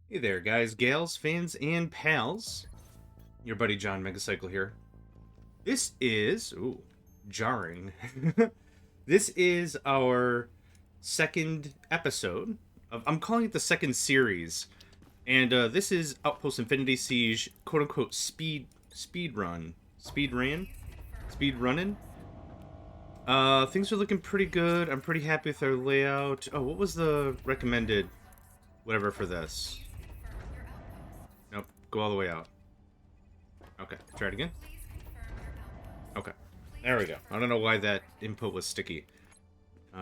Hey there, guys, gals, fans, and pals. Your buddy JohnMegacycle here. This is jarring. This is our second episode of. I'm calling it the second series, and this is Outpost Infinity Siege, quote unquote speed running. Things are looking pretty good. I'm pretty happy with our layout. Oh, what was the recommended whatever for this? Nope, go all the way out. Okay, try it again. Okay, there we go. I don't know why that input was sticky.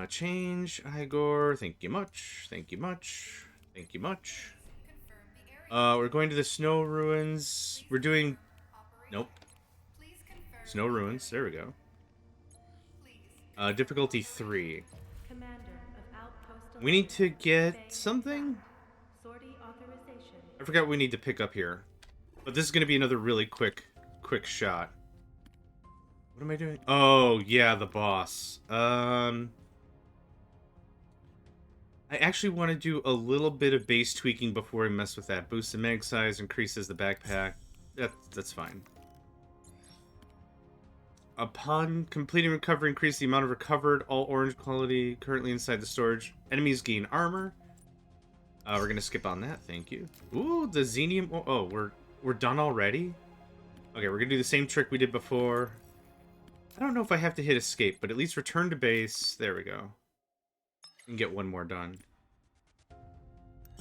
Change, Igor, thank you much, thank you much, thank you much. We're going to the snow ruins. We're doing, nope, snow ruins, there we go. Difficulty 3. We need to get something? I forgot what we need to pick up here. But this is going to be another really quick shot. What am I doing? Oh, yeah, the boss. I actually want to do a little bit of base tweaking before we mess with that. Boosts the mag size, increases the backpack. That's fine. Upon completing recovery, increase the amount of recovered, all orange quality currently inside the storage. Enemies gain armor. We're going to skip on that, thank you. Ooh, the Xenium... Oh, we're done already? Okay, we're going to do the same trick we did before. I don't know if I have to hit escape, but at least return to base. There we go. And get one more done.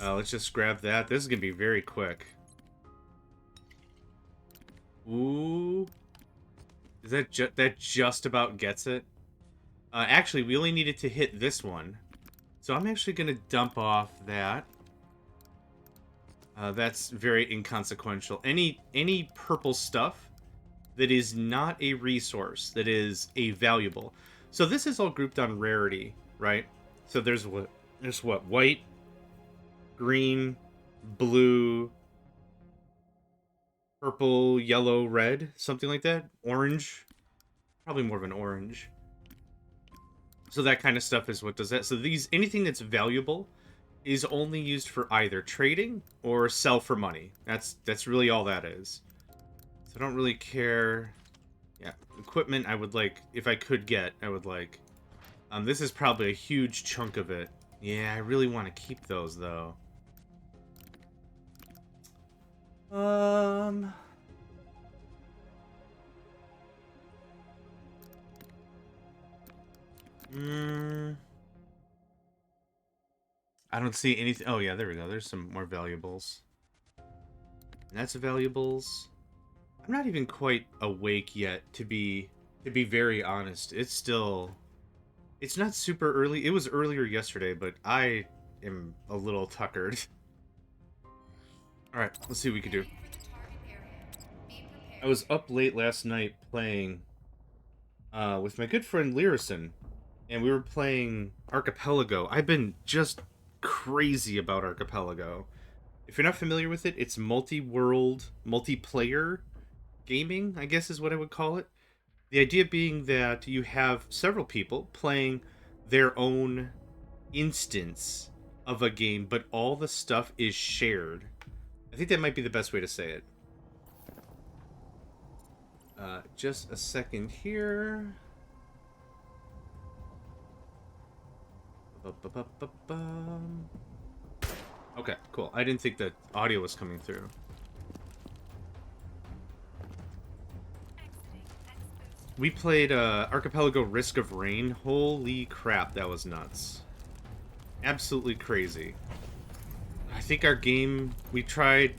Let's just grab that. This is going to be very quick. Ooh. Is that just about gets it? Actually, we only needed to hit this one. So I'm actually going to dump off that. That's very inconsequential. Any purple stuff that is not a resource, that is a valuable. So this is all grouped on rarity, right? So there's what? White, green, blue, purple, yellow, red, something like that. Orange. Probably more of an orange. So that kind of stuff is what does that. So anything that's valuable is only used for either trading or sell for money. That's really all that is. So I don't really care. Yeah, equipment I would like, if I could get, I would like. This is probably a huge chunk of it. Yeah, I really want to keep those, though. I don't see anything. Oh, yeah, there we go. There's some more valuables. And that's valuables. I'm not even quite awake yet, to be very honest. It's not super early. It was earlier yesterday, but I am a little tuckered. Alright, let's see what we can do. I was up late last night playing with my good friend Lyrison, and we were playing Archipelago. I've been just crazy about Archipelago. If you're not familiar with it, it's multi-world, multiplayer gaming, I guess is what I would call it. The idea being that you have several people playing their own instance of a game, but all the stuff is shared. I think that might be the best way to say it. Just a second here. Okay, cool. I didn't think that audio was coming through. We played Archipelago Risk of Rain. Holy crap, that was nuts. Absolutely crazy. I think our game, we tried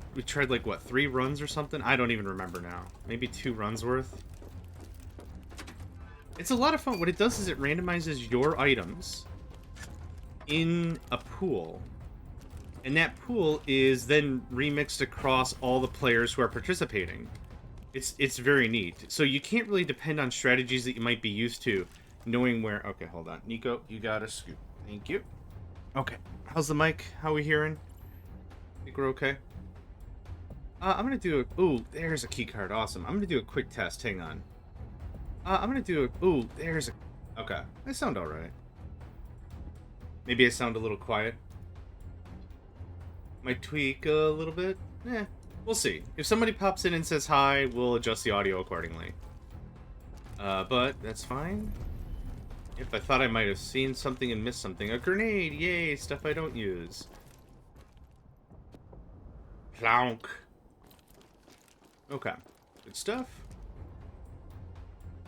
like, what, 3 runs or something? I don't even remember now. Maybe 2 runs worth. It's a lot of fun. What it does is it randomizes your items in a pool. And that pool is then remixed across all the players who are participating. It's very neat. So you can't really depend on strategies that you might be used to, knowing where... Okay, hold on. Nico, you got a scoop. Thank you. Okay. How's the mic? How are we hearing? Think we're okay? I'm gonna do a... Ooh, there's a key card. Awesome. I'm gonna do a quick test. Hang on. I'm gonna do a... Ooh, there's a... Okay. I sound alright. Maybe I sound a little quiet. Might tweak a little bit. We'll see. If somebody pops in and says hi, we'll adjust the audio accordingly. But that's fine. Yep, I thought I might have seen something and missed something. A grenade! Yay! Stuff I don't use. Plonk. Okay. Good stuff.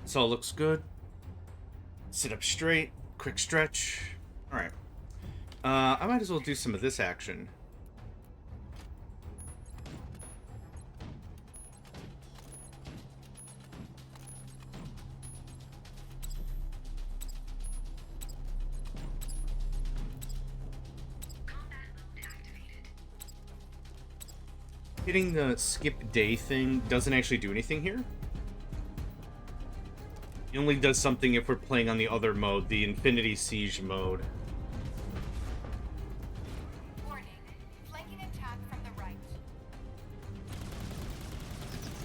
This all looks good. Sit up straight. Quick stretch. Alright. I might as well do some of this action. Hitting the skip day thing doesn't actually do anything here. It only does something if we're playing on the other mode, the Infinity Siege mode. Warning. Flanking attack from the right.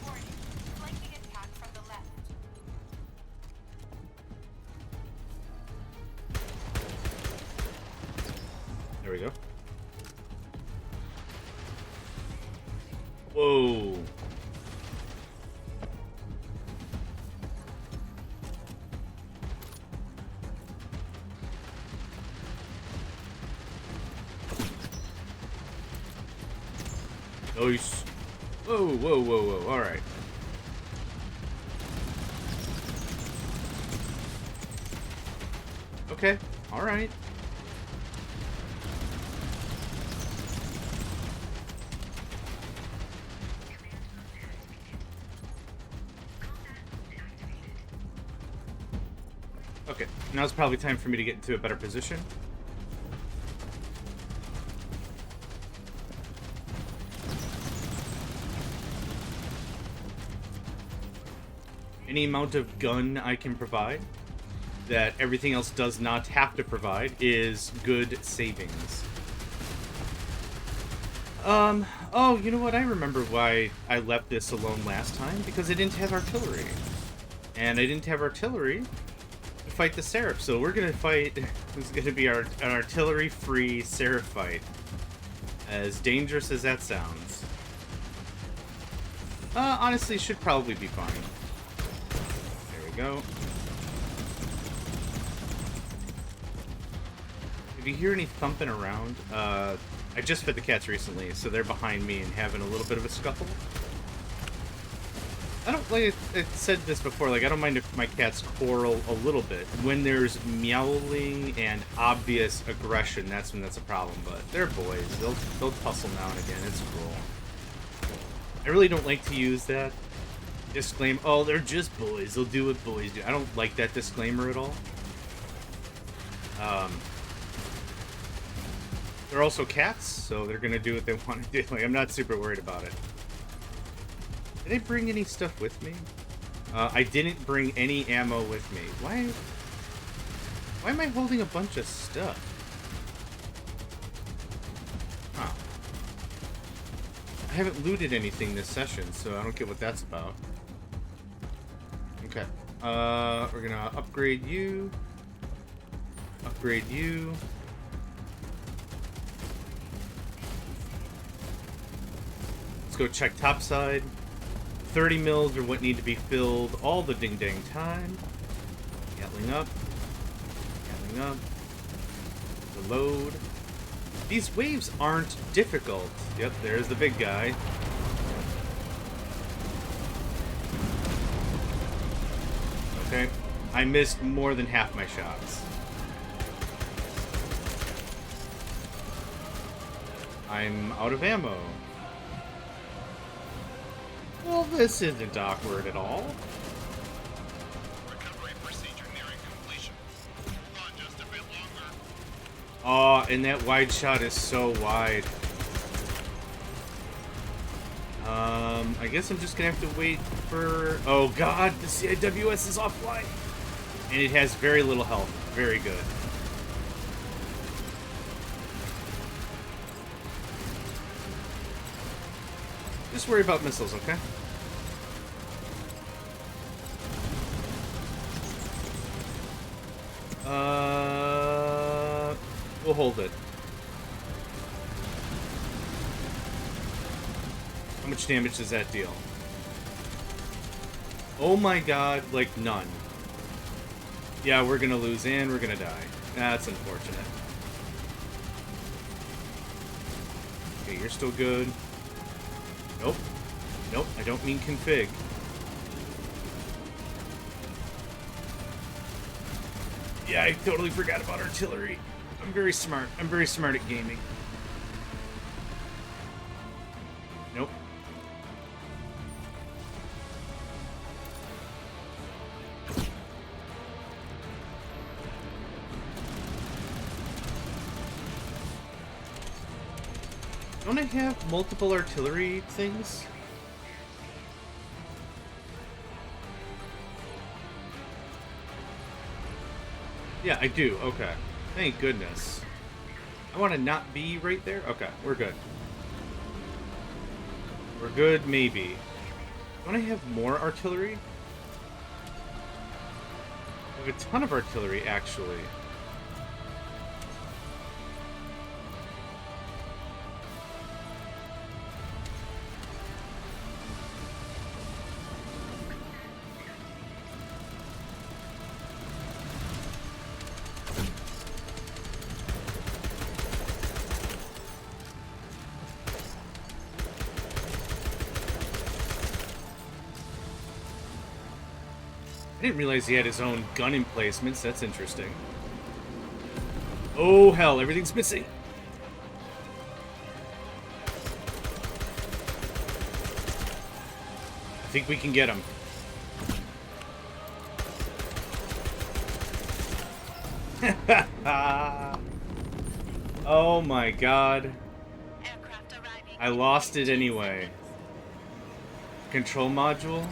Warning. Flanking attack from the left. There we go. Whoa. Nice. Whoa, whoa, whoa, whoa. All right. Okay. All right. Okay, now it's probably time for me to get into a better position. Any amount of gun I can provide that everything else does not have to provide is good savings. Oh, you know what? I remember why I left this alone last time. Because I didn't have artillery. And I didn't have artillery to fight the Seraph. So we're gonna fight... This is gonna be an artillery-free Seraph fight. As dangerous as that sounds. Honestly, should probably be fine. There we go. If you hear any thumping around, I just fed the cats recently, so they're behind me and having a little bit of a scuffle. I don't, like I said this before, like, I don't mind if my cats quarrel a little bit. When there's meowing and obvious aggression, that's when that's a problem, but they're boys. They'll tussle now and again. It's cool. I really don't like to use that disclaimer. Oh, they're just boys. They'll do what boys do. I don't like that disclaimer at all. They're also cats, so they're gonna do what they want to do. Like, I'm not super worried about it. Did I bring any stuff with me? I didn't bring any ammo with me. Why am I holding a bunch of stuff? Huh. I haven't looted anything this session, so I don't get what that's about. Okay. We're gonna upgrade you. Upgrade you. Let's go check topside. 30 mils are what need to be filled all the ding-dang time. Gatling up. Gatling up. Reload. These waves aren't difficult. Yep, there's the big guy. Okay. I missed more than half my shots. I'm out of ammo. Well, this isn't awkward at all. Recovery procedure nearing completion. Hold on just a bit longer. Oh, and that wide shot is so wide. I guess I'm just gonna have to wait for... Oh god, the CIWS is offline! And it has very little health. Very good. Just worry about missiles, okay? We'll hold it. much damage does that deal? Oh my god, like none. Yeah, we're gonna lose and we're gonna die. That's unfortunate. Okay, you're still good. Nope. Nope, I don't mean config. Yeah, I totally forgot about artillery. I'm very smart. I'm very smart at gaming. Nope. Don't I have multiple artillery things? Yeah, I do. Okay. Thank goodness. I want to not be right there? Okay, we're good. We're good, maybe. Don't I have more artillery? I have a ton of artillery, actually. I didn't realize he had his own gun emplacements. That's interesting. Oh, hell. Everything's missing. I think we can get him. Oh my god. I lost it anyway. Control module?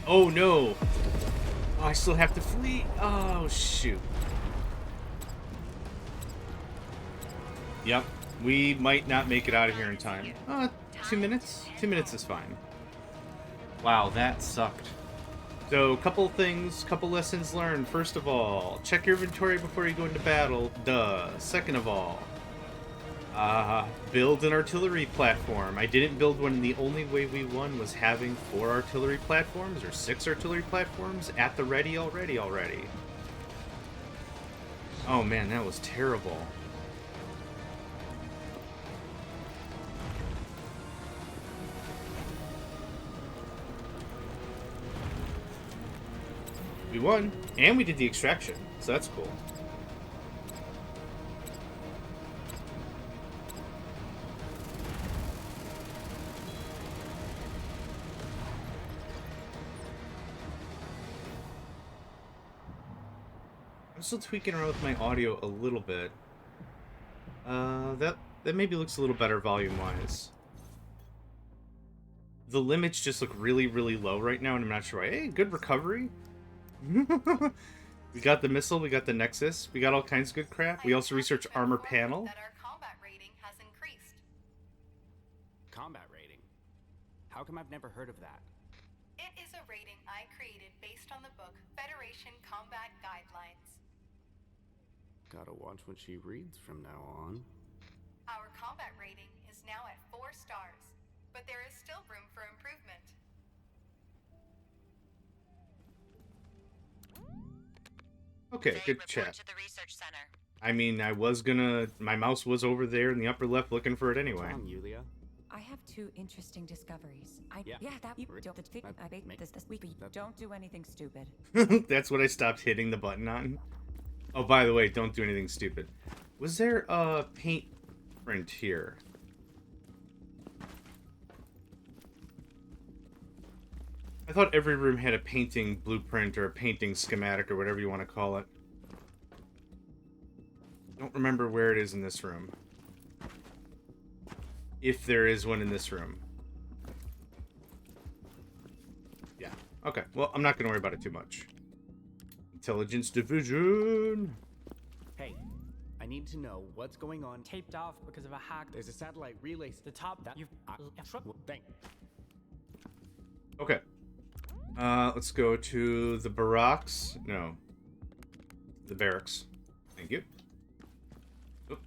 Oh no! Oh, I still have to flee? Oh, shoot. Yep. We might not make it out of here in time. 2 minutes? 2 minutes is fine. Wow, that sucked. So, couple things, couple lessons learned. First of all, check your inventory before you go into battle. Duh. Second of all, build an artillery platform. I didn't build one, and the only way we won was having 4 artillery platforms, or 6 artillery platforms, at the ready already. Oh man, that was terrible. We won, and we did the extraction, so that's cool. I'm still tweaking around with my audio a little bit. That maybe looks a little better volume-wise. The limits just look really, really low right now, and I'm not sure why. Hey, good recovery. We got the missile, we got the Nexus, we got all kinds of good crap. We also researched armor panel. That our combat rating has increased. Combat rating? How come I've never heard of that? It is a rating I created based on the book Federation Combat Guidelines. Gotta watch what she reads from now on. Our combat rating is now at 4 stars, but there is still room for improvement. Okay, good chat. To the research center. I mean, I was gonna... My mouse was over there in the upper left looking for it anyway. Come on, Yulia. I have 2 interesting discoveries. Yeah. That you don't think I make this week. Don't do anything stupid. That's what I stopped hitting the button on. Oh, by the way, don't do anything stupid. Was there a paint print here? I thought every room had a painting blueprint or a painting schematic or whatever you want to call it. Don't remember where it is in this room. If there is one in this room. Yeah. Okay. Well, I'm not going to worry about it too much. Intelligence Division. Hey, I need to know what's going on. Taped off because of a hack. There's a satellite relay. The top that you've thank. Okay. Let's go to the barracks. No. The barracks. Thank you. Oop.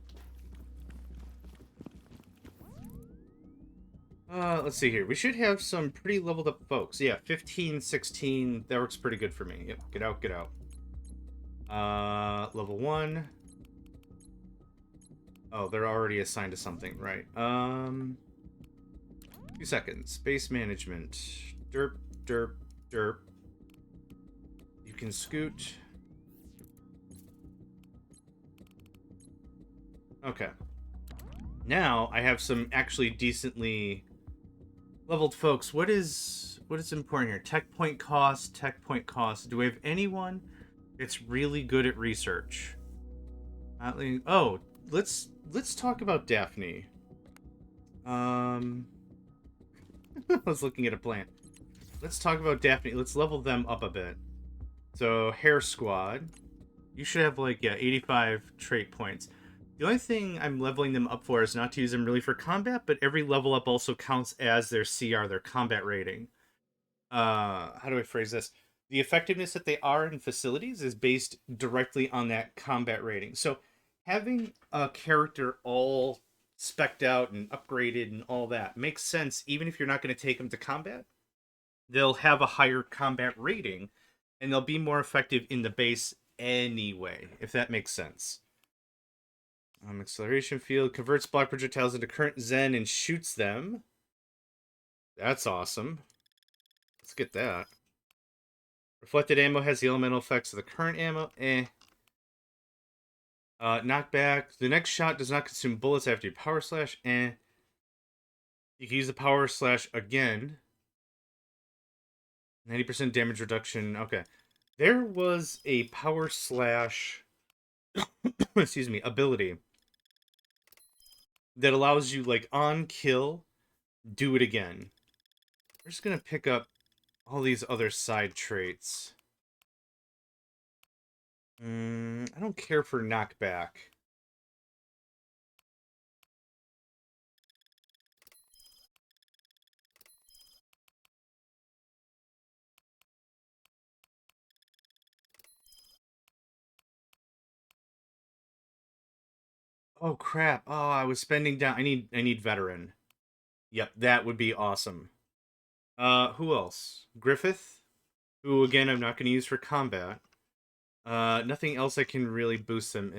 Let's see here. We should have some pretty leveled up folks. Yeah, 15, 16. That works pretty good for me. Yep, get out, get out. Level 1. Oh, they're already assigned to something, right. 2 seconds. Base management. Derp, derp, derp. You can scoot. Okay. Now I have some actually decently leveled folks. What is important here? Tech point cost, tech point cost. Do we have anyone that's really good at research? Oh, let's talk about Daphne. I was looking at a plant. Let's talk about Daphne. Let's level them up a bit. So, Hair Squad. You should have, like, yeah, 85 trait points. The only thing I'm leveling them up for is not to use them really for combat, but every level up also counts as their CR, their combat rating. How do I phrase this? The effectiveness that they are in facilities is based directly on that combat rating. So, having a character all specced out and upgraded and all that makes sense, even if you're not going to take them to combat. They'll have a higher combat rating, and they'll be more effective in the base anyway, if that makes sense. Acceleration field converts block projectiles into current Zen and shoots them. That's awesome. Let's get that. Reflected ammo has the elemental effects of the current ammo. Knockback. The next shot does not consume bullets after you power slash. You can use the power slash again. 90% damage reduction. Okay. There was a power slash excuse me, ability that allows you, like, on kill, do it again. We're just gonna pick up all these other side traits. I don't care for knockback. Oh crap. Oh, I was spending down. I need veteran. Yep, that would be awesome. Who else? Griffith, who again I'm not going to use for combat. Nothing else I can really boost them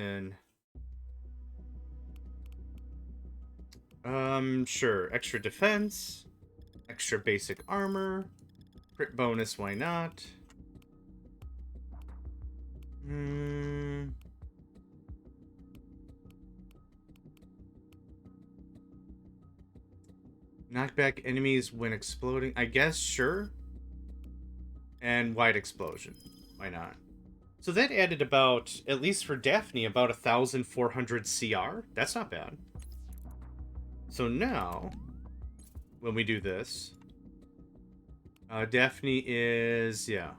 in. Sure. Extra defense, extra basic armor, crit bonus, why not? Knockback enemies when exploding. I guess, sure. And wide explosion. Why not? So that added about, at least for Daphne, about 1,400 CR. That's not bad. So now, when we do this, Daphne is, yeah.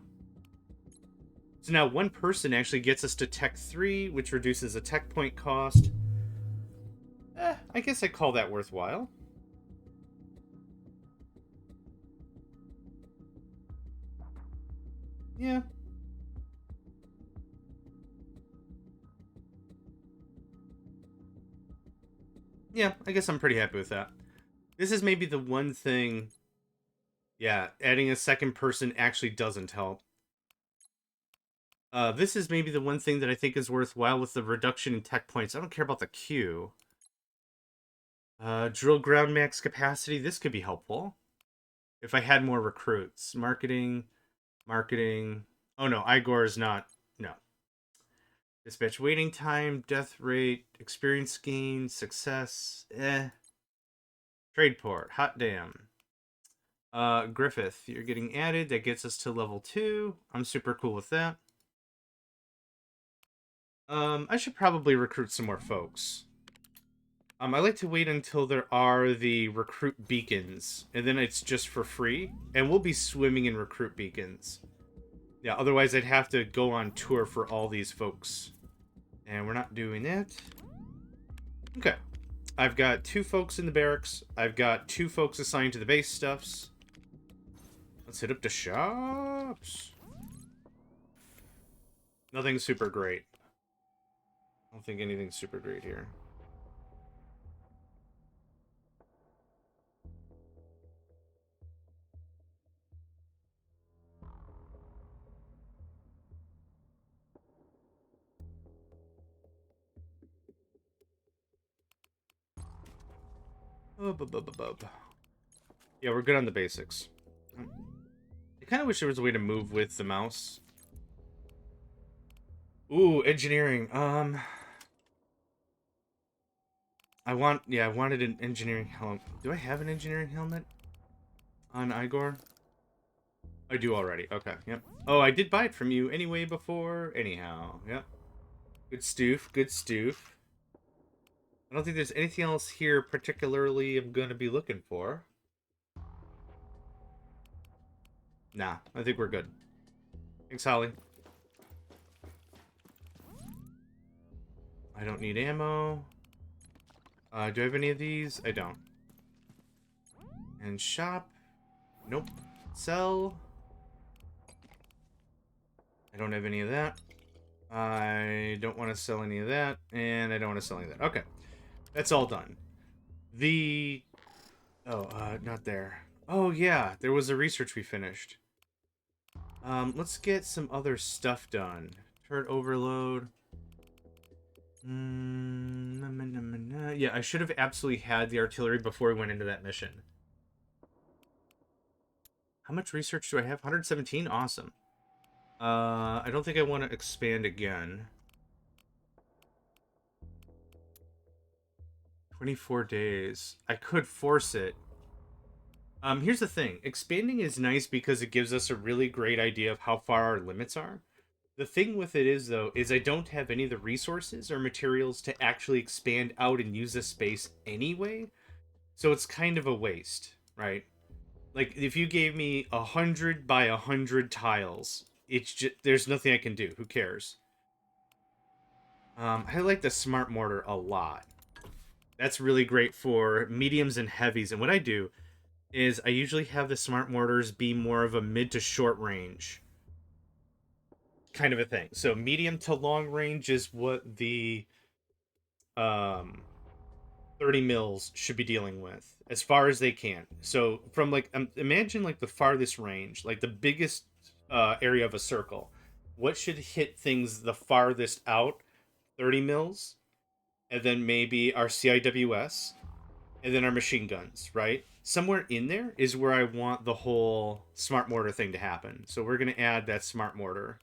So now one person actually gets us to Tech 3, which reduces a tech point cost. I guess I call that worthwhile. Yeah. Yeah, I guess I'm pretty happy with that. This is maybe the one thing... Yeah, adding a second person actually doesn't help. This is maybe the one thing that I think is worthwhile with the reduction in tech points. I don't care about the Q. Drill ground max capacity. This could be helpful. If I had more recruits. Marketing. Oh no, Igor is not... No. Dispatch waiting time, death rate, experience gain, success, Trade port, hot damn. Griffith, you're getting added. That gets us to level 2. I'm super cool with that. I should probably recruit some more folks. I like to wait until there are the recruit beacons, and then it's just for free, and we'll be swimming in recruit beacons. Yeah, otherwise I'd have to go on tour for all these folks. And we're not doing that. Okay. I've got 2 folks in the barracks. I've got 2 folks assigned to the base stuffs. Let's hit up the shops. Nothing super great. I don't think anything's super great here. Yeah, we're good on the basics. I kind of wish there was a way to move with the mouse. Ooh, engineering. I wanted an engineering helmet. Do I have an engineering helmet on Igor? I do already. Okay, yep. Oh, I did buy it from you anyway before. Anyhow, yep. Good stoof, good stoof. I don't think there's anything else here particularly I'm going to be looking for. Nah, I think we're good. Thanks, Holly. I don't need ammo. Do I have any of these? I don't. And shop. Nope. Sell. I don't have any of that. I don't want to sell any of that. And I don't want to sell any of that. Okay. That's all done. Not there. Oh, yeah. There was a research we finished. Let's get some other stuff done. Turret overload. Yeah, I should have absolutely had the artillery before we went into that mission. How much research do I have? 117? Awesome. I don't think I want to expand again. 24 days. I could force it. Here's the thing. Expanding is nice because it gives us a really great idea of how far our limits are. The thing with it is, though, is I don't have any of the resources or materials to actually expand out and use this space anyway. So it's kind of a waste, right? Like, if you gave me 100 by 100 tiles, it's just, there's nothing I can do. Who cares? I like the smart mortar a lot. That's really great for mediums and heavies. And what I do is I usually have the smart mortars be more of a mid to short range kind of a thing. So medium to long range is what the 30 mils should be dealing with as far as they can. So from like imagine like the farthest range, like the biggest area of a circle. What should hit things the farthest out? 30 mils, and then maybe our CIWS, and then our machine guns, right? Somewhere in there is where I want the whole smart mortar thing to happen. So we're going to add that smart mortar.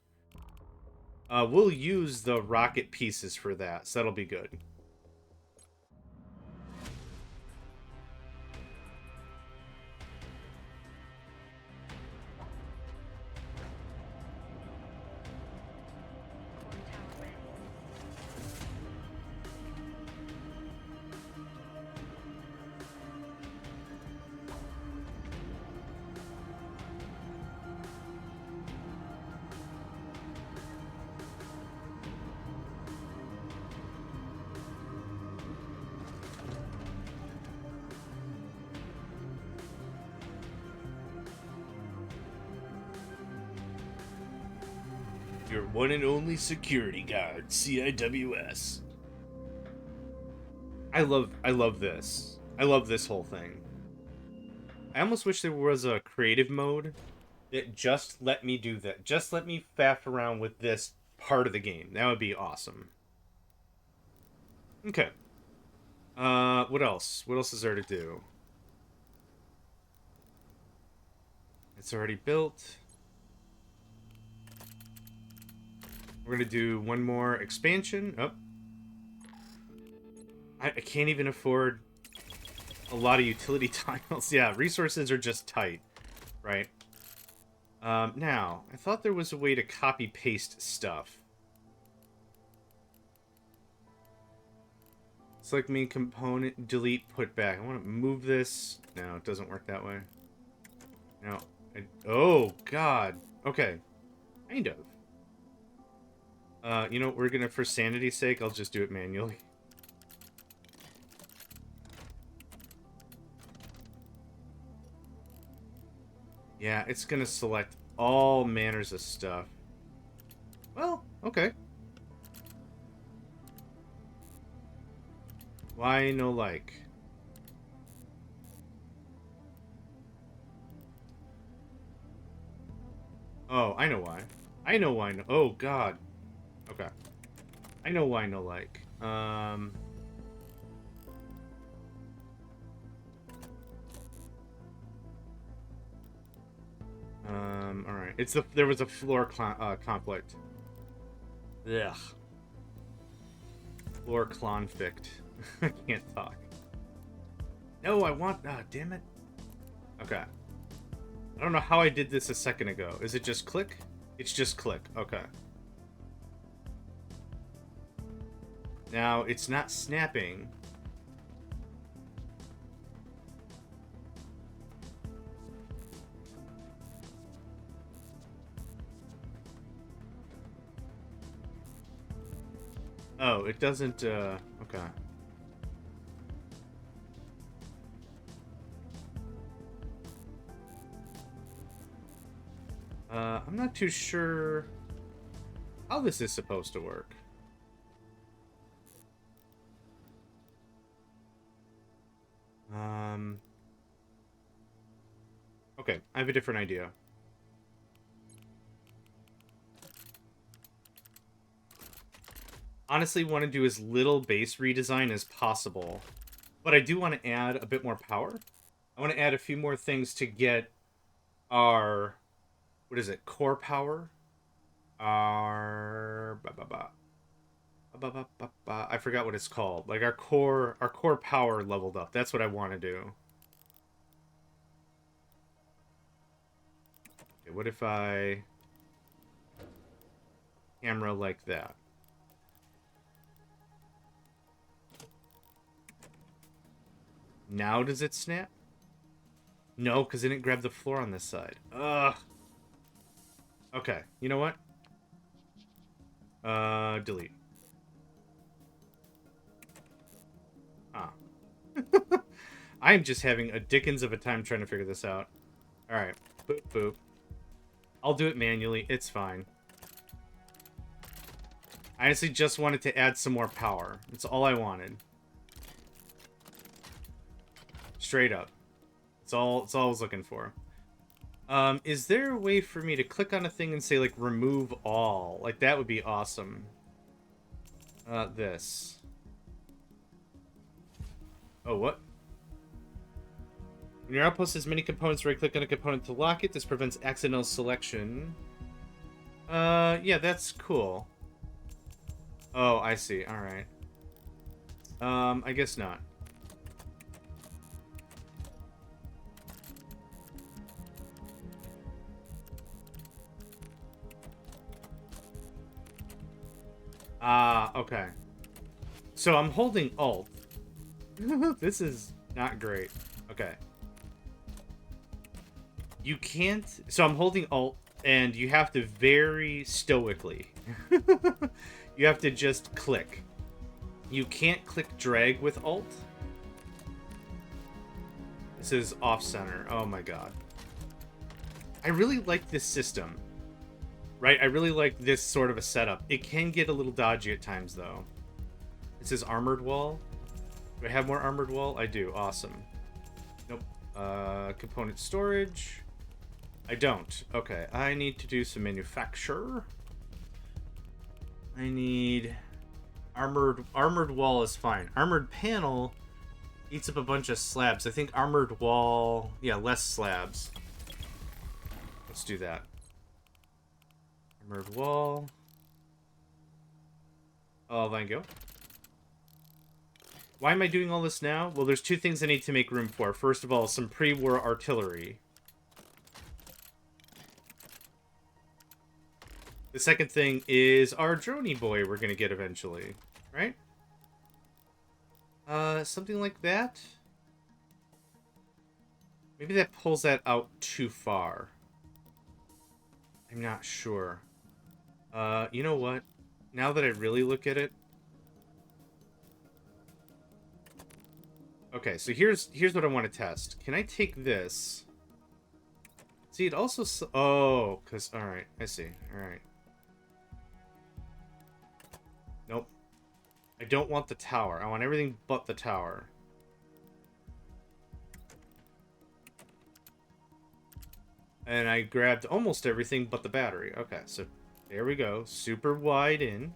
We'll use the rocket pieces for that, so that'll be good. Your one and only security guard, CIWS. I love this. I love this whole thing. I almost wish there was a creative mode that just let me do that. Just let me faff around with this part of the game. That would be awesome. Okay. What else? What else is there to do? It's already built. We're going to do one more expansion. Oh. I can't even afford a lot of utility tiles. Yeah, resources are just tight, right? Now, I thought there was a way to copy-paste stuff. Select main component, delete, put back. I want to move this. No, it doesn't work that way. No. Oh, God. Okay. Kind of. You know, we're gonna, for sanity's sake, I'll just do it manually. Yeah, it's gonna select all manners of stuff. Well, okay. Why no like? Oh, I know why. I know why no. Oh, God. Okay. I know why no like. All right. There was a floor conflict. Ugh. Floor conflict. I can't talk. No, I want. Ah, damn it. Okay. I don't know how I did this a second ago. Is it just click? It's just click. Okay. Now it's not snapping. Oh, it doesn't, okay. I'm not too sure how this is supposed to work. Okay, I have a different idea. Honestly, want to do as little base redesign as possible, but I do want to add a bit more power. I want to add a few more things to get our, what is it, core power? Our, I forgot what it's called. Like our core power leveled up. That's what I want to do. Okay, what if I camera like that? Now does it snap? No, because it didn't grab the floor on this side. Ugh. Okay, you know what? Delete. Ah. I am just having a dickens of a time trying to figure this out. Alright. Boop, boop. I'll do it manually. It's fine. I honestly just wanted to add some more power. That's all I wanted. Straight up. It's all I was looking for. Is there a way for me to click on a thing and say, like, remove all? Like, that would be awesome. This. Oh, what? When your outpost has many components, right-click on a component to lock it. This prevents accidental selection. Yeah, that's cool. Oh, I see. Alright. I guess not. Ah, okay. So I'm holding Alt. This is not great. Okay. You can't... So I'm holding Alt, and you have to very stoically. You have to just click. You can't click drag with Alt. This is off-center. Oh my god. I really like this system. Right? I really like this sort of a setup. It can get a little dodgy at times, though. This is armored wall. Do I have more armored wall? I do. Awesome. Nope. Component storage. I don't. Okay. I need to do some manufacture. I need... Armored wall is fine. Armored panel eats up a bunch of slabs. I think armored wall... Yeah, less slabs. Let's do that. Armored wall. Oh, thank you. Why am I doing all this now? Well, there's two things I need to make room for. First of all, some pre-war artillery. The second thing is our droney boy we're gonna get eventually. Right? Something like that? Maybe that pulls that out too far. I'm not sure. You know what? Now that I really look at it... Okay, so here's what I want to test. Can I take this? See, it also... Oh, because... Alright, I see. Alright. Nope. I don't want the tower. I want everything but the tower. And I grabbed almost everything but the battery. Okay, so there we go. Super wide in.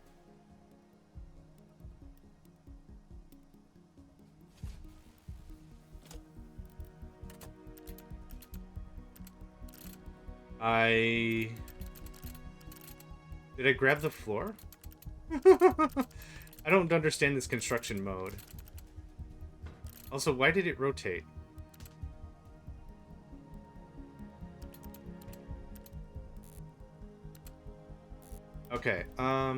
Did I grab the floor? I don't understand this construction mode. Also, why did it rotate? Okay, I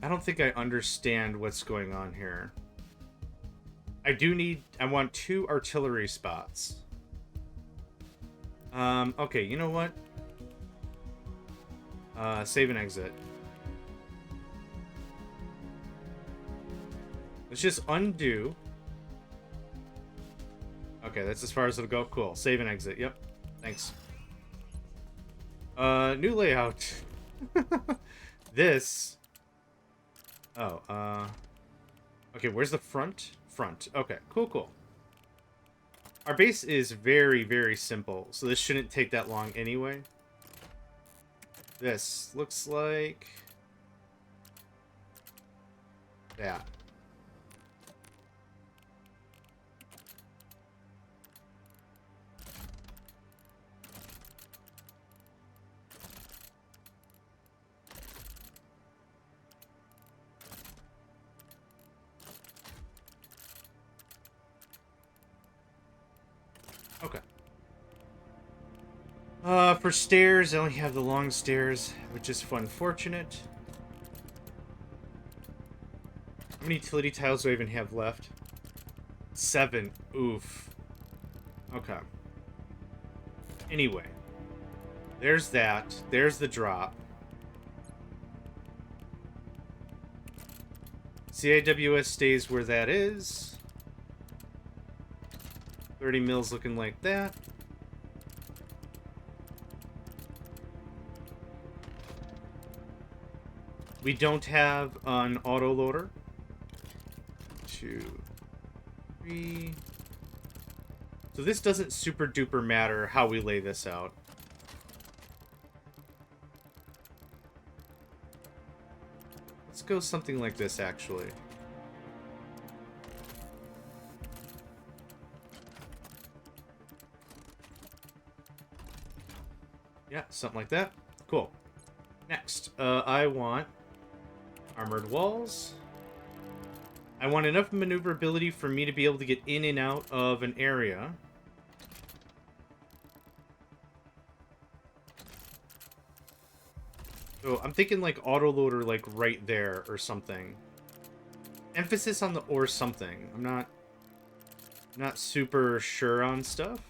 don't think I understand what's going on here. I want 2 artillery spots. Okay, you know what? Save and exit. Let's just undo. Okay, that's as far as it'll go. Cool. Save and exit. Yep. Thanks. New layout. This. Oh, okay, where's the front? Front. Okay, cool. Our base is very, very simple, so this shouldn't take that long anyway. This looks like that. Okay. For stairs, I only have the long stairs, which is unfortunate. How many utility tiles do I even have left? 7. Oof. Okay. Anyway. There's that. There's the drop. CIWS stays where that is. 30 mils looking like that. We don't have an autoloader. 2, 3. So this doesn't super duper matter how we lay this out. Let's go something like this, actually. Yeah, something like that. Cool. Next, I want armored walls. I want enough maneuverability for me to be able to get in and out of an area. So I'm thinking like autoloader like right there or something. Emphasis on the or something. I'm not super sure on stuff.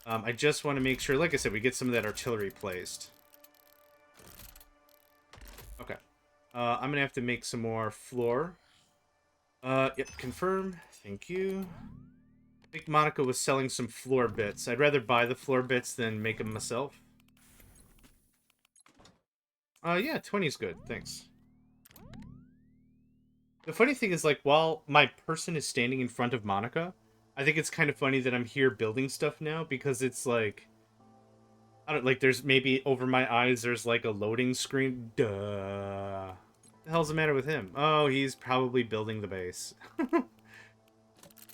I just want to make sure, like I said, we get some of that artillery placed. Okay. I'm gonna have to make some more floor. Yep, confirm. Thank you. I think Monica was selling some floor bits. I'd rather buy the floor bits than make them myself. Yeah, 20 is good. Thanks. The funny thing is, like, while my person is standing in front of Monica, I think it's kind of funny that I'm here building stuff now, because it's like, I don't, like, there's maybe over my eyes, there's like a loading screen. Duh. What the hell's the matter with him? Oh, he's probably building the base.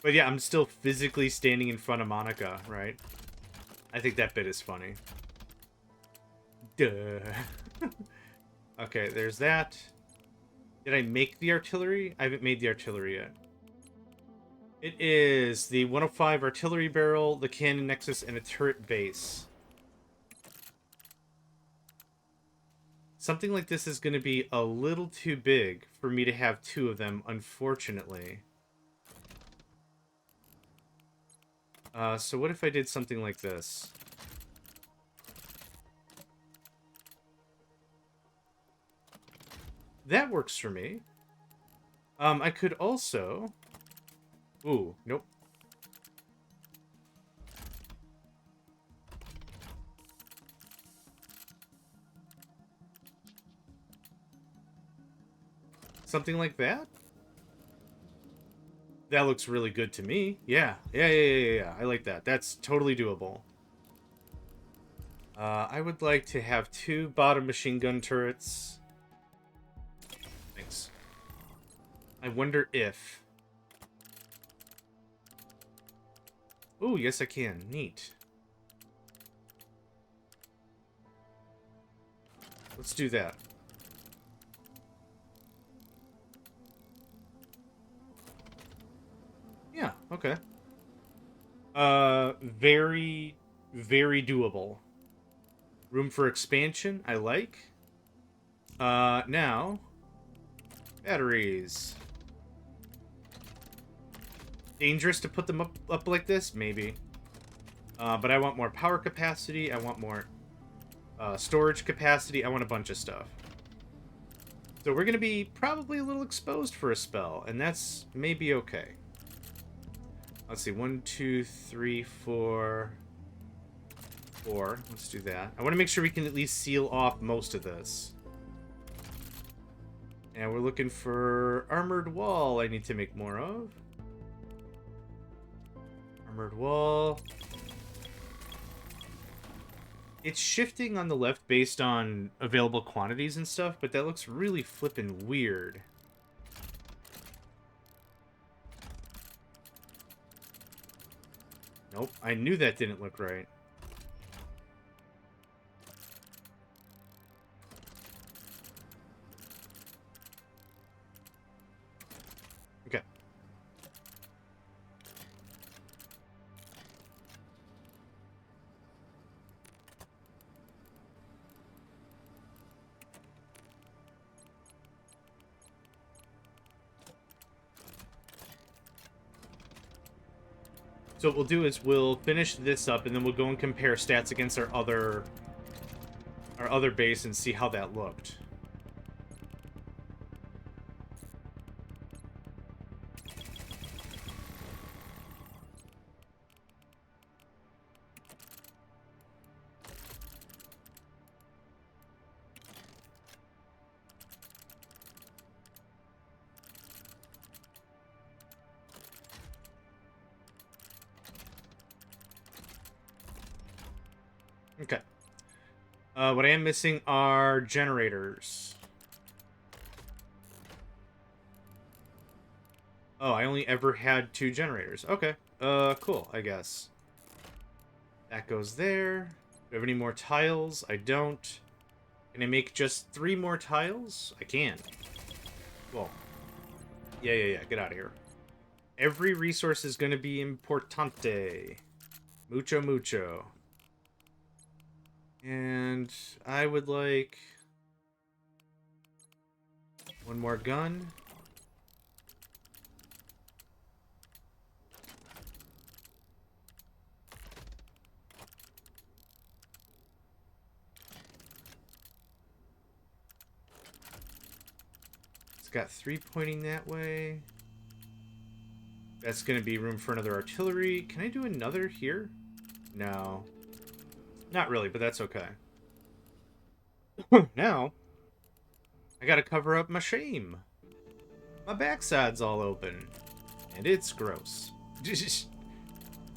But yeah, I'm still physically standing in front of Monica, right? I think that bit is funny. Duh. Okay, there's that. Did I make the artillery? I haven't made the artillery yet. It is the 105 artillery barrel, the cannon nexus, and a turret base. Something like this is going to be a little too big for me to have 2 of them, unfortunately. So what if I did something like this? That works for me. I could also... Ooh, nope. Something like that? That looks really good to me. Yeah. I like that. That's totally doable. I would like to have 2 bottom machine gun turrets. Thanks. I wonder if... Oh, yes I can. Neat. Let's do that. Yeah, okay. Very, very doable. Room for expansion, I like. Now, batteries. Dangerous to put them up like this? Maybe. But I want more power capacity, I want more storage capacity, I want a bunch of stuff. So we're going to be probably a little exposed for a spell, and that's maybe okay. Let's see, 1, 2, 3, 4. 4. Let's do that. I want to make sure we can at least seal off most of this. And we're looking for armored wall I need to make more of. Armored wall. It's shifting on the left based on available quantities and stuff, but that looks really flippin' weird. Nope, I knew that didn't look right. Okay. So what we'll do is we'll finish this up, and then we'll go and compare stats against our other base and see how that looked. Okay. What I am missing are generators. Oh, I only ever had 2 generators. Okay. Cool, I guess. That goes there. Do I have any more tiles? I don't. Can I make just 3 more tiles? I can. Cool. Yeah. Get out of here. Every resource is going to be importante. Mucho. And I would like 1 more gun. It's got 3 pointing that way. That's going to be room for another artillery. Can I do another here? No. Not really, but that's okay. Now, I gotta cover up my shame. My backside's all open. And it's gross.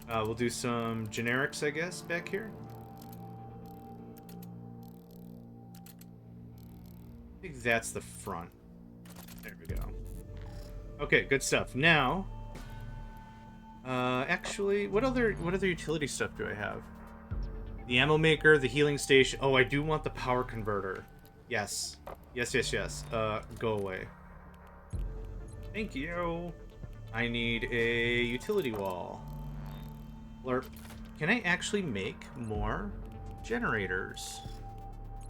We'll do some generics, I guess, back here. I think that's the front. There we go. Okay, good stuff. Now, actually, what other utility stuff do I have? The ammo maker, the healing station. Oh, I do want the power converter. Yes. Yes. Go away. Thank you. I need a utility wall. Blurp. Can I actually make more generators?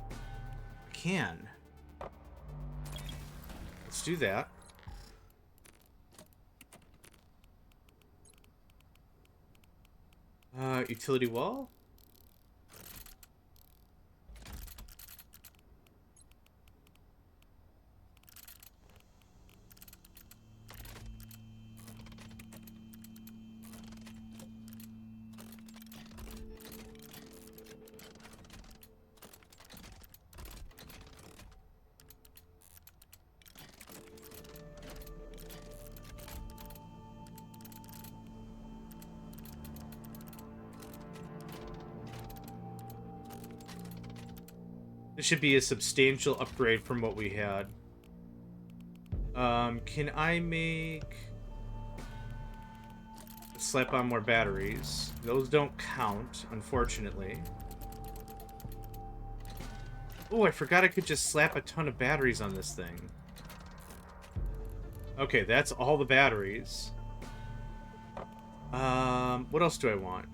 I can. Let's do that. Utility wall? This should be a substantial upgrade from what we had. Can I make a slap on more batteries. Those don't count, unfortunately. Oh, I forgot I could just slap a ton of batteries on this thing. Okay, that's all the batteries. What else do I want?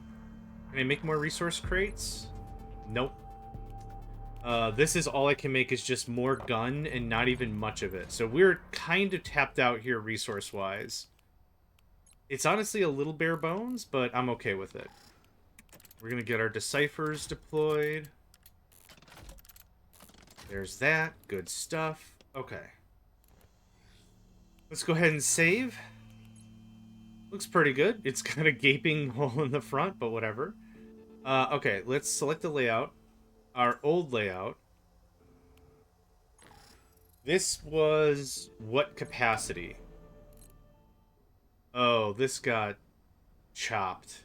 Can I make more resource crates? Nope. This is all I can make is just more gun and not even much of it. So we're kind of tapped out here resource-wise. It's honestly a little bare bones, but I'm okay with it. We're going to get our deciphers deployed. There's that. Good stuff. Okay. Let's go ahead and save. Looks pretty good. It's got a gaping hole in the front, but whatever. Okay, let's select the layout. Our old layout. This was what capacity? Oh, this got chopped.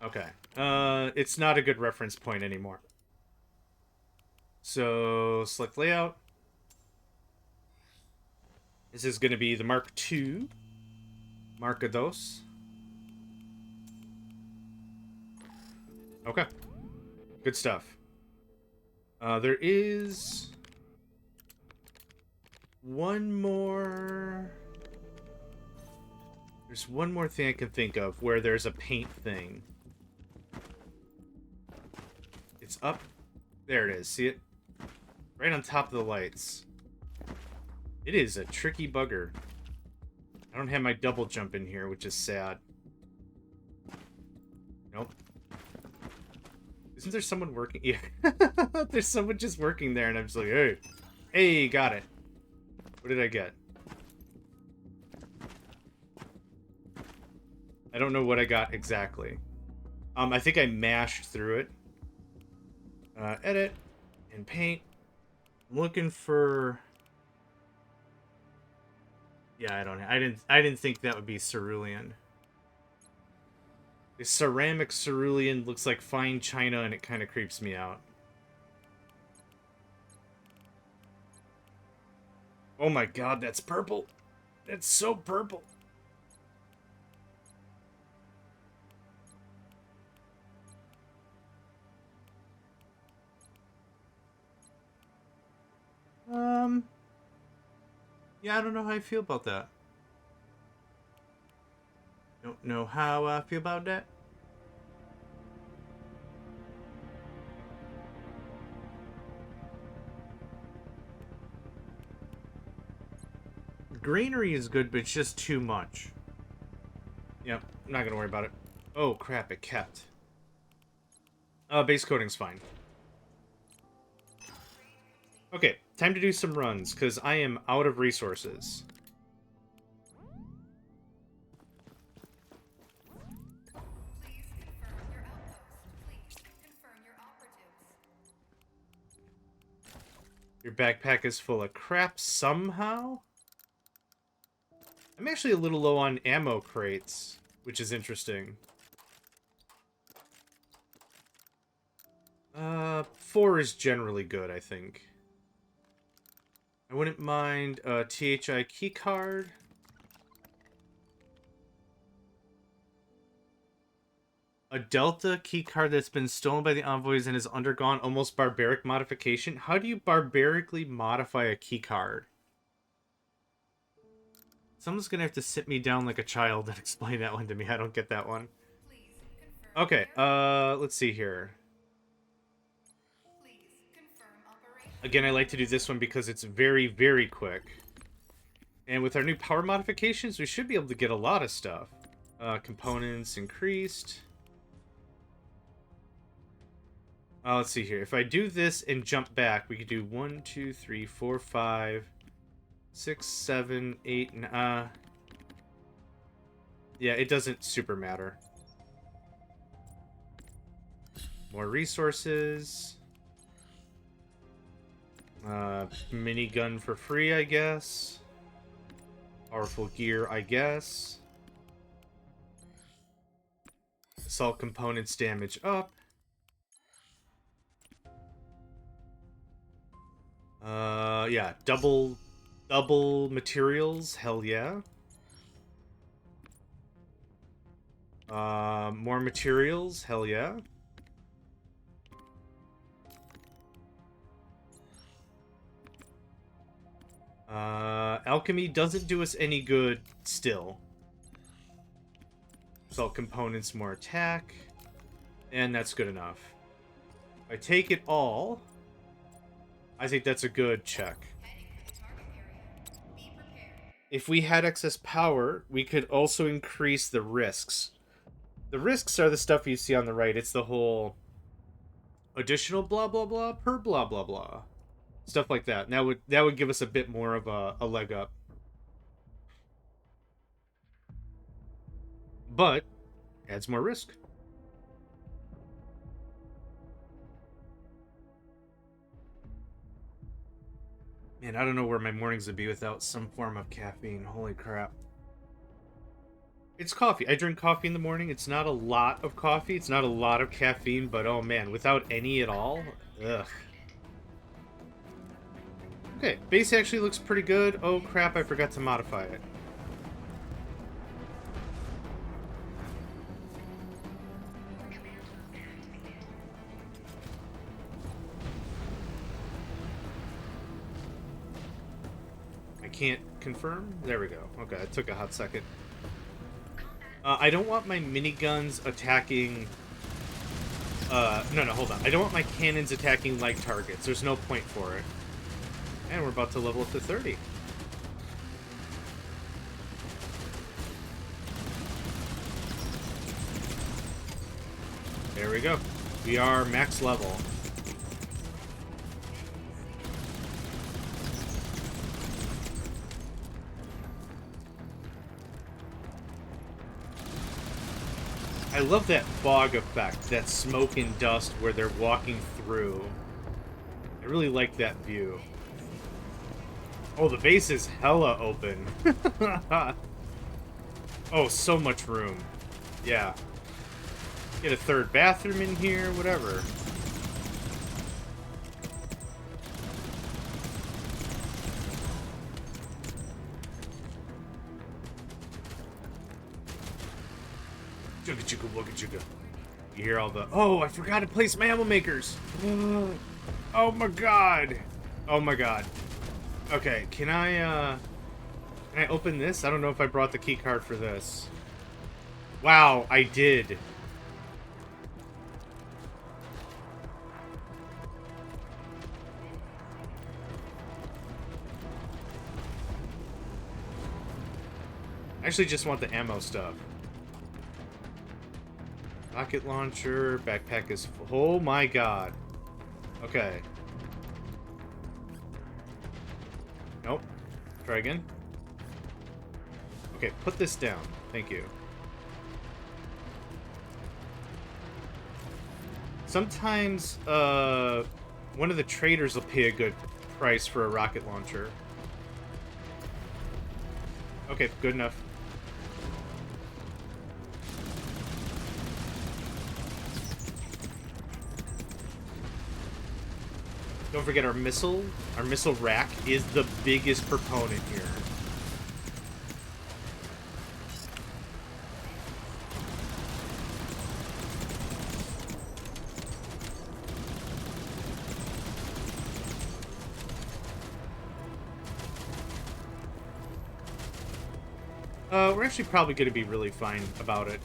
Okay. It's not a good reference point anymore. So, select layout. This is going to be the Mark II. Marca dos. Okay. Good stuff. There is one more... There's one more thing I can think of where there's a paint thing. It's up. There it is. See it? Right on top of the lights. It is a tricky bugger. I don't have my double jump in here, which is sad. Nope. Isn't there someone working? Yeah. There's someone just working there, and I'm just like, hey. Hey, got it. What did I get? I don't know what I got exactly. I think I mashed through it. Edit and paint. I'm looking for... Yeah, I didn't think that would be cerulean. The ceramic cerulean looks like fine china, and it kind of creeps me out. Oh my god, that's purple. That's so purple. Yeah, I don't know how I feel about that. Don't know how I feel about that. Greenery is good, but it's just too much. Yep, I'm not gonna worry about it. Oh crap, it kept. Base coating's fine. Okay, time to do some runs, because I am out of resources. Please confirm your outpost. Please confirm your operatives. Your backpack is full of crap somehow? I'm actually a little low on ammo crates, which is interesting. 4 is generally good, I think. I wouldn't mind a THI keycard. A Delta keycard that's been stolen by the envoys and has undergone almost barbaric modification. How do you barbarically modify a keycard? Someone's gonna have to sit me down like a child and explain that one to me. I don't get that one. Please confirm. Okay, let's see here. Please confirm operation. Again, I like to do this one because it's very, very quick. And with our new power modifications, we should be able to get a lot of stuff. Components increased. Let's see here. If I do this and jump back, we could do 1, 2, 3, 4, 5, 6, 7, 8, yeah, it doesn't super matter. More resources. Minigun for free, I guess. Powerful gear, I guess. Assault components damage up. Yeah, double materials, hell yeah. More materials, hell yeah. Alchemy doesn't do us any good still. Salt components, more attack. And that's good enough. If I take it all, I think that's a good check. Heading for the target area. Be prepared. If we had excess power, we could also increase the risks. The risks are the stuff you see on the right. It's the whole additional blah blah blah per blah blah blah. Stuff like that. That would give us a bit more of a leg up. But adds more risk. Man, I don't know where my mornings would be without some form of caffeine. Holy crap. It's coffee. I drink coffee in the morning. It's not a lot of coffee. It's not a lot of caffeine, but oh man, without any at all? Ugh. Okay, base actually looks pretty good. Oh crap, I forgot to modify it. Can't confirm? There we go. Okay, it took a hot second. I don't want my miniguns attacking... no, hold on. I don't want my cannons attacking light targets. There's no point for it. And we're about to level up to 30. There we go. We are max level. I love that fog effect, that smoke and dust where they're walking through. I really like that view. Oh, the base is hella open. Oh, so much room. Yeah. Get a third bathroom in here, whatever. Chugga chugga wugga chugga. You hear all the... Oh, I forgot to place my ammo makers. Oh my god. Oh my god. Okay, can I open this? I don't know if I brought the key card for this. Wow, I did. I actually just want the ammo stuff. Rocket launcher, backpack is full. Oh my god. Okay. Nope. Try again. Okay, put this down. Thank you. Sometimes, one of the traders will pay a good price for a rocket launcher. Okay, good enough. Don't forget our missile rack is the biggest proponent here. We're actually probably going to be really fine about it.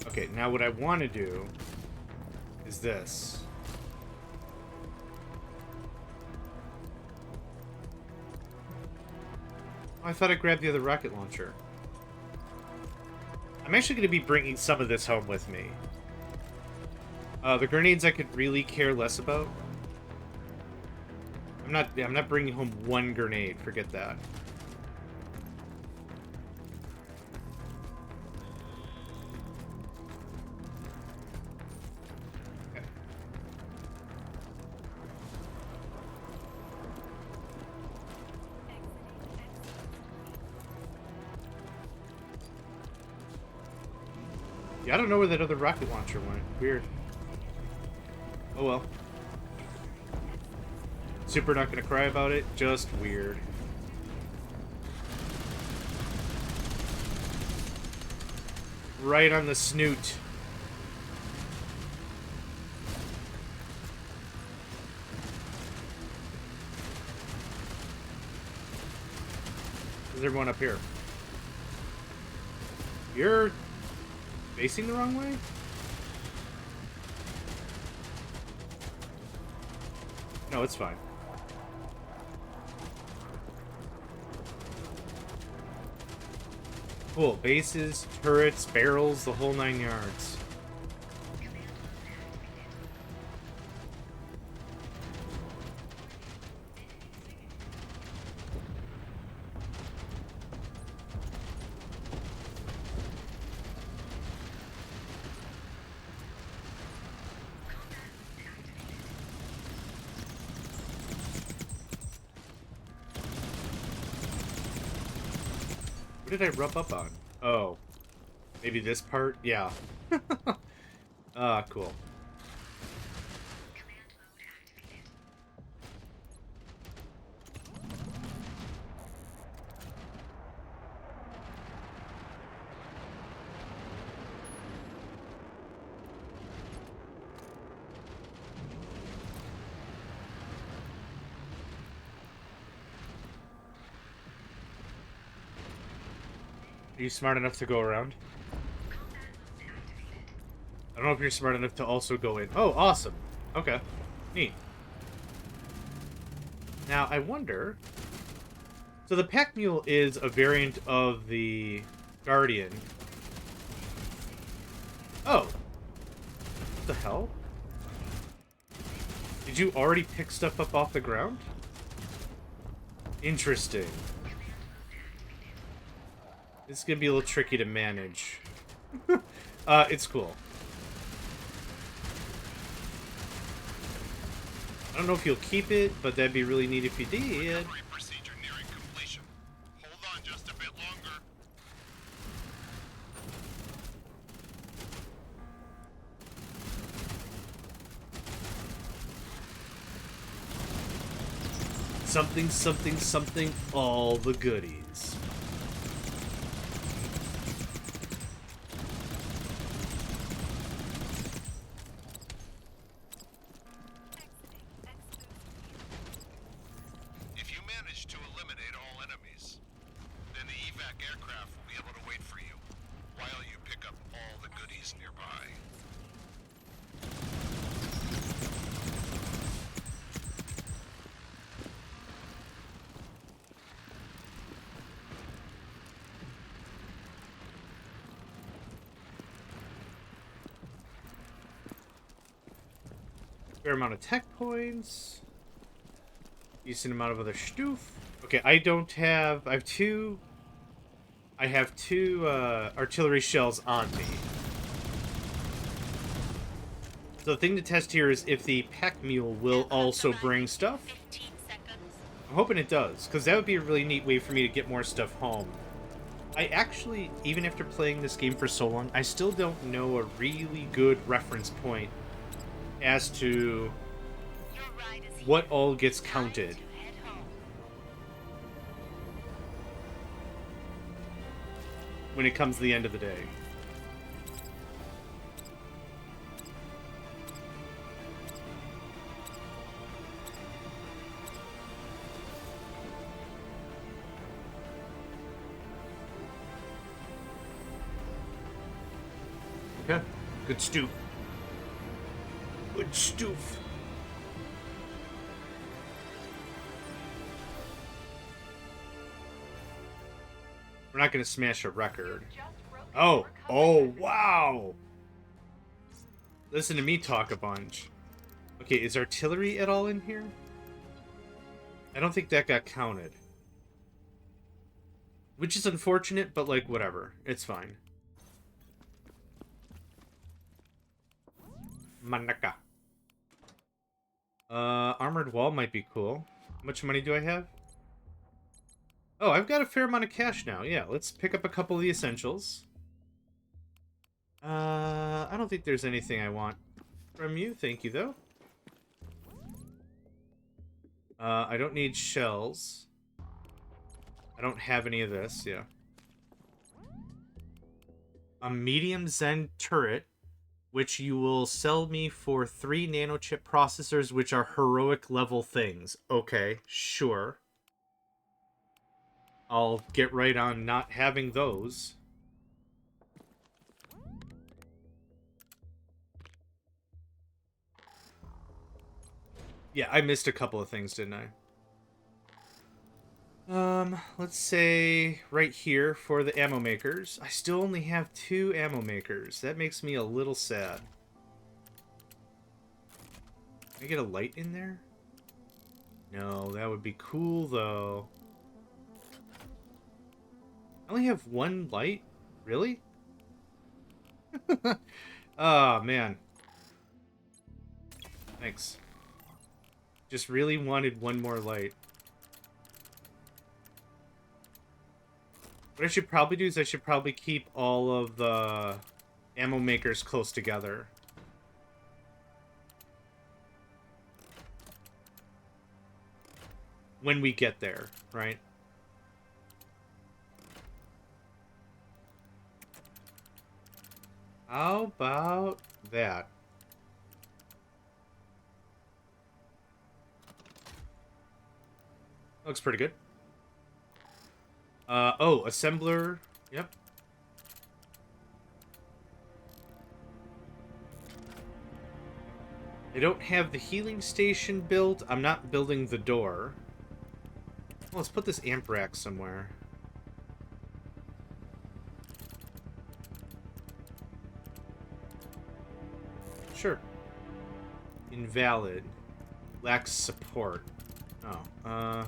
Okay, now what I want to do is this. Oh, I thought I grabbed the other rocket launcher. I'm actually going to be bringing some of this home with me. The grenades I could really care less about. I'm not bringing home one grenade. Forget that. Okay. Yeah, I don't know where that other rocket launcher went. Weird. Oh well. Super not gonna cry about it, just weird. Right on the snoot. There's everyone up here. You're facing the wrong way? No, it's fine. Cool. Bases, turrets, barrels, the whole 9 yards. What did I rub up on? Oh. Maybe this part? Yeah. Ah, cool. Are you smart enough to go around? I don't know if you're smart enough to also go in. Oh, awesome. Okay. Neat. Now, I wonder... So the Pack Mule is a variant of the Guardian. Oh. What the hell? Did you already pick stuff up off the ground? Interesting. This is gonna be a little tricky to manage. It's cool. I don't know if you'll keep it, but that'd be really neat if you did. Recovery procedure nearing completion. Hold on just a bit longer. Something, something, something, all the goodies. If you manage to eliminate all enemies, then the evac aircraft will be able to wait for you while you pick up all the goodies nearby. Fair amount of tech points. Decent amount of other stoof. Okay, I don't have... I have two artillery shells on me. So the thing to test here is if the Pack Mule will also bring stuff. I'm hoping it does, because that would be a really neat way for me to get more stuff home. I actually, even after playing this game for so long, I still don't know a really good reference point as to what all gets counted. When it comes to the end of the day. Okay. Good stew. Good stew. We're not going to smash a record. Oh, wow. Listen to me talk a bunch. Okay, is artillery at all in here? I don't think that got counted. Which is unfortunate, but like, whatever. It's fine. Manaka. Armored wall might be cool. How much money do I have? Oh, I've got a fair amount of cash now. Yeah, let's pick up a couple of the essentials. I don't think there's anything I want from you. Thank you, though. I don't need shells. I don't have any of this, yeah. A medium Zen turret, which you will sell me for 3 nanochip processors, which are heroic level things. Okay, sure. I'll get right on not having those. Yeah, I missed a couple of things, didn't I? Let's say right here for the ammo makers. I still only have 2 ammo makers. That makes me a little sad. Can I get a light in there? No, that would be cool, though. I only have 1 light? Really? Oh, man. Thanks. Just really wanted 1 more light. What I should probably do is I should probably keep all of the ammo makers close together. When we get there, right? How about that? Looks pretty good. Oh, assembler. Yep. I don't have the healing station built. I'm not building the door. Well, let's put this amp rack somewhere. Sure. Invalid. Lacks support. Oh,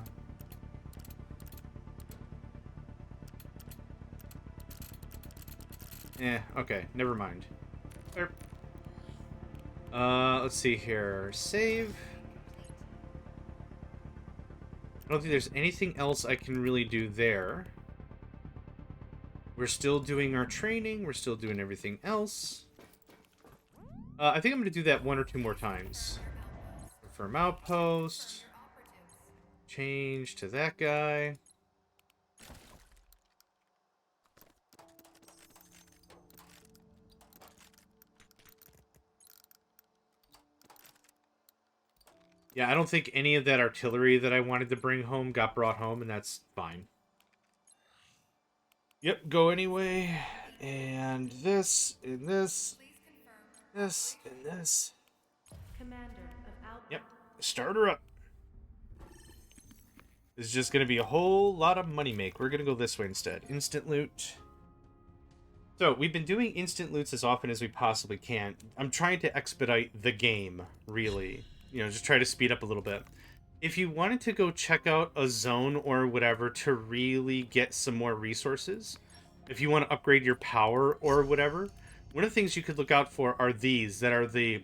okay, never mind. There. Let's see here. Save. I don't think there's anything else I can really do there. We're still doing our training. We're still doing everything else. I think I'm going to do that 1 or 2 more times. Confirm outpost. Change to that guy. Yeah, I don't think any of that artillery that I wanted to bring home got brought home, and that's fine. Yep, go anyway. And this, and this, this, and this. Commander of Outpost. Yep, start her up. This is just going to be a whole lot of money make. We're going to go this way instead. Instant loot. So, we've been doing instant loots as often as we possibly can. I'm trying to expedite the game, really. You know, just try to speed up a little bit. If you wanted to go check out a zone or whatever to really get some more resources, if you want to upgrade your power or whatever, one of the things you could look out for are these that are the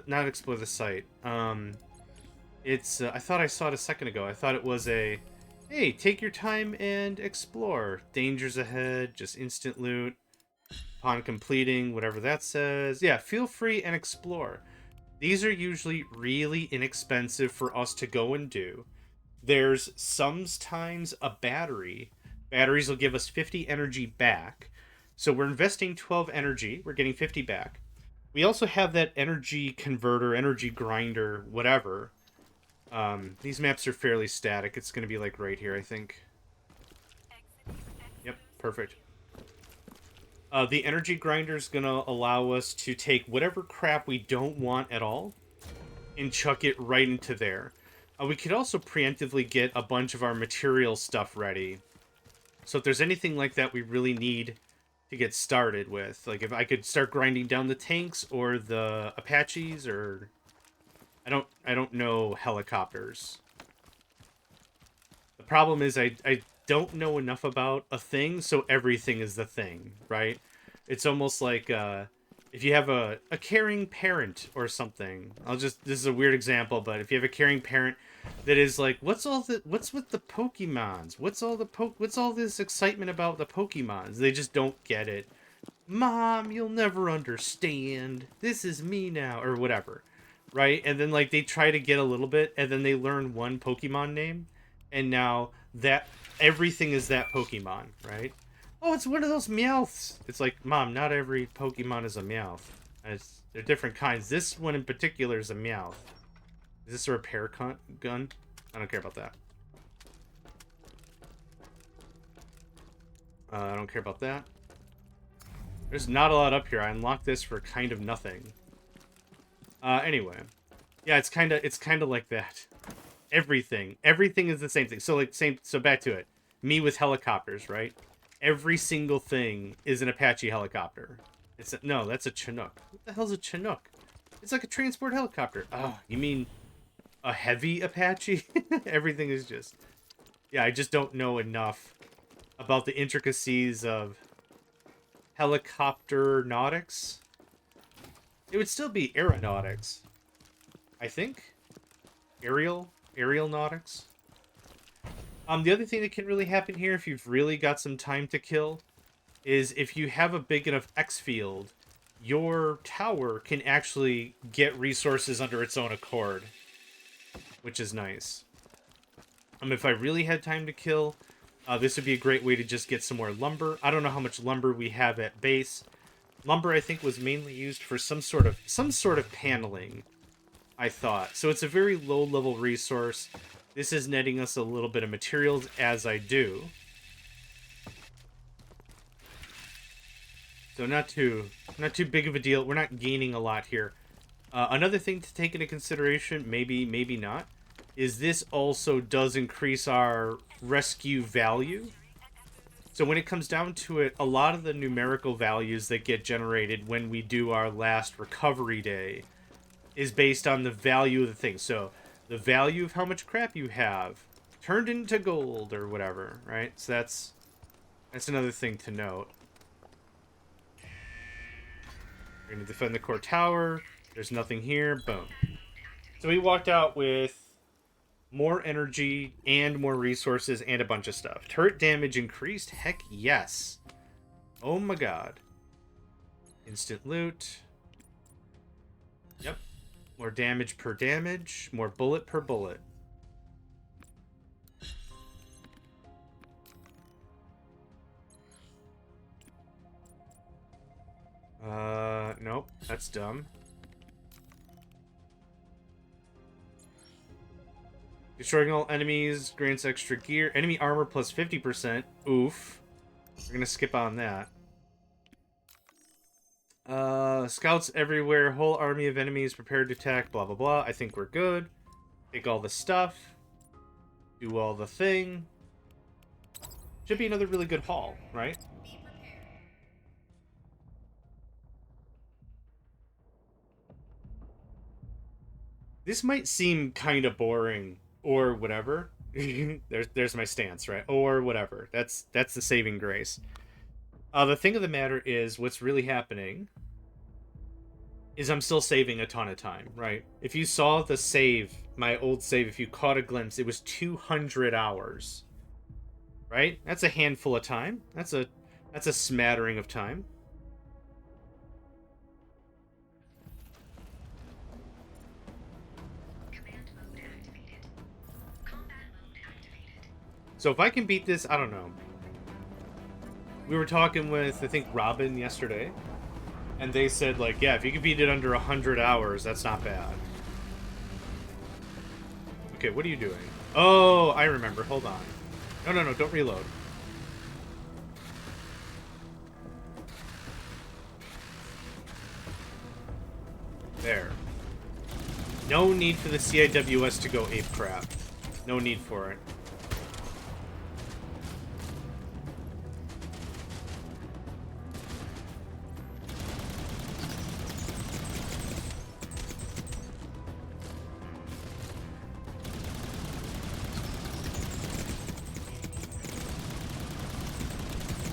not explore the site. It's I thought I saw it a second ago. I thought it was a, hey, take your time and explore. Dangers ahead, just instant loot. Upon completing, whatever that says. Yeah, feel free and explore. These are usually really inexpensive for us to go and do. There's sometimes a battery. Batteries will give us 50 energy back. So we're investing 12 energy. We're getting 50 back. We also have that energy converter, energy grinder, whatever. These maps are fairly static. It's going to be like right here, I think. Yep, perfect. The energy grinder is going to allow us to take whatever crap we don't want at all and chuck it right into there. We could also preemptively get a bunch of our material stuff ready. So if there's anything like that we really need to get started with, like if I could start grinding down the tanks or the Apaches, or I don't know helicopters. The problem is I don't know enough about a thing, so everything is the thing, right? It's almost like if you have a caring parent or something. This is a weird example, but if you have a caring parent that is like, what's with the Pokemons? What's all this excitement about the Pokemons? They just don't get it. Mom, you'll never understand. This is me now, or whatever. right? And then like they try to get a little bit, and then they learn one Pokemon name, and now that everything is that Pokemon, right? Oh, it's one of those Meowths. It's like, Mom, not every Pokemon is a Meowth. They're different kinds. This one in particular is a Meowth. Is this a repair gun? I don't care about that. I don't care about that. There's not a lot up here. I unlocked this for kind of nothing. Anyway. Yeah, it's kind of like that. Everything is the same thing. So back to it. Me with helicopters, right? Every single thing is an Apache helicopter. No, that's a Chinook. What the hell's a Chinook? It's like a transport helicopter. Oh, you mean a heavy Apache? Everything is just... Yeah, I just don't know enough about the intricacies of helicopter nautics. It would still be aeronautics, I think. Aerial nautics. The other thing that can really happen here, if you've really got some time to kill, is if you have a big enough X field, your tower can actually get resources under its own accord, which is nice. If I really had time to kill, this would be a great way to just get some more lumber. I don't know how much lumber we have at base. Lumber, I think, was mainly used for some sort of paneling, I thought. So it's a very low-level resource. This is netting us a little bit of materials as I do. So not too big of a deal. We're not gaining a lot here. Another thing to take into consideration, maybe not, is this also does increase our rescue value. So when it comes down to it, a lot of the numerical values that get generated when we do our last recovery day is based on the value of the thing. So the value of how much crap you have turned into gold or whatever, right? So that's another thing to note. We're going to defend the core tower. There's nothing here. Boom. So we walked out with more energy and more resources and a bunch of stuff. Turret damage increased? Heck yes. Oh my god. Instant loot. Yep. More damage per damage. More bullet per bullet. Nope. That's dumb. Destroying all enemies grants extra gear. Enemy armor plus 50%. Oof. We're gonna skip on that. Scouts everywhere. Whole army of enemies prepared to attack. Blah, blah, blah. I think we're good. Take all the stuff. Do all the thing. Should be another really good haul, right? This might seem kind of boring or whatever. there's my stance, right? Or whatever. That's the saving grace. The thing of the matter is, what's really happening is I'm still saving a ton of time, right? If you saw the save, my old save, if you caught a glimpse, it was 200 hours. Right? That's a handful of time. That's a smattering of time. So if I can beat this, I don't know. We were talking with, I think, Robin yesterday, and they said, like, yeah, if you can beat it under 100 hours, that's not bad. Okay, what are you doing? Oh, I remember. Hold on. No, don't reload. There. No need for the CIWS to go ape crap. No need for it.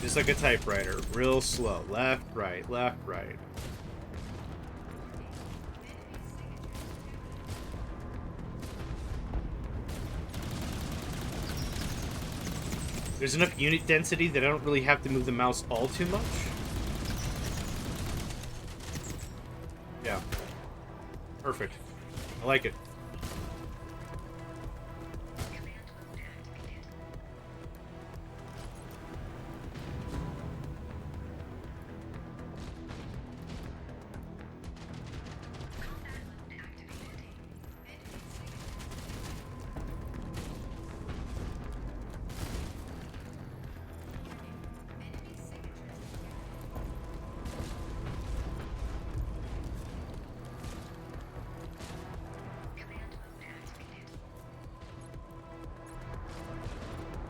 Just like a typewriter, real slow. Left, right, left, right. There's enough unit density that I don't really have to move the mouse all too much. Yeah. Perfect. I like it.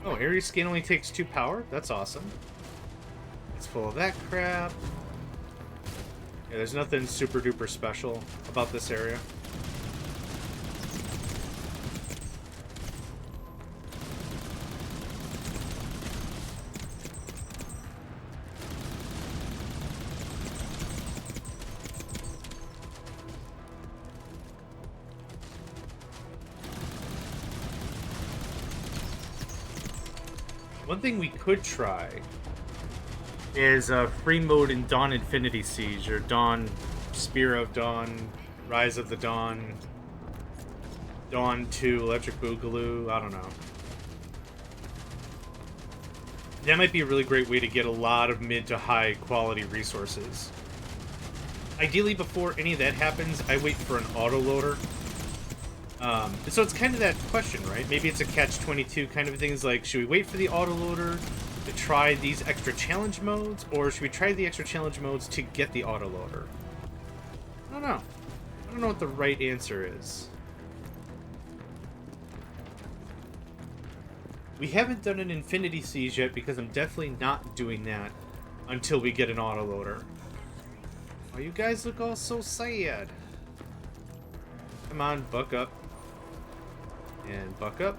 Oh, area scan only takes 2 power? That's awesome. It's full of that crap. Yeah, there's nothing super duper special about this area. One thing we could try is free mode in Dawn Infinity Siege, or Dawn Spear of Dawn, Rise of the Dawn, Dawn 2 Electric Boogaloo, I don't know. That might be a really great way to get a lot of mid to high quality resources. Ideally, before any of that happens, I wait for an autoloader. So it's kind of that question, right? Maybe it's a catch-22 kind of thing. It's like, should we wait for the autoloader to try these extra challenge modes, or should we try the extra challenge modes to get the autoloader? I don't know. I don't know what the right answer is. We haven't done an Infinity Siege yet because I'm definitely not doing that until we get an autoloader. Oh, you guys look all so sad. Come on, buck up. And buck up.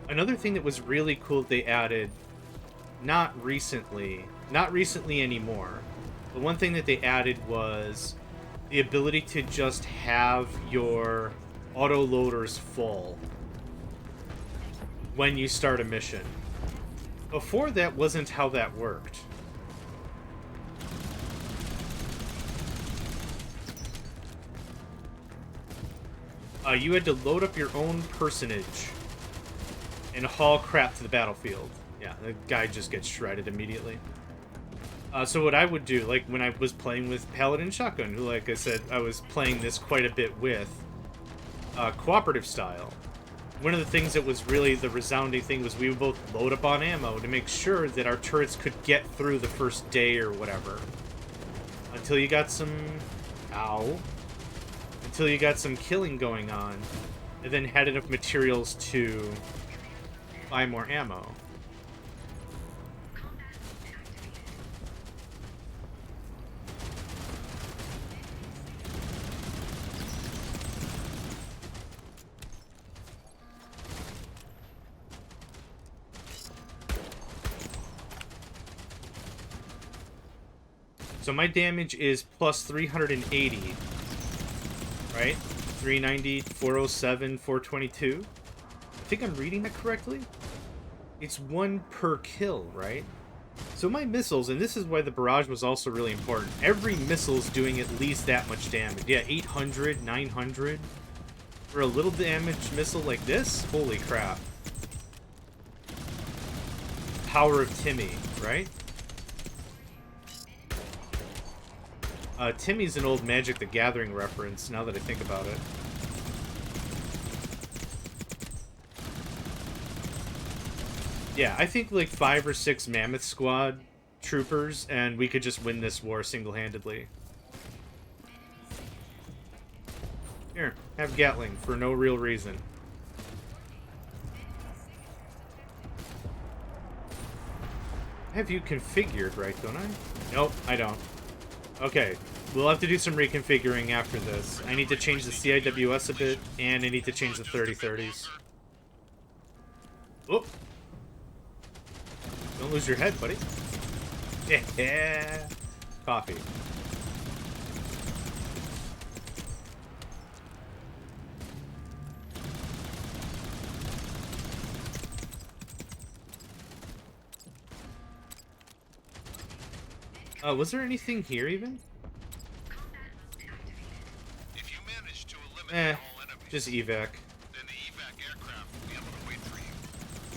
Another thing that was really cool they added, not recently anymore, but one thing that they added was the ability to just have your autoloaders full when you start a mission. Before, that wasn't how that worked. You had to load up your own personage and haul crap to the battlefield. Yeah, the guy just gets shredded immediately. So what I would do, like when I was playing with Paladin Shotgun, who, like I said, I was playing this quite a bit with, cooperative style. One of the things that was really the resounding thing was we would both load up on ammo to make sure that our turrets could get through the first day or whatever. Until you got some... Ow. Until you got some killing going on, and then had enough materials to buy more ammo. So my damage is plus 380. Right? 390, 407, 422. I think I'm reading that correctly. It's 1 per kill, right? So my missiles, and this is why the barrage was also really important, every missile's doing at least that much damage. Yeah, 800, 900. For a little damage missile like this? Holy crap. Power of Timmy, right? Timmy's an old Magic the Gathering reference, now that I think about it. Yeah, I think like 5 or 6 Mammoth Squad troopers, and we could just win this war single-handedly. Here, have Gatling for no real reason. I have you configured, right, don't I? Nope, I don't. Okay, we'll have to do some reconfiguring after this. I need to change the CIWS a bit, and I need to change the 3030s. Whoop! Don't lose your head, buddy. Yeah. Coffee. Was there anything here even? If you Just evac. Then the evac aircraft will be able to wait for you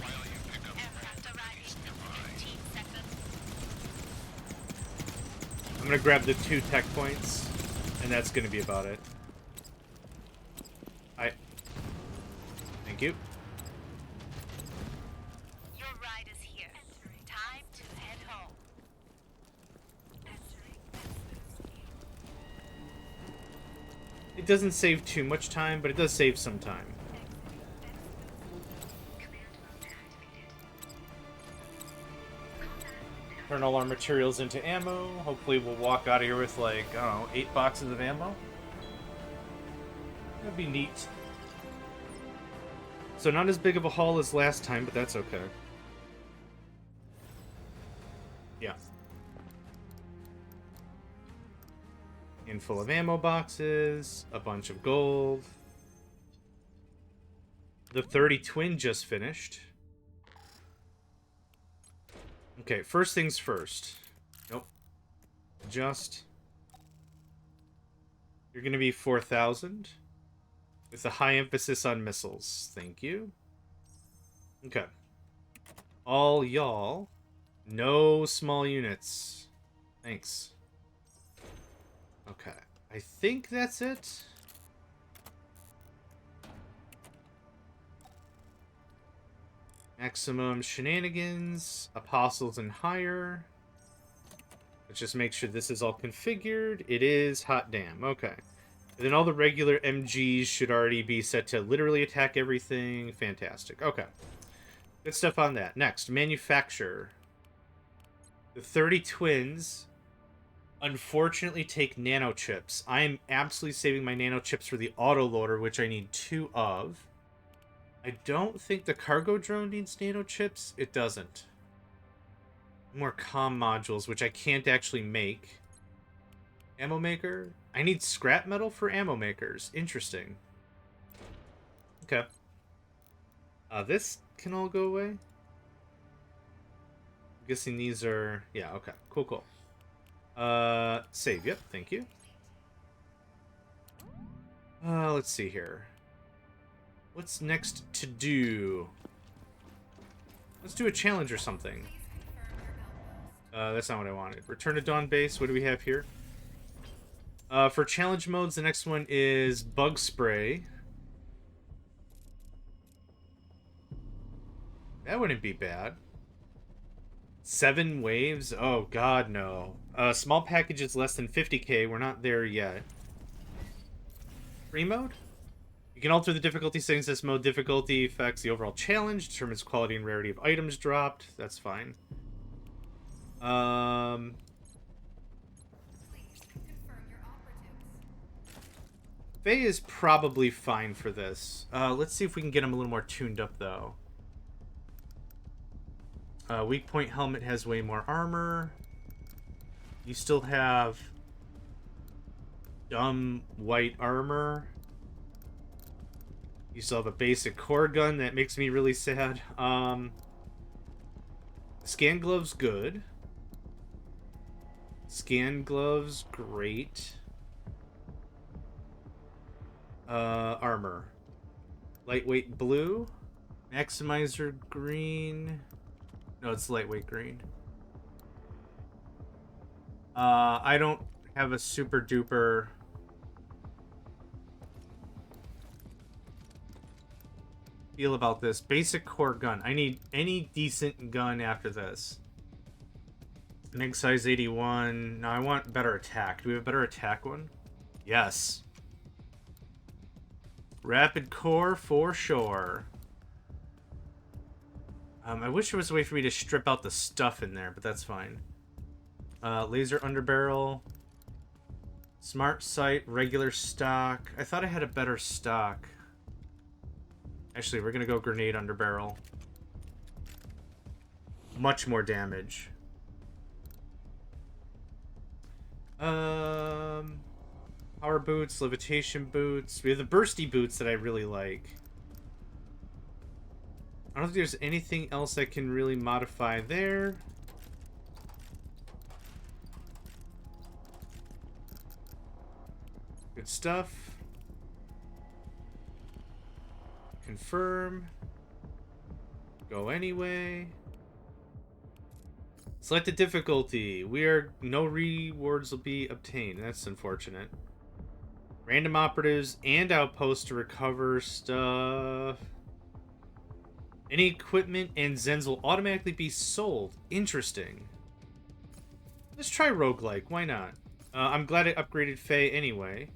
while you pick up all the goodies nearby. I'm gonna grab the 2 tech points, and that's gonna be about it. Thank you. Your ride is here. Time to head home. It doesn't save too much time, but it does save some time. Turn all our materials into ammo. Hopefully we'll walk out of here with, like, I don't know, 8 boxes of ammo. That'd be neat. So not as big of a haul as last time, but that's okay. Yeah. Handful of ammo boxes, a bunch of gold. The 30 twin just finished. Okay, first things first. Nope. Just. You're going to be 4,000. With a high emphasis on missiles. Thank you. Okay. All y'all. No small units. Thanks. Okay. I think that's it. Maximum shenanigans. Apostles and higher. Let's just make sure this is all configured. It is. Hot damn. Okay. And then all the regular MGs should already be set to literally attack everything. Fantastic. Okay. Good stuff on that. Next, manufacture. The 30 twins unfortunately take nanochips. I am absolutely saving my nanochips for the autoloader, which I need 2 of. I don't think the cargo drone needs nanochips. It doesn't. More comm modules, which I can't actually make. Ammo maker. I need scrap metal for ammo makers. Interesting. Okay. This can all go away. I'm guessing these are... Yeah, okay. Cool, cool. Save. Yep, thank you. Let's see here. What's next to do? Let's do a challenge or something. That's not what I wanted. Return to Dawn Base. What do we have here? For challenge modes, the next one is Bug Spray. That wouldn't be bad. 7 waves? Oh, God, no. Small packages less than 50k. We're not there yet. Free mode? You can alter the difficulty settings. This mode difficulty affects the overall challenge, determines quality and rarity of items dropped. That's fine. Faye is probably fine for this. Let's see if we can get him a little more tuned up, though. Weak point helmet has way more armor. You still have dumb white armor. You still have a basic core gun. That makes me really sad. Scan gloves, good. Scan gloves, great. Armor. Lightweight blue. Maximizer green. No, it's lightweight green. I don't have a super duper... feel about this. Basic core gun. I need any decent gun after this. Meg size 81. No, I want better attack. Do we have a better attack one? Yes. Rapid core for sure. I wish there was a way for me to strip out the stuff in there, but that's fine. Laser underbarrel. Smart sight, regular stock. I thought I had a better stock. Actually, we're gonna go grenade underbarrel. Much more damage. Power boots, levitation boots. We have the bursty boots that I really like. I don't think there's anything else I can really modify there. Good stuff. Confirm. Go anyway. Select the difficulty. No rewards will be obtained. That's unfortunate. Random operatives and outposts to recover stuff. Any equipment and Zens will automatically be sold. Interesting. Let's try roguelike. Why not? I'm glad I upgraded Faye anyway.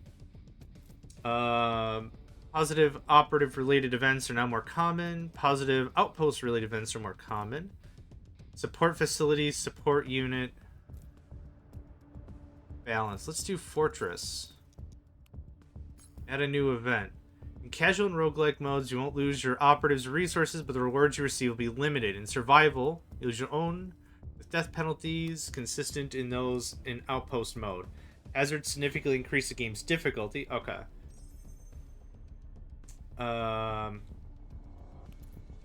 Positive operative related events are now more common. Positive outpost related events are more common. Support facilities, support unit. Balance. Let's do fortress. Add a new event. In casual and roguelike modes, you won't lose your operatives' resources, but the rewards you receive will be limited. In survival, you'll use your own with death penalties consistent in those in outpost mode. Hazards significantly increase the game's difficulty. Okay.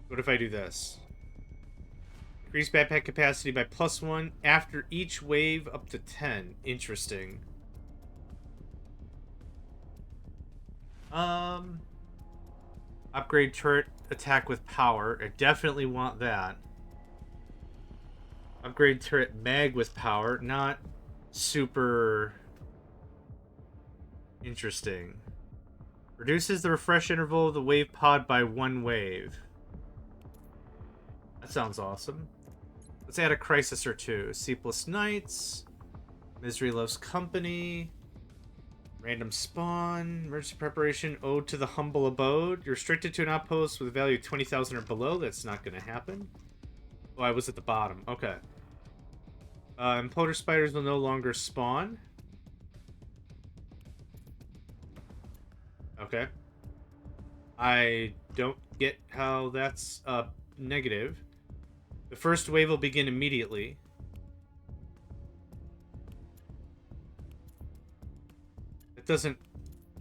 What if I do this? Increase backpack capacity by +1 after each wave up to 10. Interesting. Upgrade turret attack with power. I definitely want that. Upgrade turret mag with power. Not super interesting. Reduces the refresh interval of the wave pod by 1 wave. That sounds awesome. Let's add a crisis or two. Sleepless Nights. Misery Loves Company. Random spawn. Emergency preparation. Ode to the Humble Abode. You're restricted to an outpost with a value of 20,000 or below. That's not going to happen. Oh, I was at the bottom. Okay. Imploder spiders will no longer spawn. Okay. I don't get how that's negative. The first wave will begin immediately. It doesn't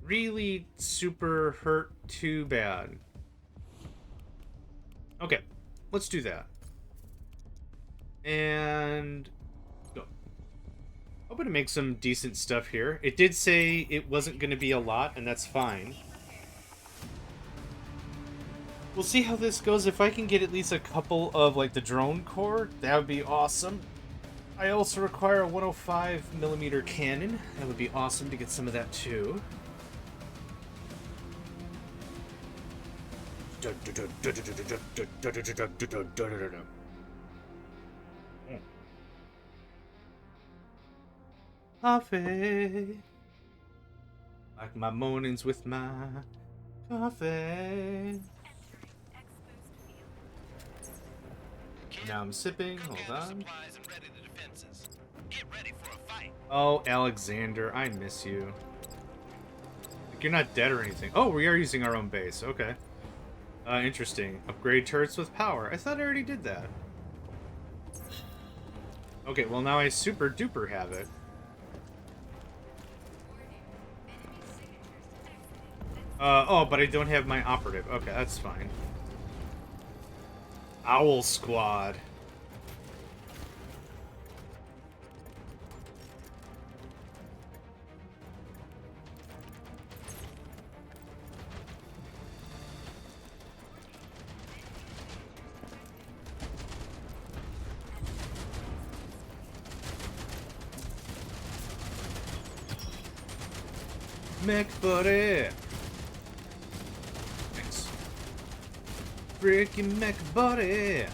really super hurt too bad. Okay, let's do that. And go. Hoping to make some decent stuff here. It did say it wasn't going to be a lot, and that's fine. We'll see how this goes. If I can get at least a couple of, like, the drone core, that would be awesome. I also require a 105mm cannon. That would be awesome to get some of that, too. Coffee. Like my mornings with my coffee. Now I'm sipping. Hold on. Oh, Alexander, I miss you. Like, you're not dead or anything. Oh, we are using our own base. Okay. Interesting. Upgrade turrets with power. I thought I already did that. Okay, well now I super duper have it. Oh, but I don't have my operative. Okay, that's fine. Owl Squad. Mech buddy. Thanks. Freaking mech buddy.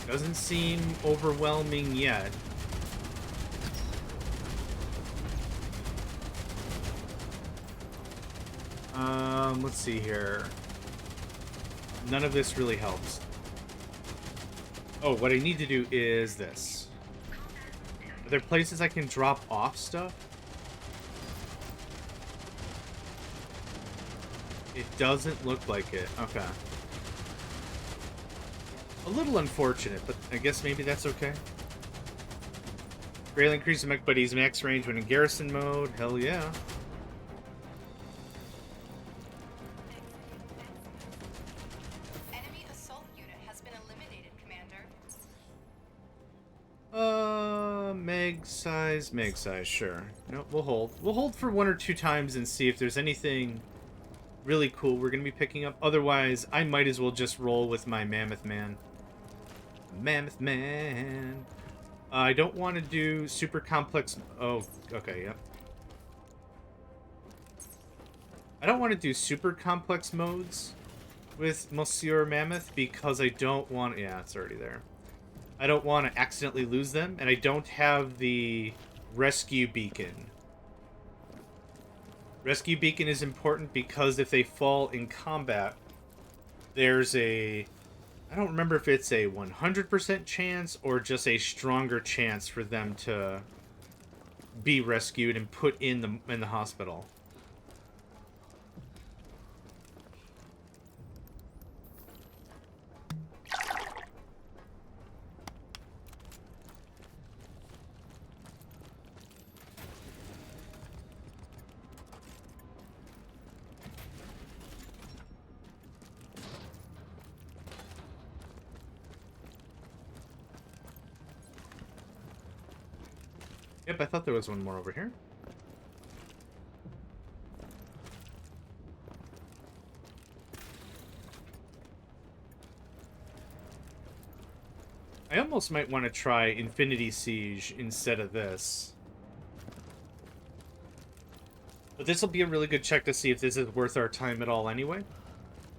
Doesn't seem overwhelming yet. Let's see here. None of this really helps. Oh, what I need to do is this. Are there places I can drop off stuff? It doesn't look like it. Okay. A little unfortunate, but I guess maybe that's okay. Greatly increase the mech buddy's max range when in garrison mode. Hell yeah. Enemy assault unit has been eliminated, Commander. Meg size, sure. No, we'll hold. We'll hold for 1 or 2 times and see if there's anything really cool we're going to be picking up. Otherwise, I might as well just roll with my Mammoth Man. Mammoth Man. I don't want to do super complex... Oh, okay, yep. I don't want to do super complex modes with Monsieur Mammoth because I don't want... Yeah, it's already there. I don't want to accidentally lose them, and I don't have the rescue beacon. Rescue beacon is important because if they fall in combat, there's a... I don't remember if it's a 100% chance or just a stronger chance for them to be rescued and put in the hospital. Yep, I thought there was one more over here. I almost might want to try Infinity Siege instead of this. But this will be a really good check to see if this is worth our time at all anyway.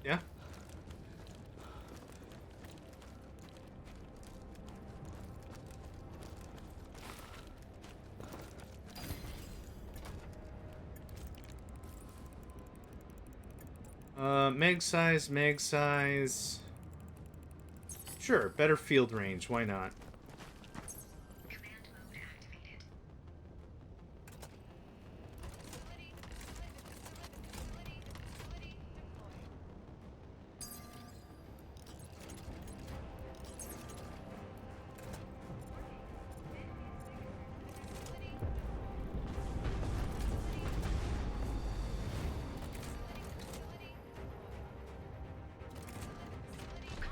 Yeah? Meg size. Sure, better field range, why not? Command mode activated. Facility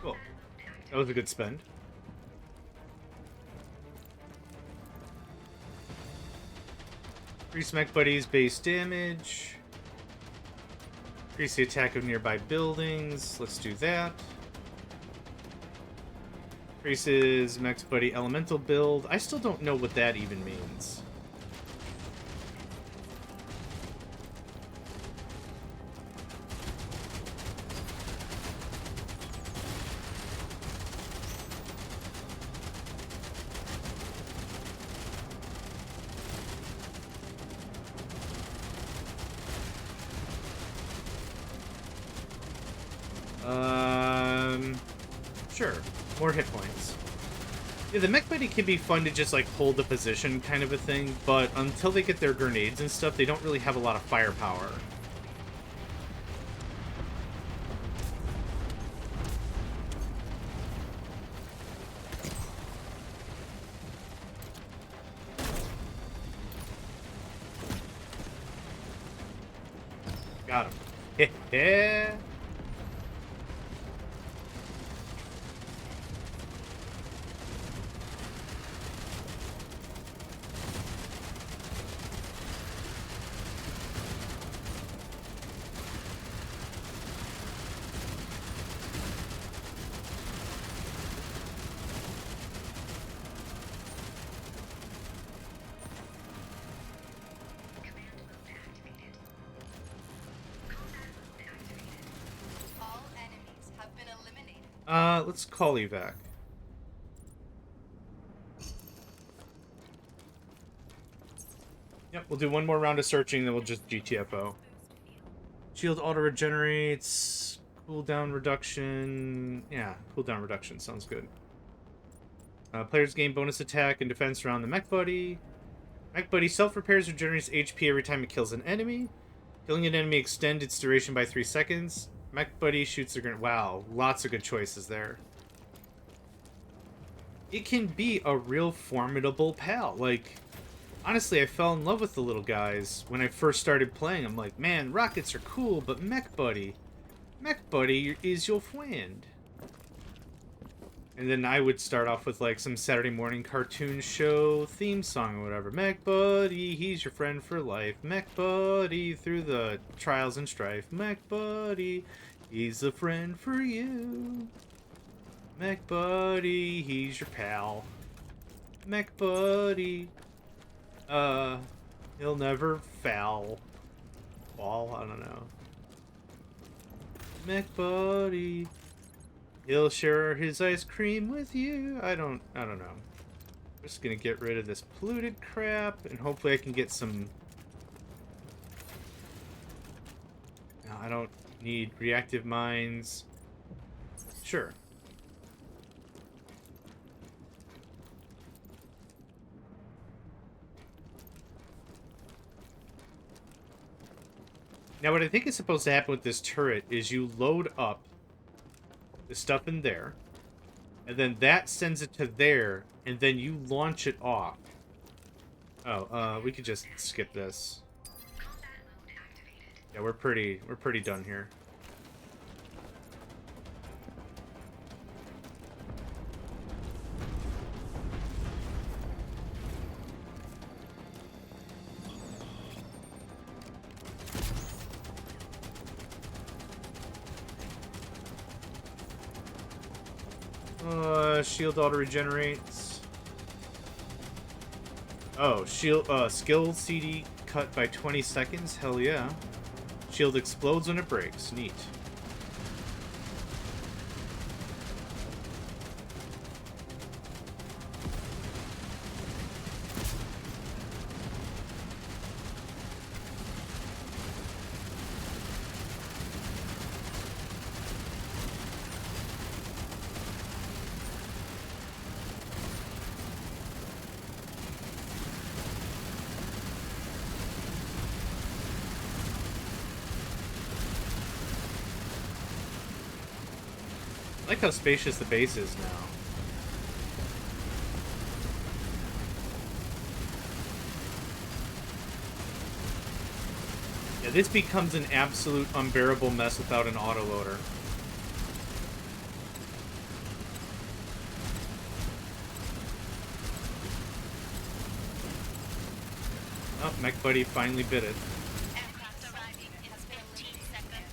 Cool. That was a good spend. Increase mech buddies base damage. Increase the attack of nearby buildings. Let's do that. Increases mech buddy elemental build. I still don't know what that even means. Sure. More hit points. Yeah, the mech buddy can be fun to just, like, hold the position kind of a thing, but until they get their grenades and stuff, they don't really have a lot of firepower. Got him. Heh heh. All enemies have been eliminated. Let's call evac. Yep, we'll do one more round of searching, then we'll just GTFO. Shield auto regenerates. Cooldown reduction. Yeah, cooldown reduction sounds good. Players gain bonus attack and defense around the mech buddy. Mech buddy self-repairs, regenerates HP every time it kills an enemy. Killing an enemy extends its duration by 3 seconds. Mech buddy shoots a grenade. Wow, lots of good choices there. It can be a real formidable pal. Like, honestly, I fell in love with the little guys when I first started playing. I'm like, man, rockets are cool, but Mech buddy is your friend. And then I would start off with like some Saturday morning cartoon show theme song or whatever. Mech Buddy, he's your friend for life. Mech Buddy, through the trials and strife. Mech Buddy, he's a friend for you. Mech Buddy, he's your pal. Mech Buddy, he'll never fall. Fall? I don't know. Mech Buddy, he'll share his ice cream with you. I don't know. I'm just gonna get rid of this polluted crap, and hopefully I can get some... No, I don't need reactive mines. Sure. Now what I think is supposed to happen with this turret is you load up the stuff in there, and then that sends it to there, and then you launch it off. Oh, we could just skip this. Yeah, we're pretty done here. Shield auto regenerates. Oh, shield, skill CD cut by 20 seconds? Hell yeah. Shield explodes when it breaks. Neat. I like how spacious the base is now. Yeah, this becomes an absolute unbearable mess without an autoloader. Oh, Mech Buddy finally bit it. Aircraft arriving in 15 seconds.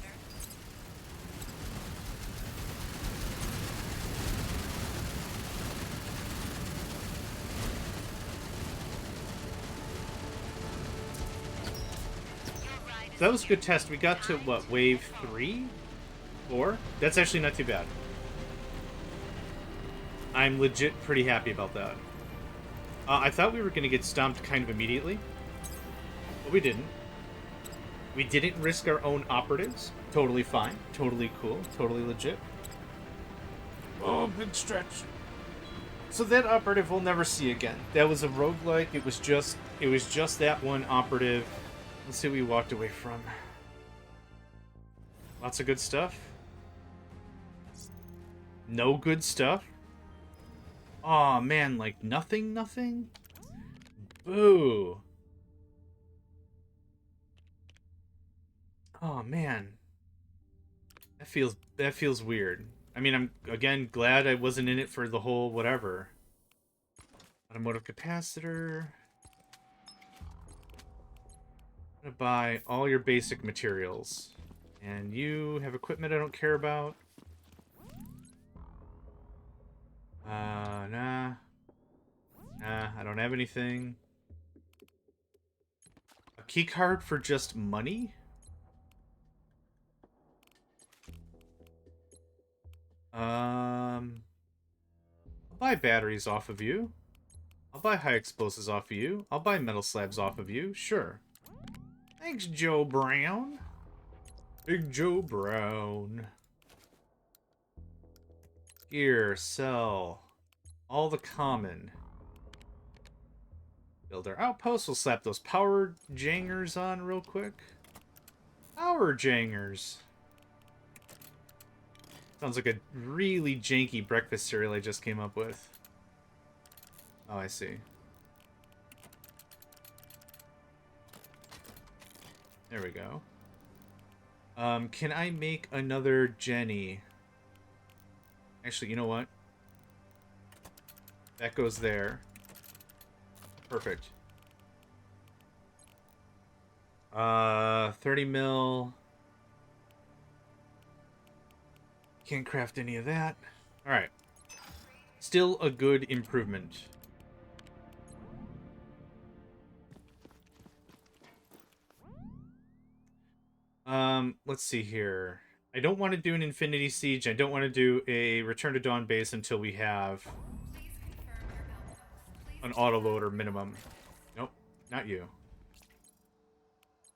So that was a good test. We got to, what, wave 3? 4? That's actually not too bad. I'm legit pretty happy about that. I thought we were going to get stomped kind of immediately, but we didn't. We didn't risk our own operatives. Totally fine. Totally cool. Totally legit. Oh, big stretch. So that operative we'll never see again. That was a roguelike. It was just that one operative. Let's see what we walked away from. Lots of good stuff. No good stuff. Aw, man, like nothing? Boo. Oh man. That feels weird. I mean, I'm again glad I wasn't in it for the whole whatever. Automotive capacitor. I'm gonna buy all your basic materials. And you have equipment I don't care about. Nah. Nah, I don't have anything. A key card for just money? I'll buy batteries off of you. I'll buy high explosives off of you. I'll buy metal slabs off of you. Sure. Thanks, Joe Brown. Big Joe Brown. Here, sell. All the common. Build our outpost. We'll slap those power jangers on real quick. Power jangers. Sounds like a really janky breakfast cereal I just came up with. Oh, I see. There we go. Can I make another Jenny? Actually, you know what? That goes there. Perfect. 30 mil. Can't craft any of that. Alright. Still a good improvement. Let's see here. I don't want to do an Infinity Siege. I don't want to do a Return to Dawn base until we have Please confirm your outpost. Please an autoloader minimum. Nope, not you.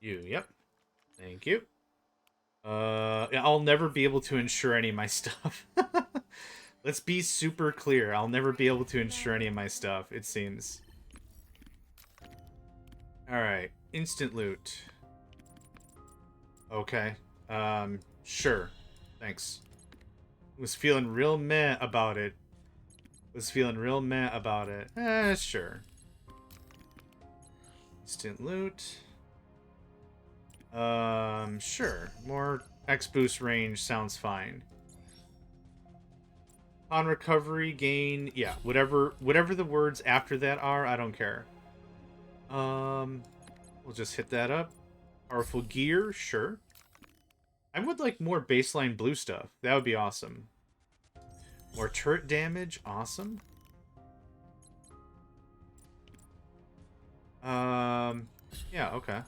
You, yep. Thank you. Yeah, I'll never be able to insure any of my stuff. Let's be super clear. I'll never be able to insure any of my stuff, it seems. Alright, instant loot. Okay. Sure. Thanks. Was feeling real meh about it. Sure. Instant loot. Sure. More X boost range sounds fine. On recovery, gain, yeah, whatever the words after that are, I don't care. We'll just hit that up. Powerful gear, sure. I would like more baseline blue stuff. That would be awesome. More turret damage, awesome. Yeah, okay.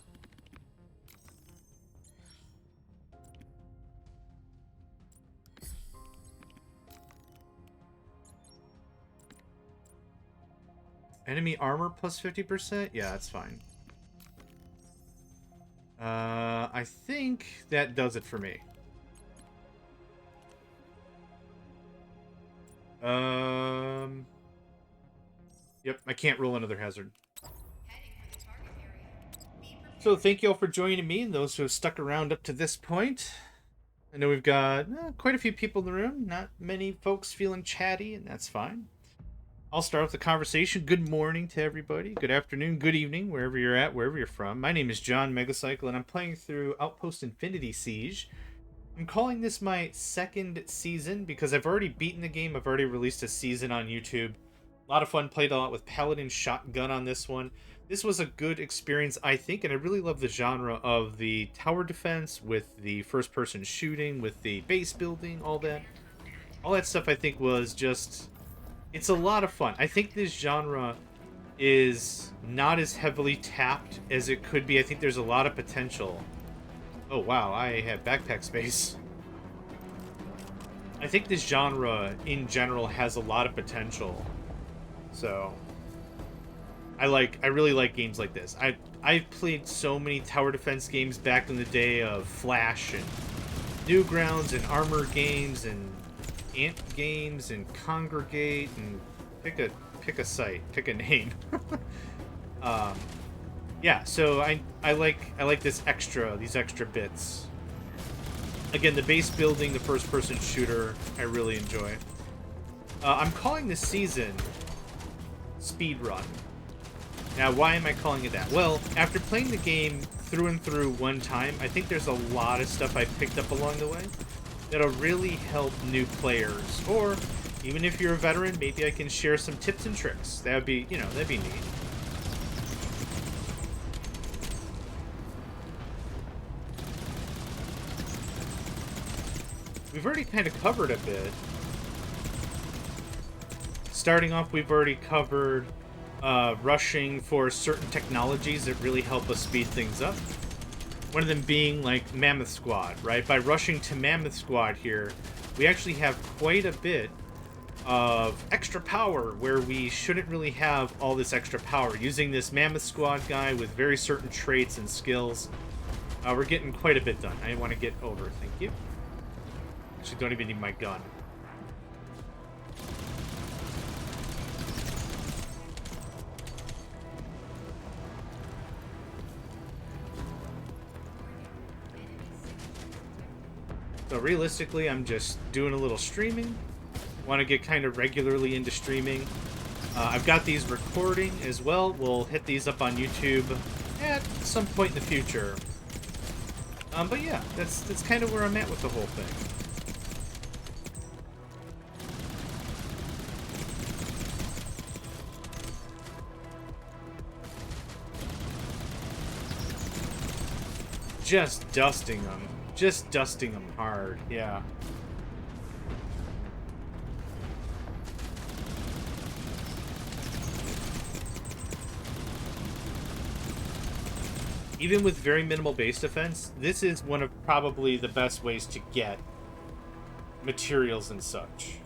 Enemy armor plus 50%? Yeah, that's fine. I think that does it for me. Yep, I can't roll another hazard. heading for the target area. Be prepared. So thank you all for joining me and those who have stuck around up to this point. I know we've got quite a few people in the room. Not many folks feeling chatty, and that's fine. I'll start with the conversation. Good morning to everybody. Good afternoon, good evening, wherever you're at, wherever you're from. My name is JohnMegacycle, and I'm playing through Outpost Infinity Siege. I'm calling this my second season because I've already beaten the game. I've already released a season on YouTube. A lot of fun. Played a lot with Paladin Shotgun on this one. This was a good experience, I think, and I really love the genre of the tower defense with the first-person shooting, with the base building, all that. All that stuff I think was just... It's a lot of fun. I think this genre is not as heavily tapped as it could be. I think there's a lot of potential. Oh, wow, I have backpack space. I think this genre, in general, has a lot of potential. So, I really like games like this. I've played so many tower defense games back in the day of Flash and Newgrounds and Armor games and Ant games and Congregate and pick a site, pick a name. Yeah, so I like these extra bits. Again, the base building, the first person shooter, I really enjoy. I'm calling this season Speedrun. Now, why am I calling it that? Well, after playing the game through and through one time, I think there's a lot of stuff I picked up along the way that'll really help new players, or even if you're a veteran, maybe I can share some tips and tricks. That would be, that'd be neat. We've already kind of covered a bit. Starting off, we've already covered rushing for certain technologies that really help us speed things up. One of them being like Mammoth Squad, right? By rushing to Mammoth Squad here, we actually have quite a bit of extra power where we shouldn't really have all this extra power. Using this Mammoth Squad guy with very certain traits and skills, we're getting quite a bit done. I want to get over, thank you. Actually, don't even need my gun. So realistically, I'm just doing a little streaming. Want to get kind of regularly into streaming. I've got these recording as well. We'll hit these up on YouTube at some point in the future. But yeah, that's kind of where I'm at with the whole thing. just dusting them. Just dusting them hard, yeah. Even with very minimal base defense, this is one of probably the best ways to get materials and such.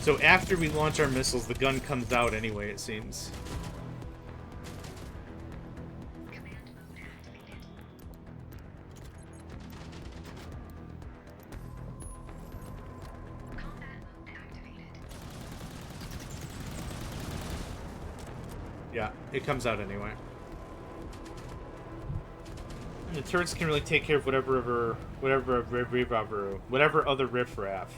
So after we launch our missiles, the gun comes out anyway, it seems. Yeah, it comes out anyway. And the turrets can really take care of whatever other riffraff.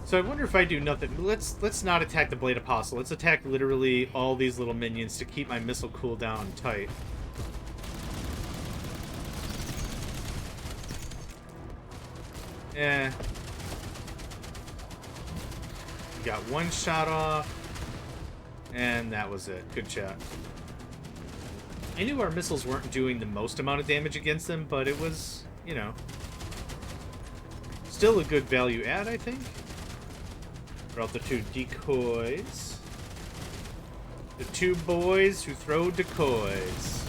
So I wonder if I do nothing. Let's not attack the Blade Apostle. Let's attack literally all these little minions to keep my missile cooldown tight. Eh. Got one shot off. And that was it. Good shot. I knew our missiles weren't doing the most amount of damage against them, but it was, you know, still a good value add, I think. Brought the two decoys. The two boys who throw decoys.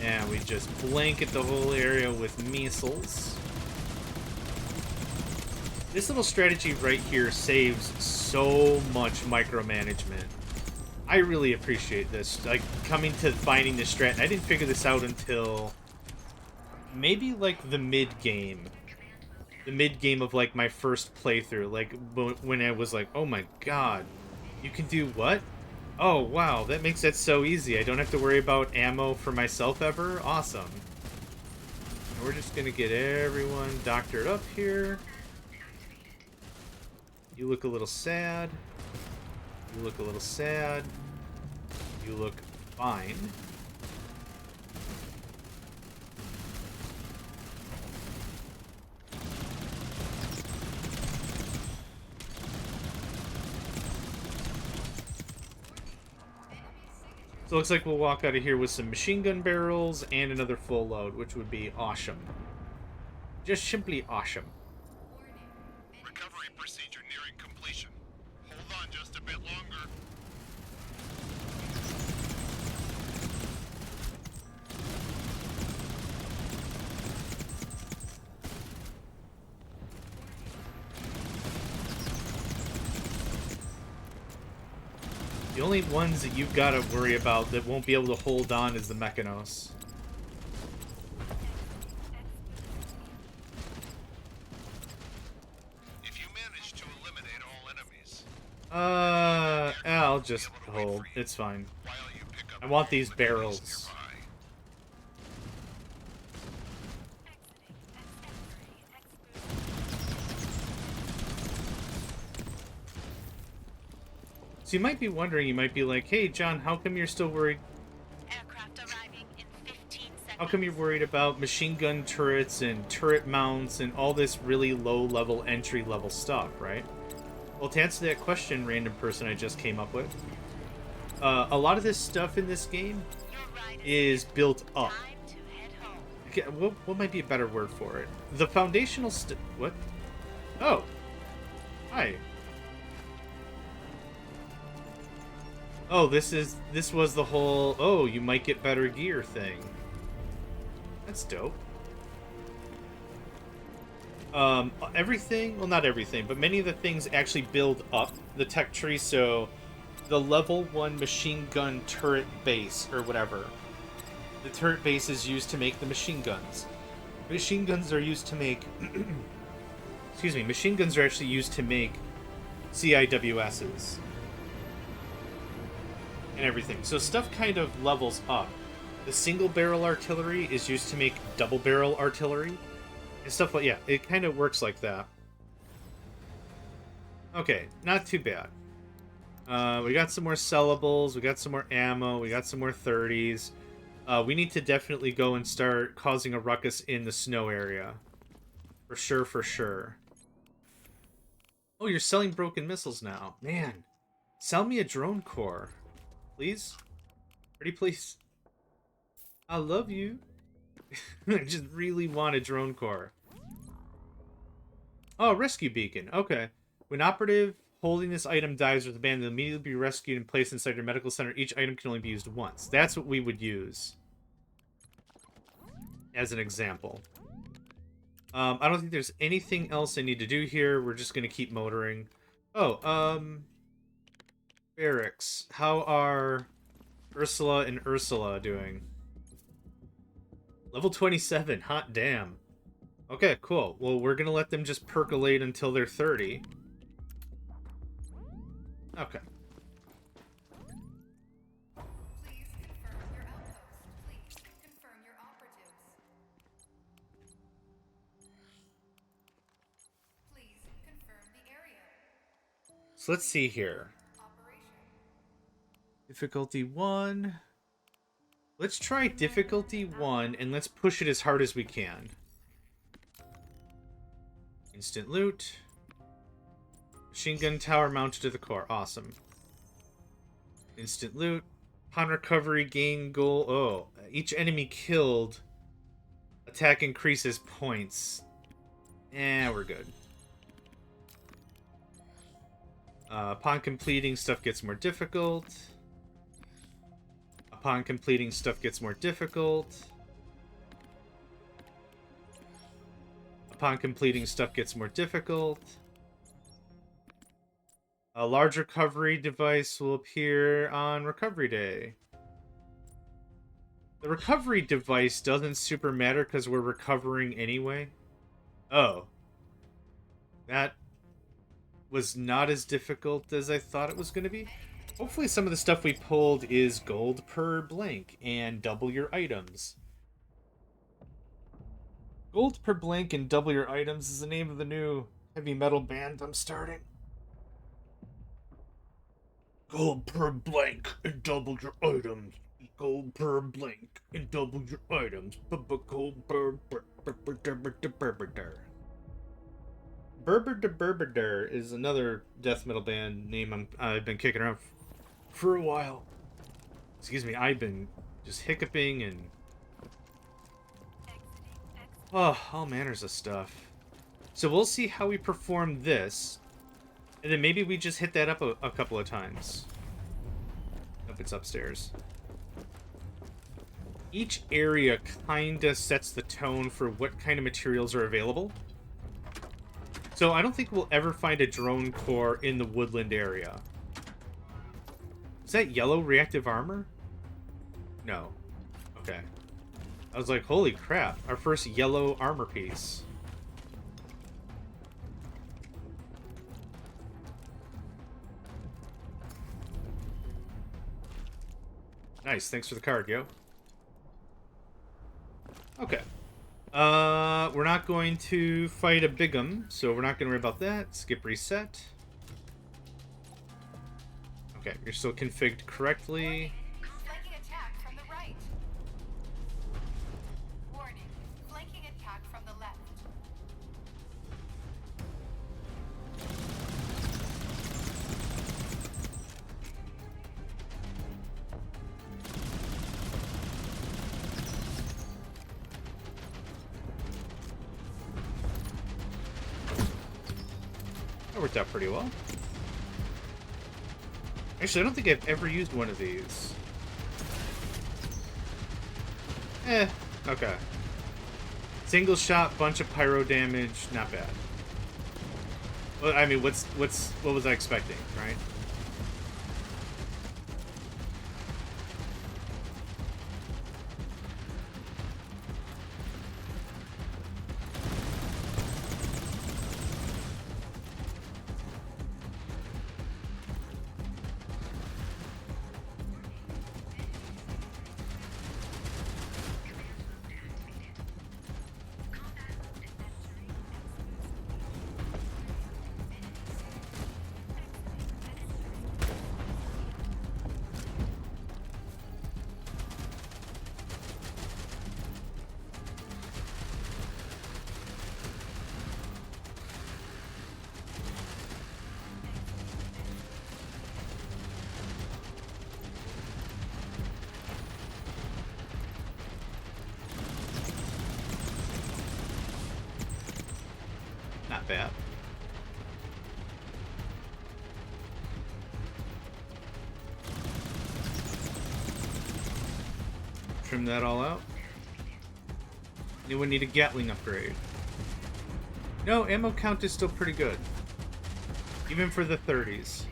And we just blanket the whole area with missiles. This little strategy right here saves so much micromanagement. I really appreciate this. Like, coming to finding this strat. I didn't figure this out until maybe like the mid-game. The mid-game of, like, my first playthrough. Like, when I was like, oh my god, you can do what? Oh, wow, that makes that so easy. I don't have to worry about ammo for myself ever. Awesome. And we're just gonna get everyone doctored up here. You look a little sad. You look a little sad. You look fine. So it looks like we'll walk out of here with some machine gun barrels and another full load, which would be awesome. Just simply awesome. Recovery procedure nearing completion. Hold on just a bit longer. The only ones that you've got to worry about that won't be able to hold on is the Mechanos. If you manage to eliminate all enemies, I'll just hold. It's fine. while you pick up I want all these the goodies barrels. nearby. So you might be wondering, you might be like, hey, John, how come you're still worried? Aircraft arriving in 15 seconds. How come you're worried about machine gun turrets and turret mounts and all this really low-level, entry-level stuff, right? Well, to answer that question, random person I just came up with, a lot of this stuff in this game Your ride is built up. time to head home. Okay, what might be a better word for it? The foundational what? Oh. Hi. Oh, this was the whole, oh, you might get better gear thing. That's dope. Everything, well, not everything, but many of the things actually build up the tech tree, so the level 1 machine gun turret base, or whatever. The turret base is used to make the machine guns. Machine guns are used to make... excuse me, machine guns are actually used to make CIWSs. And everything. So stuff kind of levels up. The single barrel artillery is used to make double barrel artillery. And stuff like, yeah, it kind of works like that. Okay, not too bad. We got some more sellables, we got some more ammo, we got some more 30s. We need to definitely go and start causing a ruckus in the snow area. For sure, for sure. Oh, you're selling broken missiles now. Man, sell me a drone core. Please? Pretty please. I love you. I just really want a drone core. Oh, rescue beacon. Okay. When operative holding this item dies or the band will immediately be rescued and placed inside your medical center. Each item can only be used once. That's what we would use. As an example. I don't think there's anything else I need to do here. We're just going to keep motoring. Oh, barracks. How are Ursula and Ursula doing? Level 27. Hot damn. Okay, cool. Well, we're going to let them just percolate until they're 30. Okay. Please confirm your outpost. Please confirm your operatives. Please confirm the area. So let's see here. Operation. Difficulty 1. Let's try difficulty 1, and let's push it as hard as we can. Instant loot. Machine gun tower mounted to the core. Awesome. Instant loot. Upon recovery, gain goal. Oh, each enemy killed. Attack increases points. We're good. Upon completing, stuff gets more difficult. Upon completing, stuff gets more difficult. Upon completing, stuff gets more difficult. A large recovery device will appear on recovery day. The recovery device doesn't super matter because we're recovering anyway. Oh. That was not as difficult as I thought it was going to be. Hopefully some of the stuff we pulled is gold per blank and double your items. Gold per blank and double your items is the name of the new heavy metal band I'm starting. Gold per blank and double your items. Gold per blank and double your items. Gold per Berber is another death metal band name I've been kicking around for a while. Excuse me, I've been just hiccuping and all manners of stuff. So we'll see how we perform this. And then maybe we just hit that up a couple of times. If it's upstairs. Each area kinda sets the tone for what kind of materials are available. So I don't think we'll ever find a drone core in the woodland area. Is that yellow reactive armor? No. Okay. I was like, holy crap, our first yellow armor piece. Nice, thanks for the card, yo. Okay. We're not going to fight a bigum, so we're not going to worry about that. Skip reset. Okay, you're still configured correctly. Flanking attack from the right. Warning. Flanking attack from the left. That worked out pretty well. Actually, I don't think I've ever used one of these. Okay. Single shot, bunch of pyro damage, not bad. Well, I mean, what was I expecting, right? bad. Trim that all out. Anyone need a Gatling upgrade? No, ammo count is still pretty good. Even for the 30s.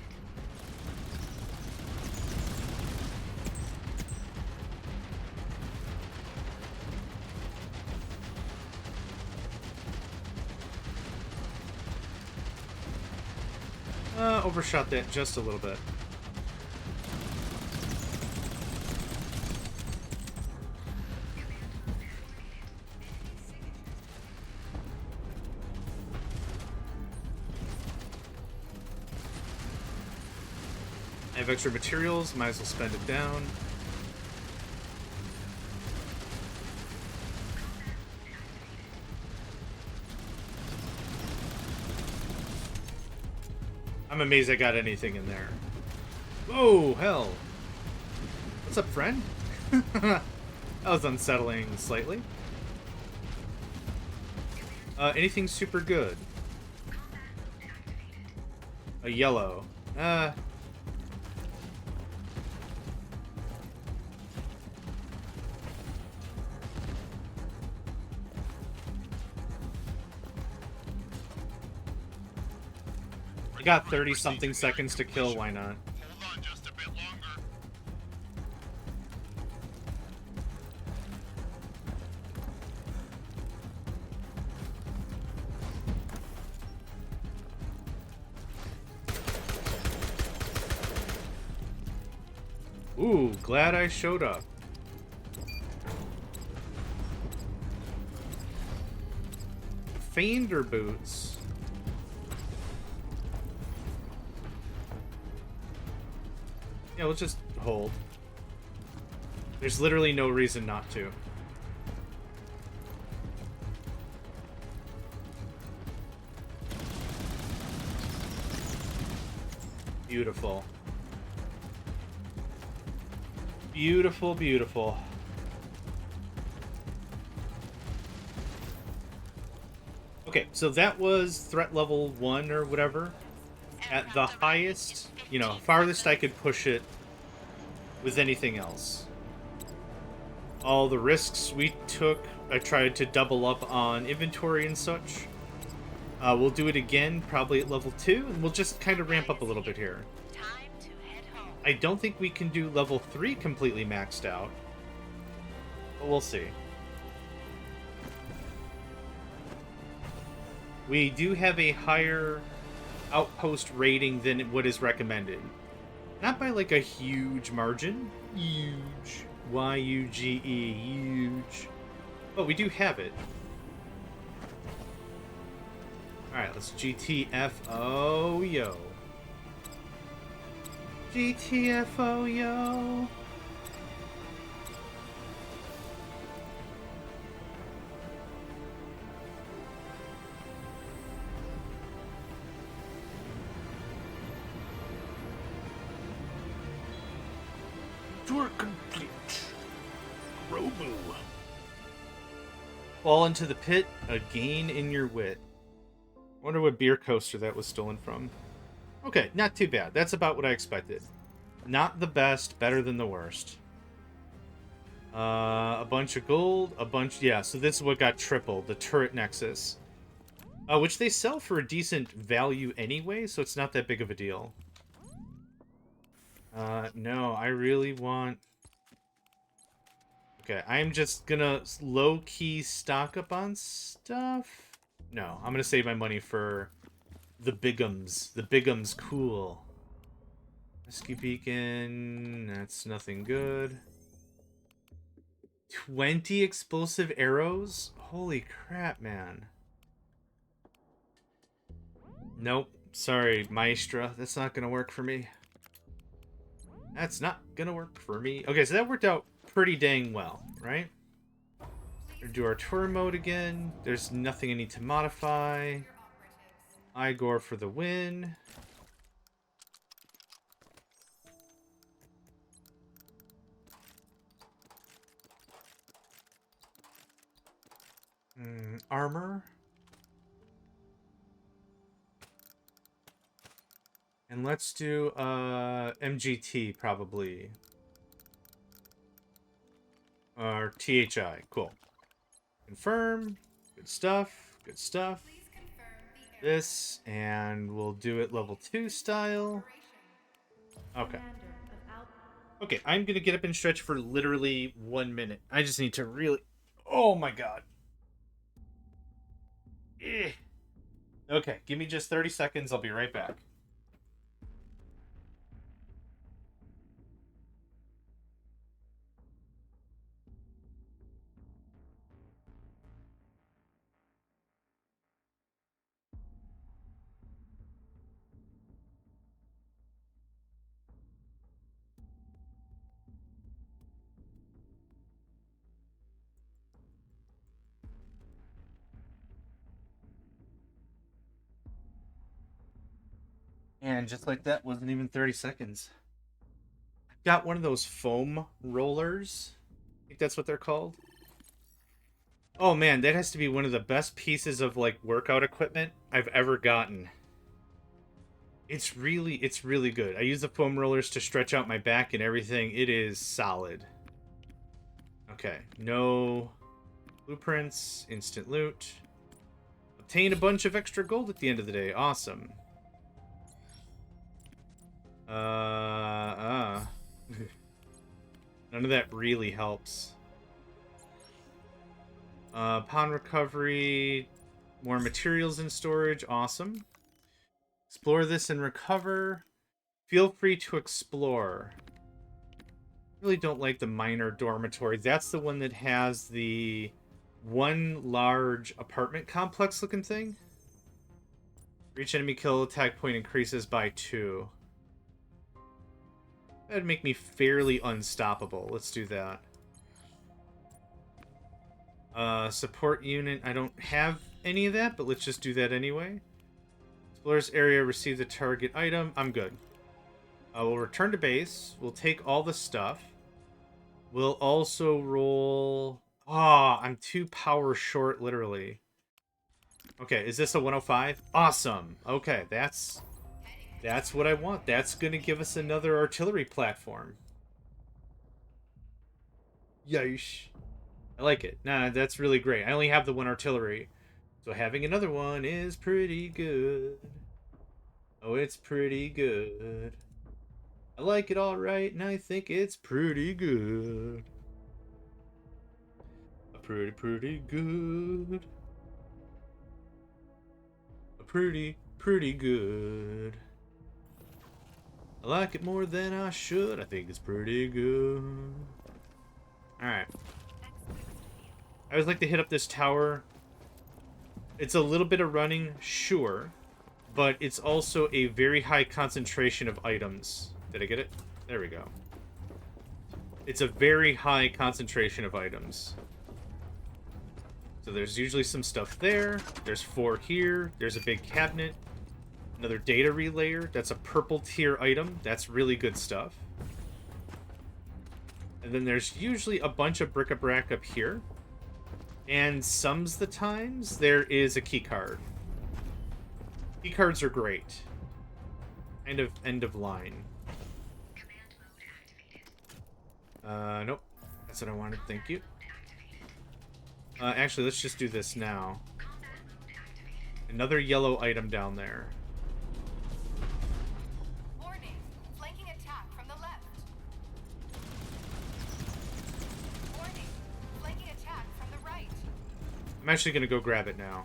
Overshot that just a little bit. I have extra materials, might as well spend it down. I'm amazed I got anything in there. Whoa, hell. What's up, friend? That was unsettling slightly. Anything super good? A yellow. I got 30-something seconds to kill, why not? Hold on just a bit longer. Ooh, glad I showed up. Feinder boots. Yeah, let's just hold. There's literally no reason not to. Beautiful. Beautiful, beautiful. Okay, so that was threat level 1 or whatever. At the highest, you know, farthest I could push it with anything else. All the risks we took, I tried to double up on inventory and such. We'll do it again, probably at level 2, and we'll just kind of ramp up a little bit here. Time to head home. I don't think we can do level 3 completely maxed out, but we'll see. We do have a higher Outpost rating than what is recommended. Not by like a huge margin. Huge. Y-U-G-E. Huge. But we do have it. Alright, let's GTFO yo. GTFO yo. Tour complete. Robo. Fall into the pit, a gain in your wit. Wonder what beer coaster that was stolen from. Okay, not too bad. That's about what I expected. Not the best, better than the worst. A bunch of gold, a bunch... Yeah, so this is what got tripled, the turret nexus. Which they sell for a decent value anyway, so it's not that big of a deal. No, I really want... Okay, I'm just gonna low-key stock up on stuff. No, I'm gonna save my money for the bigums. The bigums, cool. Rescue beacon, that's nothing good. 20 explosive arrows? Holy crap, man. Nope, sorry, Maestra. That's not gonna work for me. That's not gonna work for me. Okay, so that worked out pretty dang well, right? We're gonna do our tour mode again. There's nothing I need to modify. Igor for the win. Armor. And let's do MGT probably. Or THI. Cool. Confirm. Good stuff. Good stuff. Please confirm the area This, and we'll do it level 2 style. Okay. Commander of Outpost. Okay, I'm gonna get up and stretch for literally 1 minute. I just need to really... Oh my god. Eh. Okay, give me just 30 seconds. I'll be right back. And just like that, wasn't even 30 seconds. Got one of those foam rollers. I think that's what they're called. Oh man, that has to be one of the best pieces of like workout equipment I've ever gotten. It's really good. I use the foam rollers to stretch out my back and everything. It is solid. Okay, no blueprints, instant loot. Obtain a bunch of extra gold at the end of the day. Awesome. None of that really helps. Pawn recovery, more materials in storage, awesome. Explore this and recover. Feel free to explore. Really don't like the minor dormitory. That's the one that has the one large apartment complex looking thing. Reach enemy kill attack point increases by 2. That'd make me fairly unstoppable. Let's do that. Support unit. I don't have any of that, but let's just do that anyway. Explorer's area, receive the target item. I'm good. We'll return to base. We'll take all the stuff. We'll also roll... Ah, I'm 2 power short, literally. Okay, is this a 105? Awesome. Okay, that's what I want. That's going to give us another artillery platform. Yeesh. I like it. Nah, that's really great. I only have the 1 artillery. So having another one is pretty good. Oh, it's pretty good. I like it all right, and I think it's pretty good. Pretty good. Pretty good. I like it more than I should. I think it's pretty good. Alright. I always like to hit up this tower. It's a little bit of running, sure. But it's also a very high concentration of items. Did I get it? There we go. It's a very high concentration of items. So there's usually some stuff there. There's 4 here. There's a big cabinet. Another data relayer. That's a purple tier item. That's really good stuff. And then there's usually a bunch of bric-a-brac up here. And some's the times there is a key card. Key cards are great. Kind of end of line. Nope. That's what I wanted. Thank you. Actually, let's just do this now. Another yellow item down there. Warning, flanking attack from the left. Warning, flanking attack from the right. I'm actually going to go grab it now.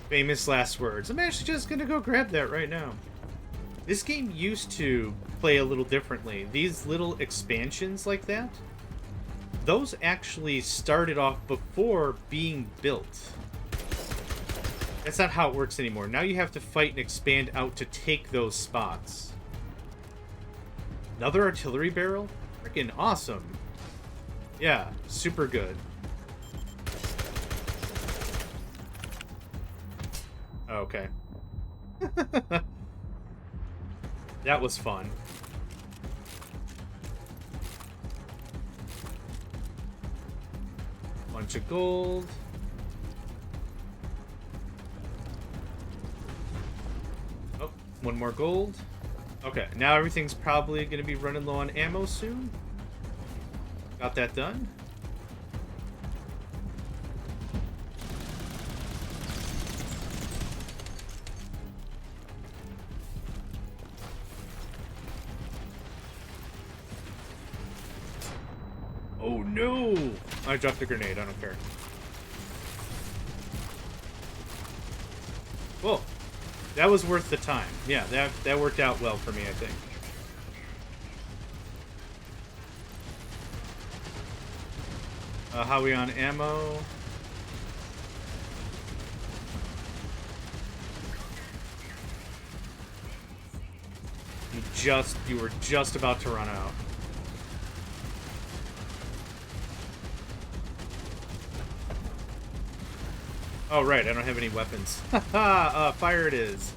Famous last words. I'm actually just going to go grab that right now. This game used to play a little differently. These little expansions like that, those actually started off before being built. That's not how it works anymore. Now you have to fight and expand out to take those spots. Another artillery barrel? Freaking awesome. Yeah, super good. Okay. That was fun. Bunch of gold. one more gold. Okay, now everything's probably going to be running low on ammo soon. Got that done. Oh no! I dropped a grenade, I don't care. Whoa. That was worth the time. Yeah, that worked out well for me, I think. How are we on ammo? You were just about to run out. Oh, right, I don't have any weapons. Haha, fire it is.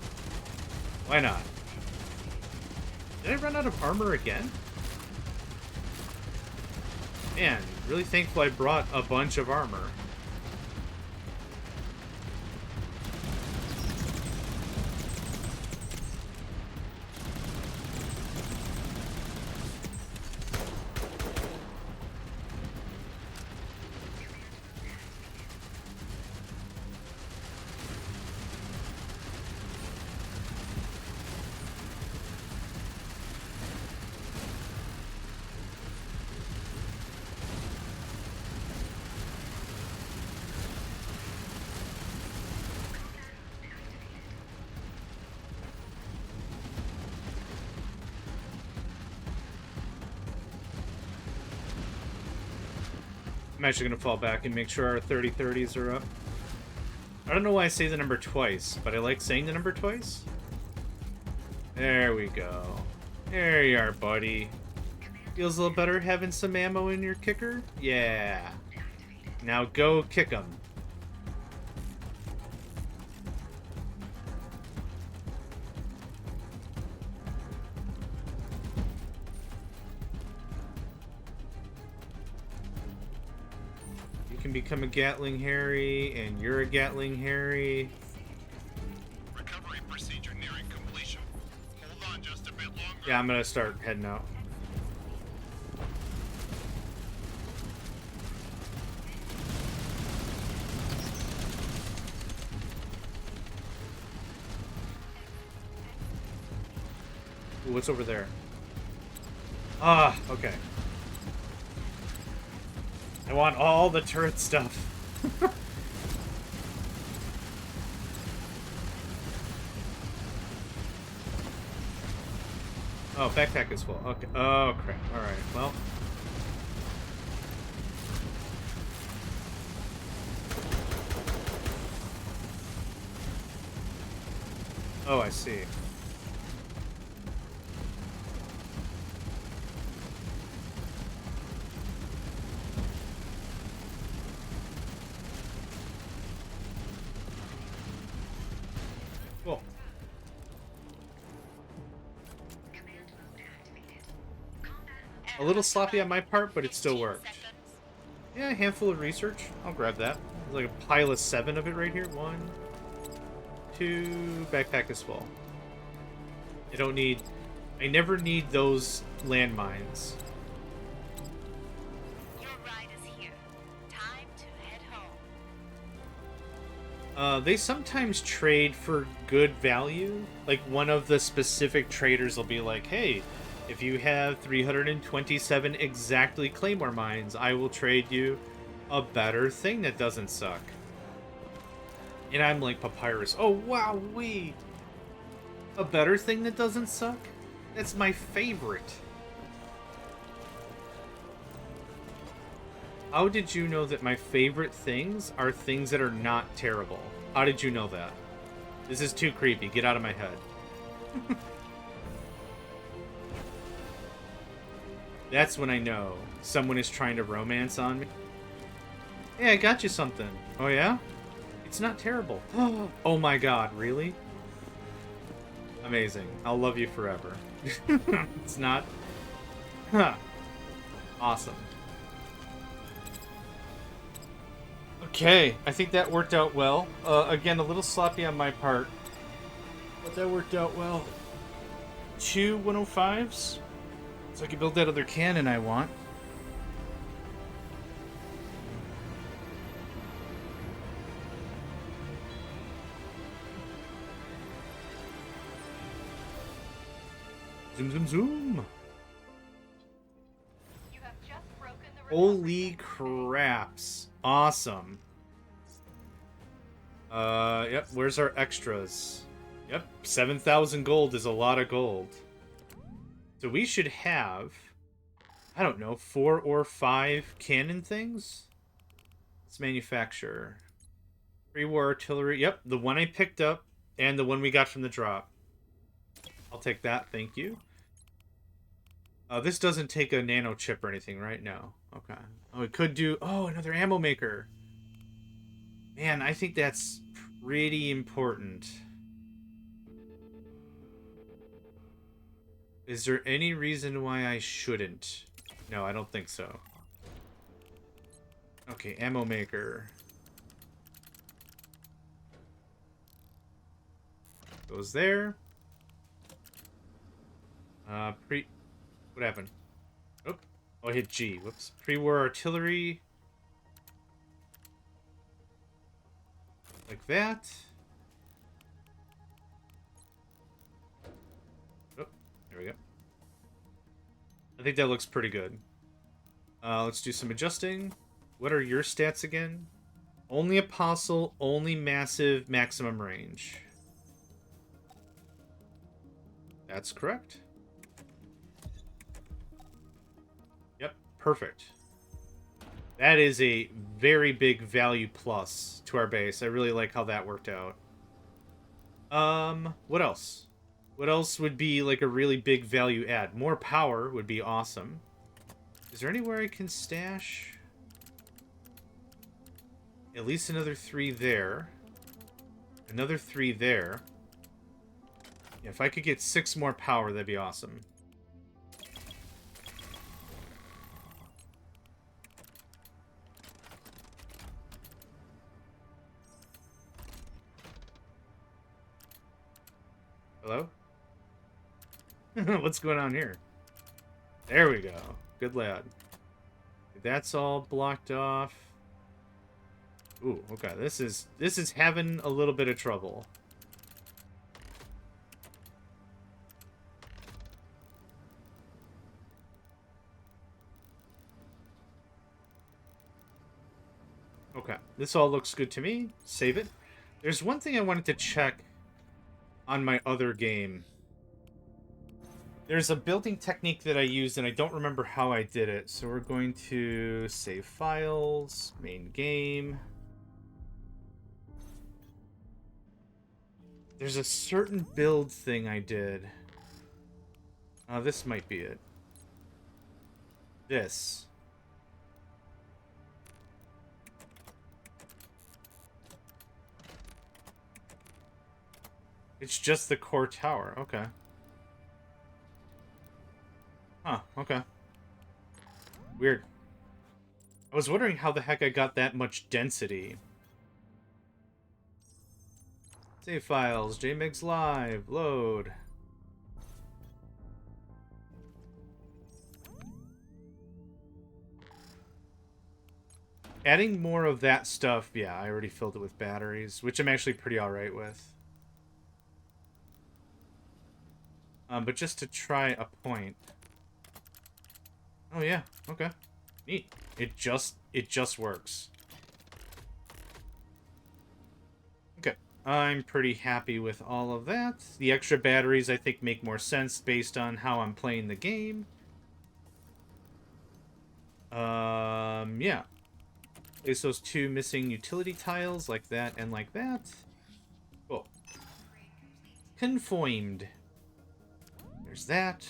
Why not? Did I run out of armor again? Man, really thankful I brought a bunch of armor. I'm actually going to fall back and make sure our 30-30s are up. I don't know why I say the number twice, but I like saying the number twice. There we go. There you are, buddy. Feels a little better having some ammo in your kicker? Yeah. Now go kick 'em. Can become a Gatling Harry, and you're a Gatling Harry. Recovery procedure nearing completion. Hold on just a bit longer. Yeah, I'm gonna start heading out. Ooh, what's over there? Ah, okay. I want all the turret stuff. Oh, backpack is full. Okay. Oh, crap. Alright, well. Oh, I see. Cool. A little sloppy on my part, but it still worked. Yeah, a handful of research. I'll grab that. There's like a pile of 7 of it right here. 1, 2, backpack is full. I never need those landmines. Your ride is here. Time to head home. They sometimes trade for good value. Like, one of the specific traders will be like, hey, if you have 327 exactly Claymore mines, I will trade you a better thing that doesn't suck. And I'm like, Papyrus, oh wow, wait. A better thing that doesn't suck? That's my favorite. How did you know that my favorite things are things that are not terrible? How did you know that? This is too creepy. Get out of my head. That's when I know someone is trying to romance on me. Hey, I got you something. Oh, yeah? It's not terrible. Oh my god, really? Amazing. I'll love you forever. It's not... Huh. Awesome. Okay, I think that worked out well. Again, a little sloppy on my part. But that worked out well. 2 105s. So I can build that other cannon I want. Zoom, zoom, zoom. You have just broken the Holy craps. Awesome. Yep, where's our extras? Yep, 7,000 gold is a lot of gold. So we should have, I don't know, 4 or 5 cannon things? Let's manufacture. Pre-war artillery. Yep, the one I picked up and the one we got from the drop. I'll take that, thank you. This doesn't take a nano chip or anything, right? No. Okay. Oh, it could do... Oh, another ammo maker. Man, I think that's pretty important. Is there any reason why I shouldn't? No, I don't think so. Okay, ammo maker. Goes there. What happened? Oh, I hit G. Whoops. Pre-war artillery. Like that. Oh, there we go. I think that looks pretty good. Let's do some adjusting. What are your stats again? Only apostle, only massive, maximum range. That's correct. Yep, perfect. That is a very big value plus to our base. I really like how that worked out. What else? What else would be like a really big value add? More power would be awesome. Is there anywhere I can stash? At least another 3 there. Another 3 there. Yeah, if I could get 6 more power, that'd be awesome. Hello? What's going on here? There we go. Good lad. That's all blocked off. Ooh, okay. This is having a little bit of trouble. Okay. This all looks good to me. Save it. There's one thing I wanted to check on my other game. There's a building technique that I used, and I don't remember how I did it. So we're going to save files, main game. There's a certain build thing I did. This might be it. This. It's just the core tower. Okay. Huh, okay. Weird. I was wondering how the heck I got that much density. Save files, JMegs Live, load. Adding more of that stuff, yeah, I already filled it with batteries, which I'm actually pretty alright with. But just to try a point. Oh yeah, okay. Neat. It just works. Okay. I'm pretty happy with all of that. The extra batteries I think make more sense based on how I'm playing the game. Yeah. Place those 2 missing utility tiles like that and like that. Cool. Conformed. There's that.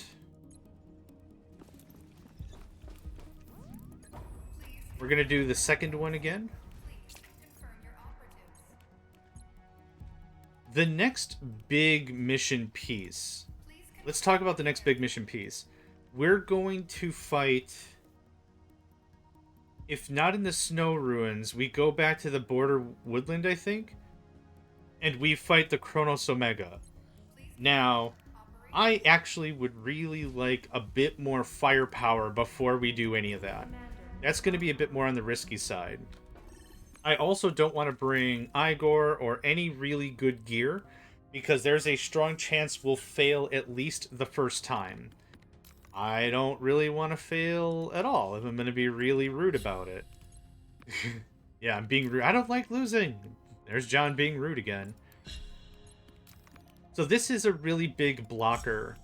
We're gonna do the second one again. The next big mission piece. Let's talk about the next big mission piece. We're going to fight... If not in the snow ruins, we go back to the border woodland, I think. And we fight the Kronos Omega. Now, I actually would really like a bit more firepower before we do any of that. That's going to be a bit more on the risky side. I also don't want to bring Igor or any really good gear, because there's a strong chance we'll fail at least the first time. I don't really want to fail at all, if I'm going to be really rude about it. Yeah, I'm being rude. I don't like losing. There's John being rude again. So this is a really big blocker.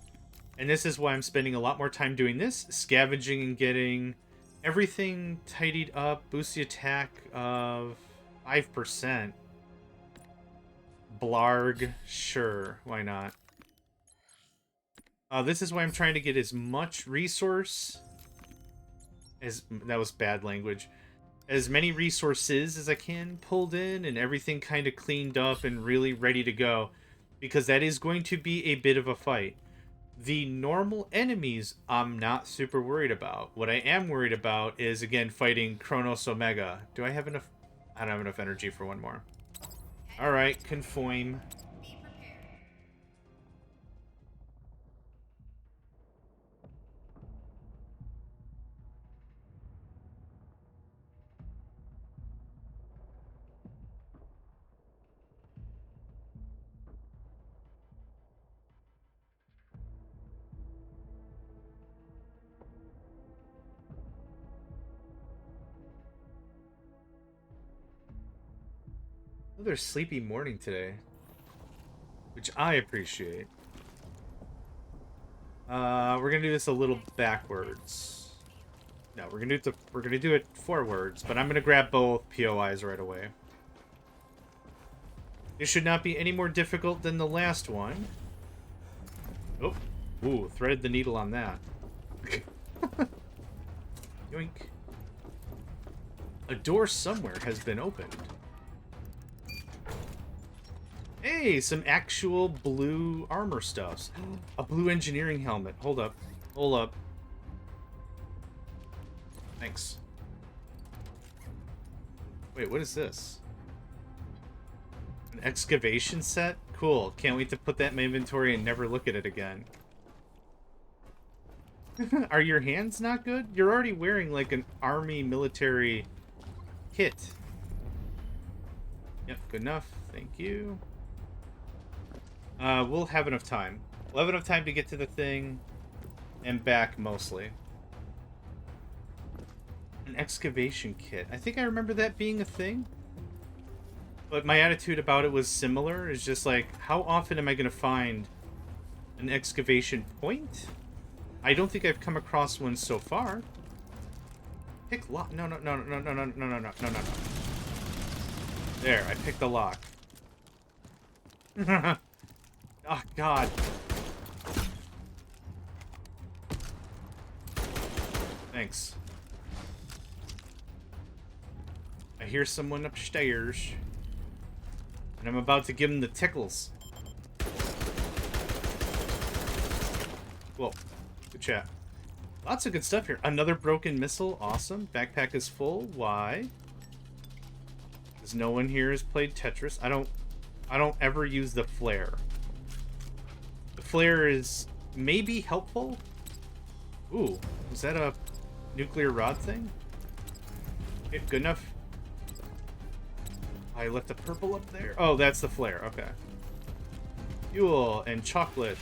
And this is why I'm spending a lot more time doing this. Scavenging and getting everything tidied up. Boost the attack of 5%. Blarg. Sure, why not? This is why I'm trying to get as much resource as... That was bad language. As many resources as I can pulled in and everything kind of cleaned up and really ready to go. Because that is going to be a bit of a fight. The normal enemies I'm not super worried about. What I am worried about is, again, fighting Kronos Omega. Do I have enough? I don't have enough energy for one more. Alright, conform. Be prepared. Another sleepy morning today, which I appreciate. We're gonna do this a little backwards. No, we're gonna do it forwards, but I'm gonna grab both POIs right away. It should not be any more difficult than the last one. Oh, ooh, threaded the needle on that. Yoink. A door somewhere has been opened. Hey, some actual blue armor stuffs. A blue engineering helmet. Hold up. Hold up. Thanks. Wait, what is this? An excavation set? Cool. Can't wait to put that in my inventory and never look at it again. Are your hands not good? You're already wearing like an army military kit. Yep, good enough. Thank you. We'll have enough time. We'll have enough time to get to the thing and back, mostly. An excavation kit. I think I remember that being a thing. But my attitude about it was similar. It's just like, how often am I going to find an excavation point? I don't think I've come across one so far. Pick lock. No. There, I picked the lock. Oh, God. Thanks. I hear someone upstairs. And I'm about to give him the tickles. Whoa. Good chat. Lots of good stuff here. Another broken missile. Awesome. Backpack is full. Why? Because no one here has played Tetris. I don't ever use the flare. The flare is maybe helpful. Ooh, was that a nuclear rod thing? Okay, good enough. I left a purple up there. Oh, that's the flare. Okay. Fuel and chocolate.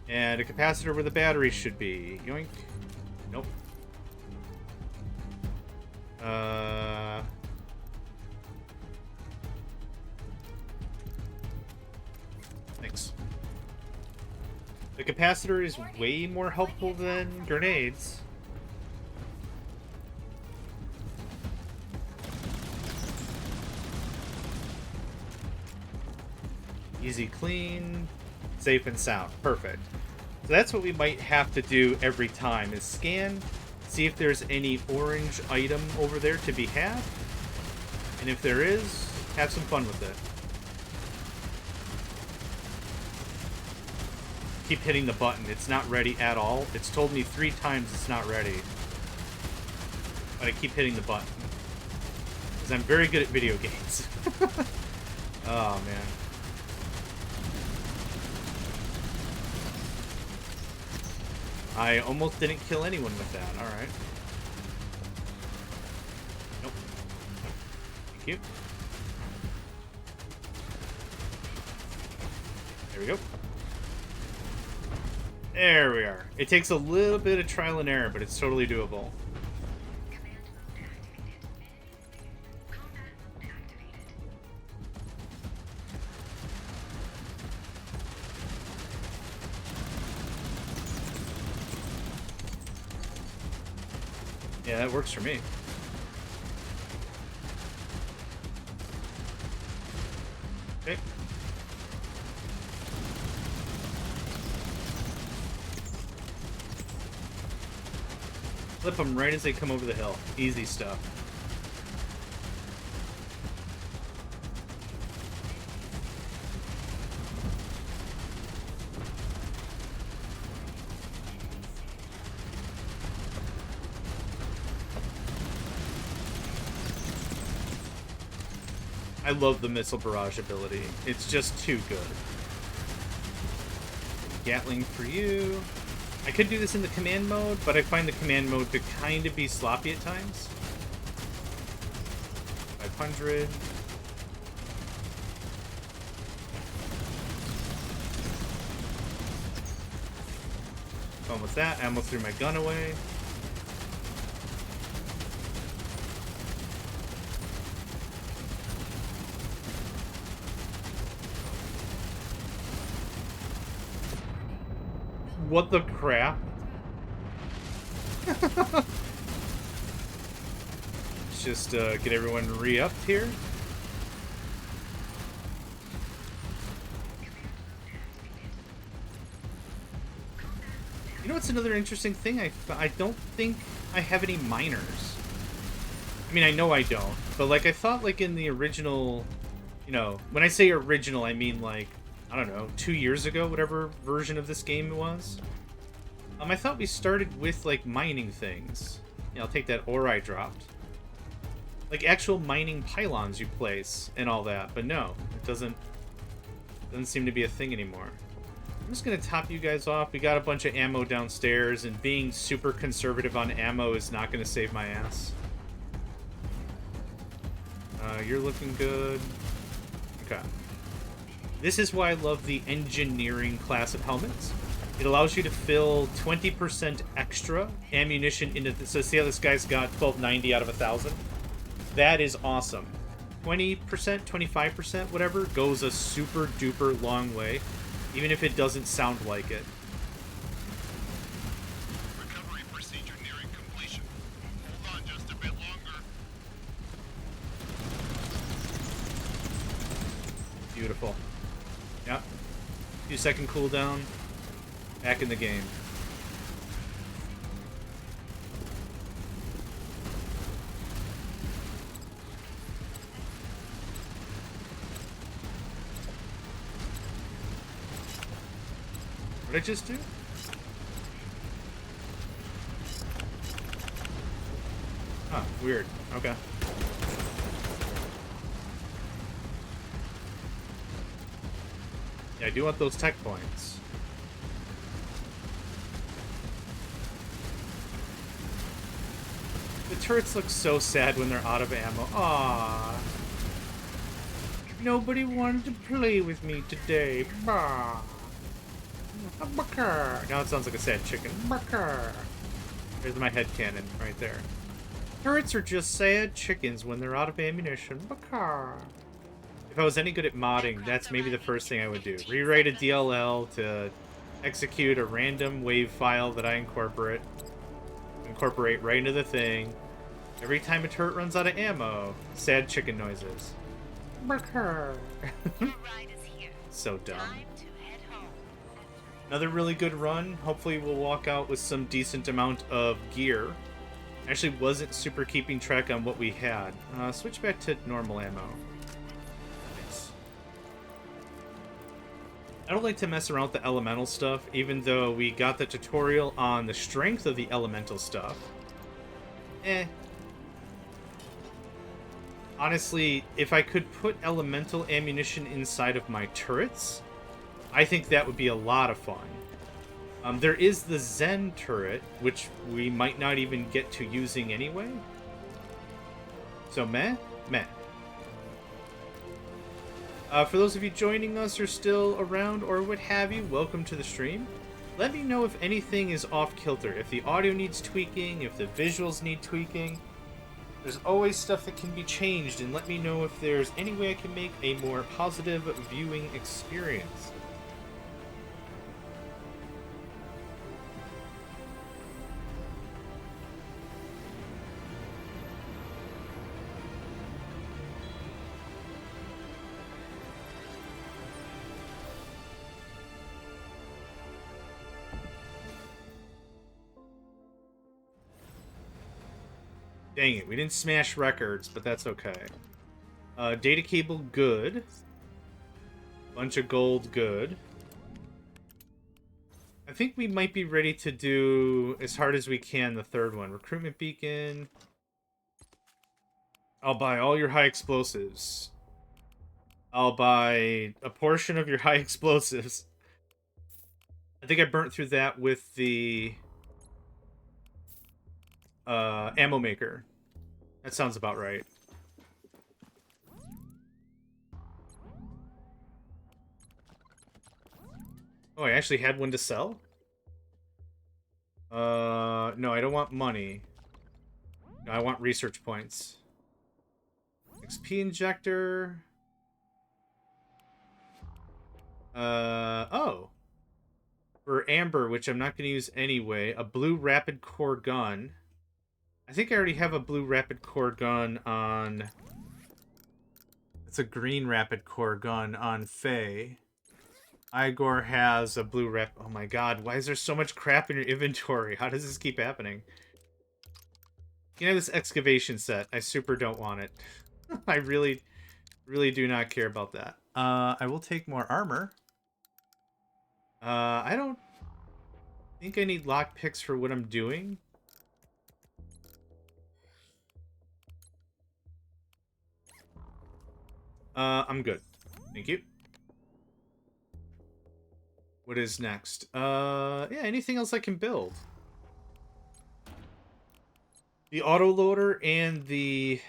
And a capacitor where the battery should be. Yoink. Nope. Thanks. The capacitor is way more helpful than grenades. Easy clean, safe and sound. Perfect. So that's what we might have to do every time, is scan, see if there's any orange item over there to be had. And if there is, have some fun with it. Keep hitting the button. It's not ready at all. It's told me 3 times it's not ready. But I keep hitting the button. Because I'm very good at video games. Oh, man. I almost didn't kill anyone with that. Alright. Nope. Thank you. There we go. There we are. It takes a little bit of trial and error, but it's totally doable. Yeah, that works for me. Okay. Flip them right as they come over the hill. Easy stuff. I love the missile barrage ability. It's just too good. Gatling for you. I could do this in the command mode, but I find the command mode to kind of be sloppy at times. 500. Done with that. I almost threw my gun away. What the crap? Let's just get everyone re-upped here. You know what's another interesting thing? I don't think I have any miners. I mean, I know I don't, but like I thought like in the original, you know, when I say original, I mean like, I don't know, 2 years ago, whatever version of this game it was. I thought we started with, like, mining things. Yeah, I'll take that ore I dropped. Like, actual mining pylons you place and all that, but no, it doesn't seem to be a thing anymore. I'm just gonna top you guys off. We got a bunch of ammo downstairs, and being super conservative on ammo is not gonna save my ass. You're looking good. Okay. This is why I love the engineering class of helmets. It allows you to fill 20% extra ammunition into the... So see how this guy's got 1290 out of 1,000? That is awesome. 20%, 25%, whatever, goes a super duper long way, even if it doesn't sound like it. Recovery procedure nearing completion. Hold on just a bit longer. Beautiful. Yep. 2-second cooldown. Back in the game. What did I just do? Huh, weird. Okay. Yeah, I do want those tech points. The turrets look so sad when they're out of ammo. Aww. Nobody wanted to play with me today. Bah. Now it sounds like a sad chicken. There's my head cannon right there. Turrets are just sad chickens when they're out of ammunition. If I was any good at modding, that's maybe the first thing I would do. Rewrite a DLL to execute a random wave file that I incorporate right into the thing. Every time a turret runs out of ammo, sad chicken noises. So dumb. Another really good run. Hopefully we'll walk out with some decent amount of gear. Actually wasn't super keeping track on what we had. Switch back to normal ammo. Nice. I don't like to mess around with the elemental stuff, even though we got the tutorial on the strength of the elemental stuff. Honestly, if I could put elemental ammunition inside of my turrets, I think that would be a lot of fun. There is the Zen turret, which we might not even get to using anyway. So meh. For those of you joining us or still around or what have you, welcome to the stream. Let me know if anything is off kilter, if the audio needs tweaking, if the visuals need tweaking. There's always stuff that can be changed, and let me know if there's any way I can make a more positive viewing experience. Dang it, we didn't smash records, but that's okay. Data cable, good. Bunch of gold, good. I think we might be ready to do as hard as we can the third one. Recruitment beacon. I'll buy all your high explosives. I'll buy a portion of your high explosives. I think I burnt through that with the ammo maker. That sounds about right. Oh, I actually had one to sell? No, I don't want money. No, I want research points. XP injector. Oh. For amber, which I'm not going to use anyway, a blue rapid core gun. I think I already have a blue rapid core gun on... It's a green rapid core gun on Faye. Igor has a blue rap... Oh my god, why is there so much crap in your inventory? How does this keep happening? You know, this excavation set. I super don't want it. I really do not care about that. I will take more armor. I don't think I need lockpicks for what I'm doing. I'm good. Thank you. What is next? Yeah, anything else I can build? The autoloader and the...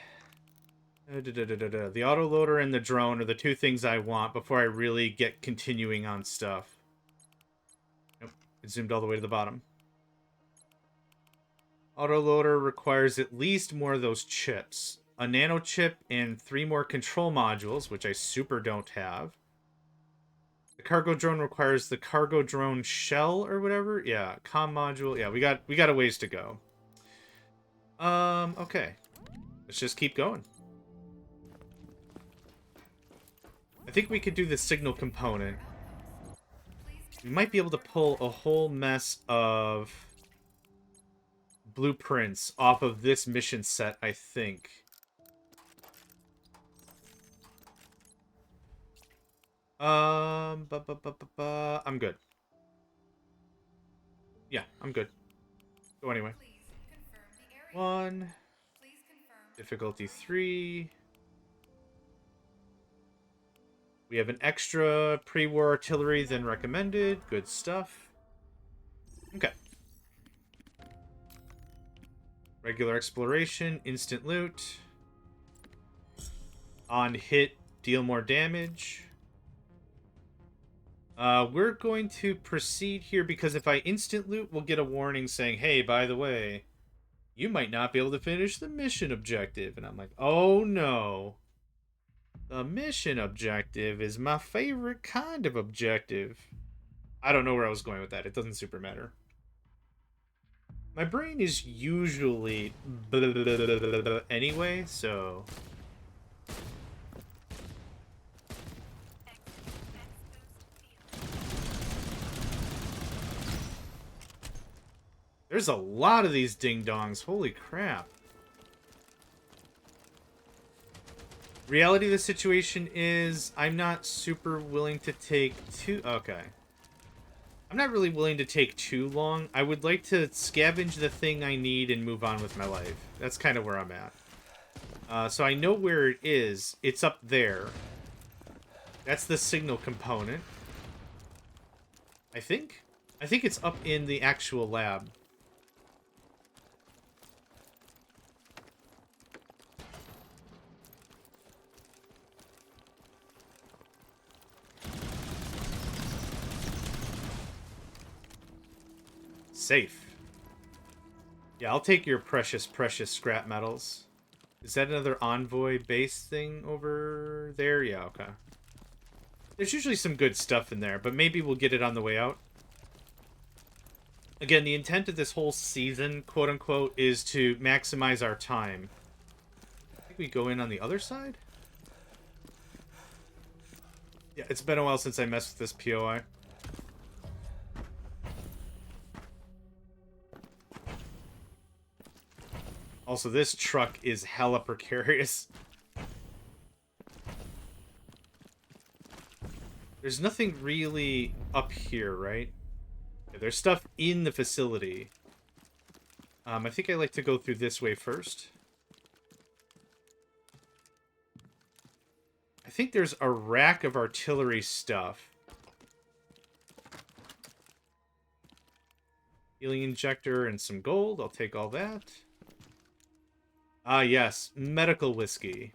The autoloader and the drone are the two things I want before I really get continuing on stuff. Nope, it zoomed all the way to the bottom. Autoloader requires at least more of those chips. A nano chip and 3 more control modules, which I super don't have. The cargo drone requires the cargo drone shell or whatever. Yeah, comm module. Yeah, we got a ways to go. Okay. Let's just keep going. I think we could do the signal component. We might be able to pull a whole mess of blueprints off of this mission set, I think. I'm good. Yeah, I'm good. Go anyway. 1. Difficulty 3. We have an extra pre-war artillery than recommended. Good stuff. Okay. Regular exploration, instant loot. On hit, deal more damage. We're going to proceed here because if I instant loot, we'll get a warning saying, hey, by the way, you might not be able to finish the mission objective. And I'm like, oh no. The mission objective is my favorite kind of objective. I don't know where I was going with that. It doesn't super matter. My brain is usually anyway, so... There's a lot of these ding-dongs. Holy crap. Reality of the situation is I'm not super willing to take too... Okay. I'm not really willing to take too long. I would like to scavenge the thing I need and move on with my life. That's kind of where I'm at. So I know where it is. It's up there. That's the signal component. I think? I think it's up in the actual lab. Safe. Yeah, I'll take your precious, precious scrap metals. Is that another envoy base thing over there? Yeah, okay. There's usually some good stuff in there, but maybe we'll get it on the way out. Again, the intent of this whole season, quote-unquote, is to maximize our time. I think we go in on the other side? Yeah, it's been a while since I messed with this POI. Also, this truck is hella precarious. There's nothing really up here, right? Yeah, there's stuff in the facility. I think I like to go through this way first. I think there's a rack of artillery stuff. Healing injector and some gold. I'll take all that. Ah, yes. Medical whiskey.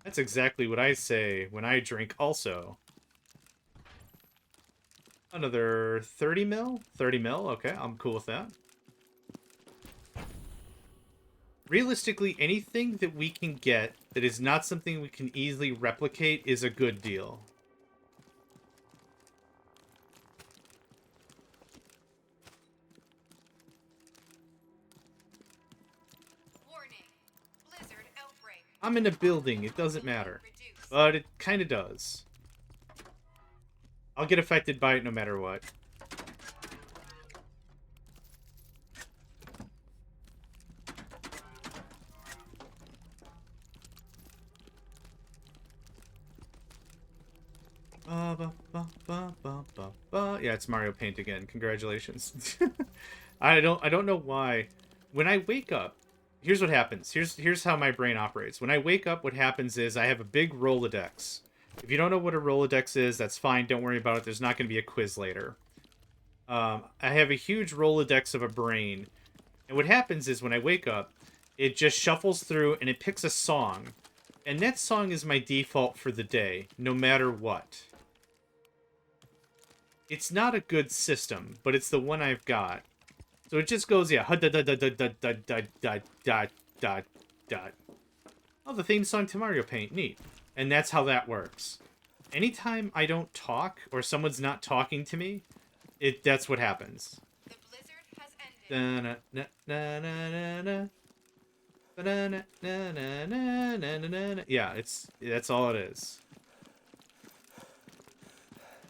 That's exactly what I say when I drink also. Another 30 mil? 30 mil? Okay, I'm cool with that. Realistically, anything that we can get that is not something we can easily replicate is a good deal. I'm in a building, it doesn't matter. But it kind of does. I'll get affected by it no matter what. Yeah, it's Mario Paint again. Congratulations. I don't know why. When I wake up, here's what happens. Here's how my brain operates. When I wake up, what happens is I have a big Rolodex. If you don't know what a Rolodex is, that's fine. Don't worry about it. There's not going to be a quiz later. I have a huge Rolodex of a brain. And what happens is when I wake up, it just shuffles through and it picks a song. And that song is my default for the day, no matter what. It's not a good system, but it's the one I've got. So it just goes, yeah, oh, the theme song to Mario Paint, neat. And that's how that works. Anytime I don't talk, or someone's not talking to me, that's what happens. The blizzard has ended. Yeah, that's all it is.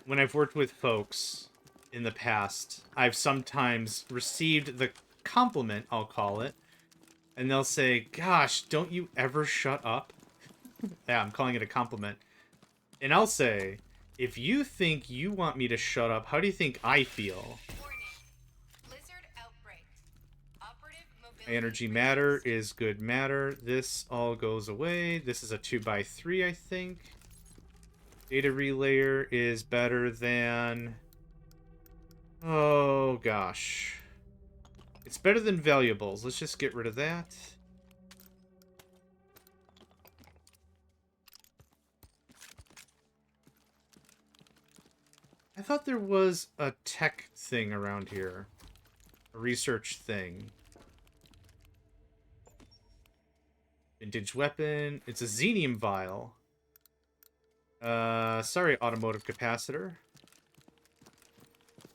When I've worked with folks in the past, I've sometimes received the compliment, I'll call it, and they'll say, gosh, don't you ever shut up? Yeah, I'm calling it a compliment. And I'll say, if you think you want me to shut up, how do you think I feel? Energy matter is good matter. This all goes away. This is a 2x3, I think. Data relayer is better than... Oh, gosh. It's better than valuables. Let's just get rid of that. I thought there was a tech thing around here. A research thing. Vintage weapon. It's a xenium vial. Sorry, automotive capacitor.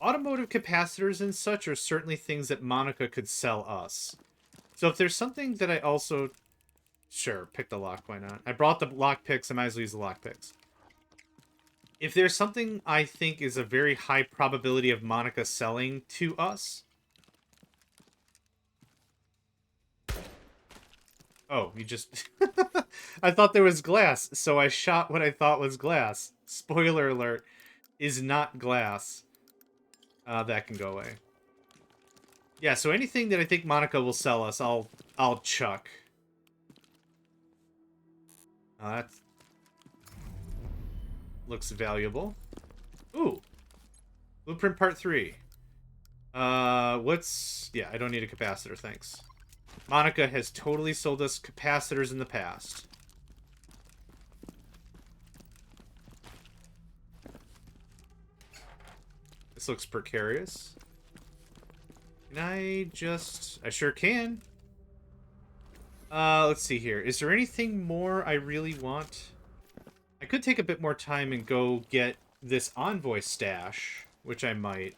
Automotive capacitors and such are certainly things that Monica could sell us. So if there's something that I also... Sure, pick the lock, why not? I brought the lockpicks, I might as well use the lockpicks. If there's something I think is a very high probability of Monica selling to us... Oh, you just... I thought there was glass, so I shot what I thought was glass. Spoiler alert, is not glass. That can go away. Yeah, so anything that I think Monica will sell us, I'll chuck. That looks valuable. Ooh. Blueprint Part 3. What's... Yeah, I don't need a capacitor, thanks. Monica has totally sold us capacitors in the past. This looks precarious. Can I just... I sure can. Let's see here. Is there anything more I really want? I could take a bit more time and go get this Envoy stash, which I might.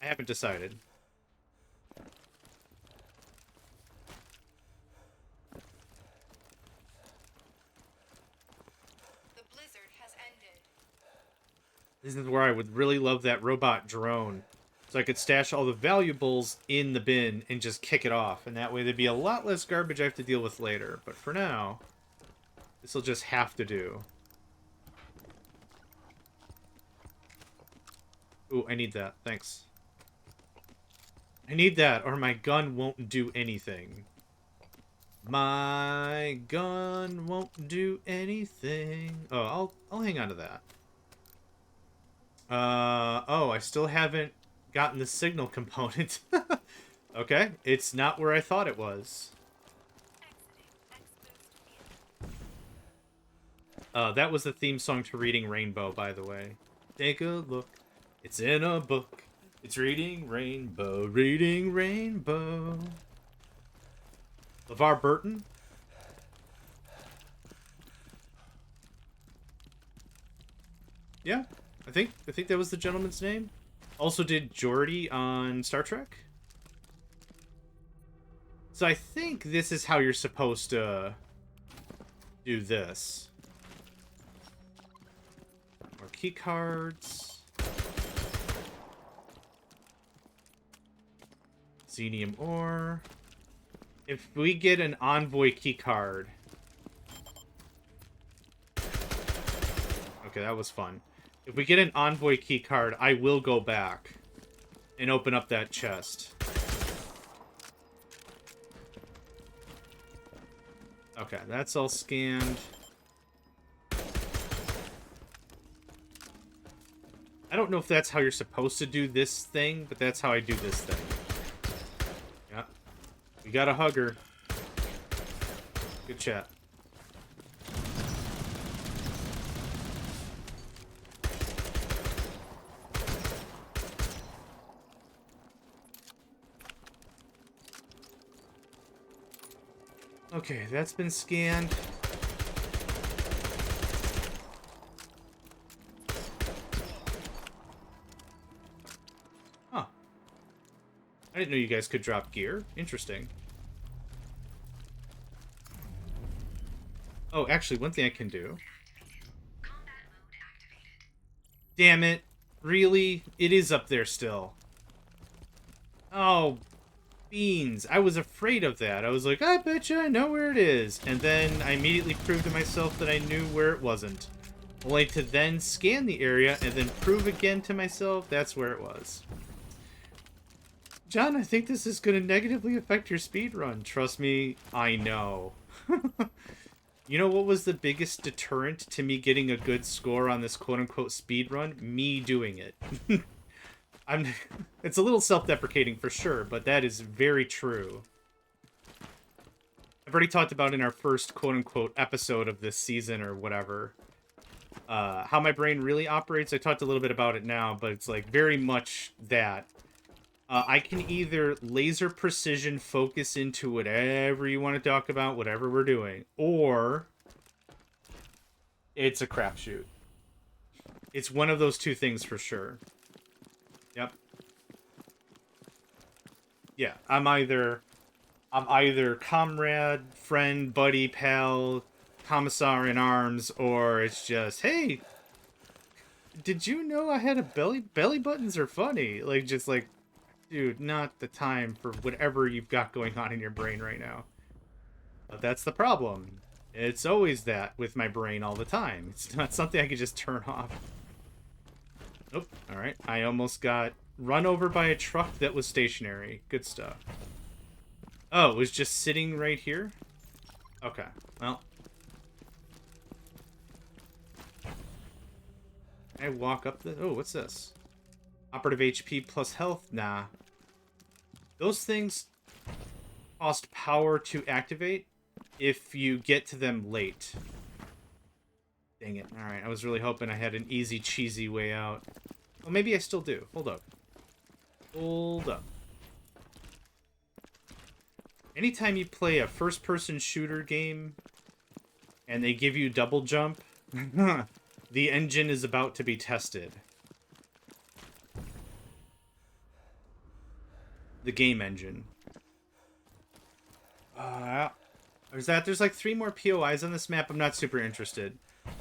I haven't decided. The blizzard has ended. This is where I would really love that robot drone. So I could stash all the valuables in the bin and just kick it off. And that way there'd be a lot less garbage I have to deal with later. But for now, this will just have to do. Ooh, I need that. Thanks. I need that, or my gun won't do anything. My gun won't do anything. Oh, I'll hang on to that. Oh, I still haven't gotten the signal component. Okay, it's not where I thought it was. That was the theme song to Reading Rainbow, by the way. Take a look. It's in a book. It's Reading Rainbow, Reading Rainbow. LeVar Burton? Yeah, I think that was the gentleman's name. Also did Geordi on Star Trek. So I think this is how you're supposed to do this. More key cards. Xenium ore. If we get an Envoy key card. Okay, that was fun. If we get an Envoy key card, I will go back and open up that chest. Okay, that's all scanned. I don't know if that's how you're supposed to do this thing, but that's how I do this thing. Yeah. We got a hugger. Good chat. Okay, that's been scanned. Huh. I didn't know you guys could drop gear. Interesting. Oh, actually, one thing I can do. Damn it. Really? It is up there still. Oh, beans. I was afraid of that. I was like, I bet you I know where it is. And then I immediately proved to myself that I knew where it wasn't. Only to then scan the area and then prove again to myself that's where it was. John, I think this is going to negatively affect your speed run. Trust me, I know. You know what was the biggest deterrent to me getting a good score on this quote-unquote speed run? Me doing it. It's a little self-deprecating for sure, but that is very true. I've already talked about in our first quote-unquote episode of this season or whatever, how my brain really operates. I talked a little bit about it now, but it's like very much that. I can either laser precision focus into whatever you want to talk about, whatever we're doing, or it's a crapshoot. It's one of those two things for sure. Yep. Yeah, I'm either comrade, friend, buddy, pal, commissar in arms, or it's just, hey, did you know I had a belly buttons are funny? Like, just like, dude, not the time for whatever you've got going on in your brain right now. But that's the problem. It's always that with my brain all the time. It's not something I can just turn off. Nope. Alright. I almost got run over by a truck that was stationary. Good stuff. Oh, it was just sitting right here? Okay. Well. Can I walk up the... Oh, what's this? Operative HP plus health? Nah. Those things cost power to activate if you get to them late. Dang it. Alright, I was really hoping I had an easy, cheesy way out. Well, maybe I still do. Hold up. Hold up. Anytime you play a first-person shooter game and they give you double jump, the engine is about to be tested. The game engine. There's like 3 more POIs on this map. I'm not super interested.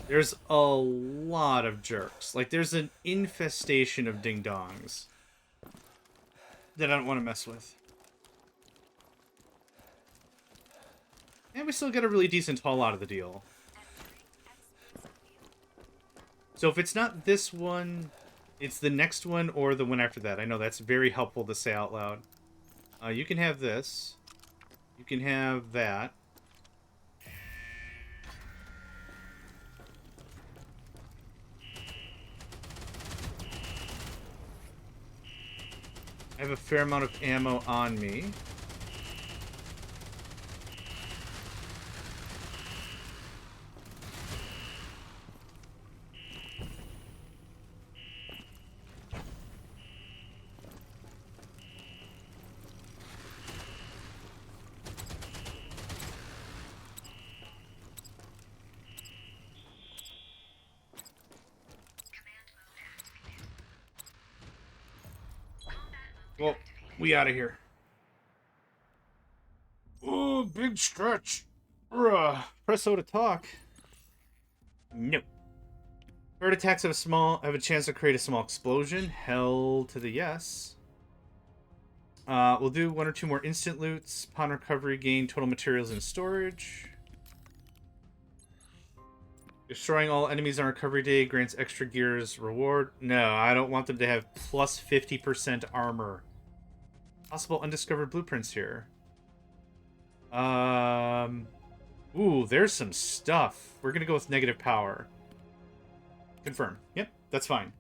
There's a lot of jerks. Like, there's an infestation of ding-dongs that I don't want to mess with. And we still get a really decent haul out of the deal. So if it's not this one, it's the next one or the one after that. I know that's very helpful to say out loud. You can have this. You can have that. I have a fair amount of ammo on me. Well, we out of here. Oh, big stretch. Press O to talk. Nope. Bird attacks have a chance to create a small explosion. Hell to the yes. We'll do 1 or 2 more instant loots. Upon recovery, gain total materials and storage. Destroying all enemies on recovery day grants extra gears reward. No, I don't want them to have plus 50% armor. Possible undiscovered blueprints here. Ooh, there's some stuff. We're gonna go with negative power. Confirm. Yep, that's fine.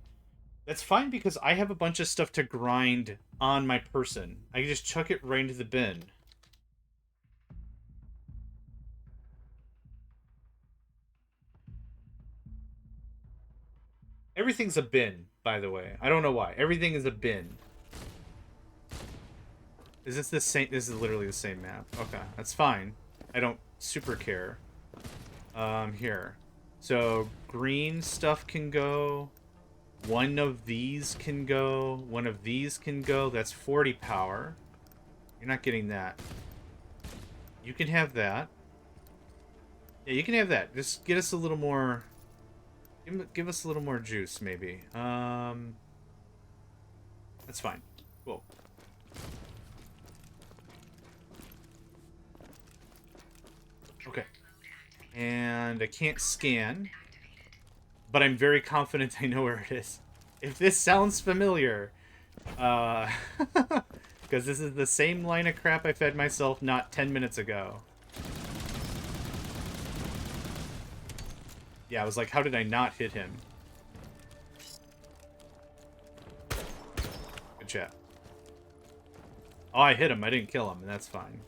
That's fine because I have a bunch of stuff to grind on my person. I can just chuck it right into the bin. Everything's a bin, by the way. I don't know why. Everything is a bin. Is this the same? This is literally the same map. Okay, that's fine. I don't super care. Here. So, green stuff can go. One of these can go. One of these can go. That's 40 power. You're not getting that. You can have that. Yeah, you can have that. Just get us a little more... Give us a little more juice, maybe. That's fine. Cool. Okay. And I can't scan, but I'm very confident I know where it is. If this sounds familiar, because this is the same line of crap I fed myself not 10 minutes ago. Yeah, I was like, how did I not hit him? Good chat. Oh, I hit him. I didn't kill him, and that's fine.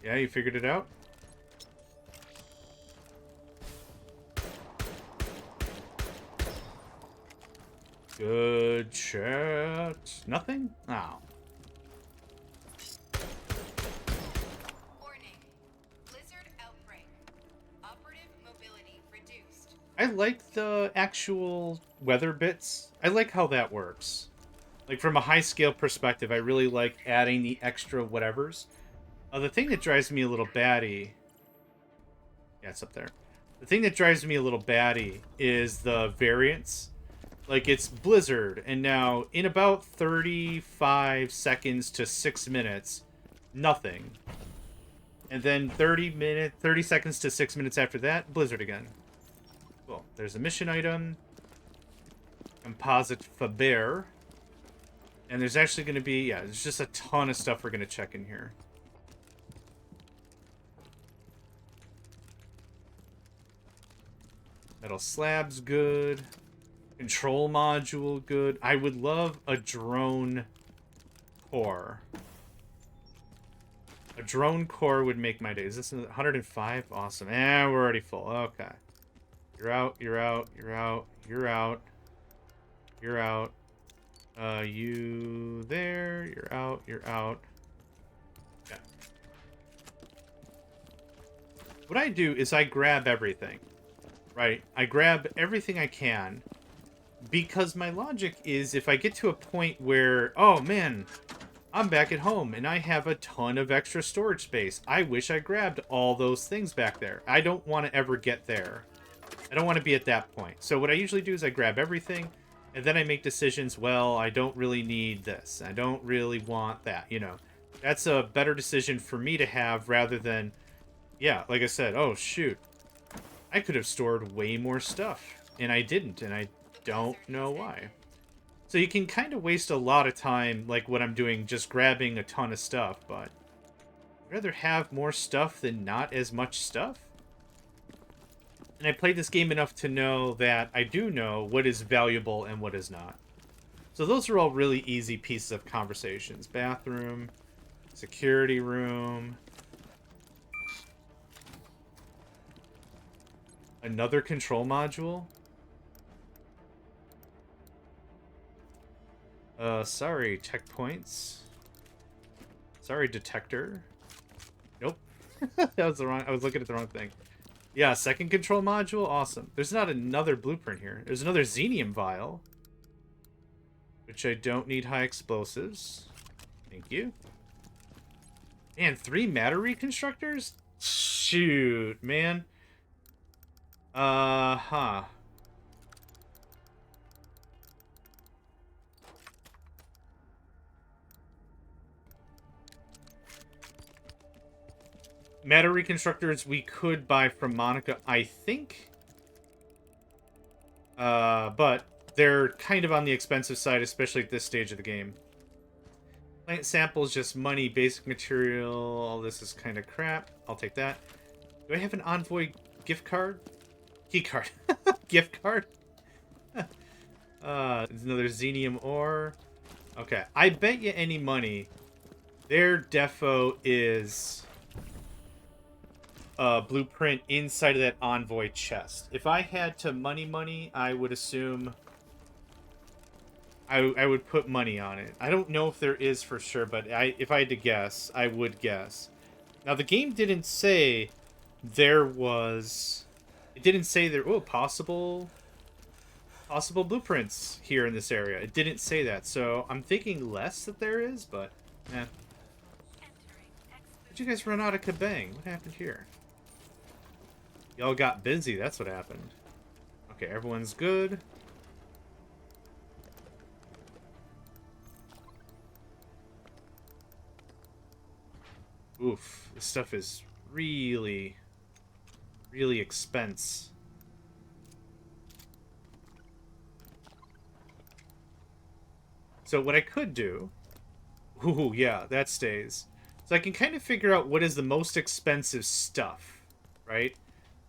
Yeah, you figured it out? Good chat. Nothing? Oh. Warning. Blizzard outbreak. Operative mobility reduced. I like the actual weather bits. I like how that works. Like, from a high-scale perspective, I really like adding the extra whatevers. The thing that drives me a little batty... Yeah, it's up there. The thing that drives me a little batty is the variance. Like, it's Blizzard, and now, in about 35 seconds to 6 minutes, nothing. And then 30 seconds to 6 minutes after that, Blizzard again. Cool. There's a mission item. Composite Faber. And there's actually going to be... Yeah, there's just a ton of stuff we're going to check in here. Metal slab's good. Control module good. I would love a drone core. A drone core would make my day. Is this 105? Awesome. We're already full. Okay. You're out, you're out, you're out, you're out. You're out. You there. You're out, you're out. Okay. What I do is I grab everything. Right? I grab everything I can. Because my logic is if I get to a point where, oh man, I'm back at home and I have a ton of extra storage space. I wish I grabbed all those things back there. I don't want to ever get there. I don't want to be at that point. So what I usually do is I grab everything and then I make decisions. Well, I don't really need this. I don't really want that. You know, that's a better decision for me to have rather than, yeah, like I said, oh shoot, I could have stored way more stuff and I didn't. And I don't know why. So you can kind of waste a lot of time, like what I'm doing, just grabbing a ton of stuff, but I'd rather have more stuff than not as much stuff. And I played this game enough to know that I do know what is valuable and what is not. So those are all really easy pieces of conversations. Bathroom, security room. Another control module. Sorry, tech points. Sorry, detector. Nope. That was the wrong... I was looking at the wrong thing. Yeah, second control module. Awesome. There's not another blueprint here. There's another xenium vial. Which I don't need high explosives. Thank you. Man, 3 matter reconstructors? Shoot, man. Huh. Matter reconstructors we could buy from Monica, I think. But they're kind of on the expensive side, especially at this stage of the game. Plant samples, just money, basic material. All this is kind of crap. I'll take that. Do I have an Envoy gift card? Key card. Gift card? There's another xenium ore. Okay, I bet you any money their defo is blueprint inside of that Envoy chest. If I had to money, I would assume I would put money on it. I don't know if there is for sure, but if I had to guess, I would guess. Now, the game didn't say there was... It didn't say there... Oh, possible blueprints here in this area. It didn't say that, so I'm thinking less that there is, but... Did you guys run out of kabang? What happened here? Y'all got busy, that's what happened. Okay, everyone's good. Oof, this stuff is really, really expensive. So what I could do... Ooh, yeah, that stays. So I can kind of figure out what is the most expensive stuff, right?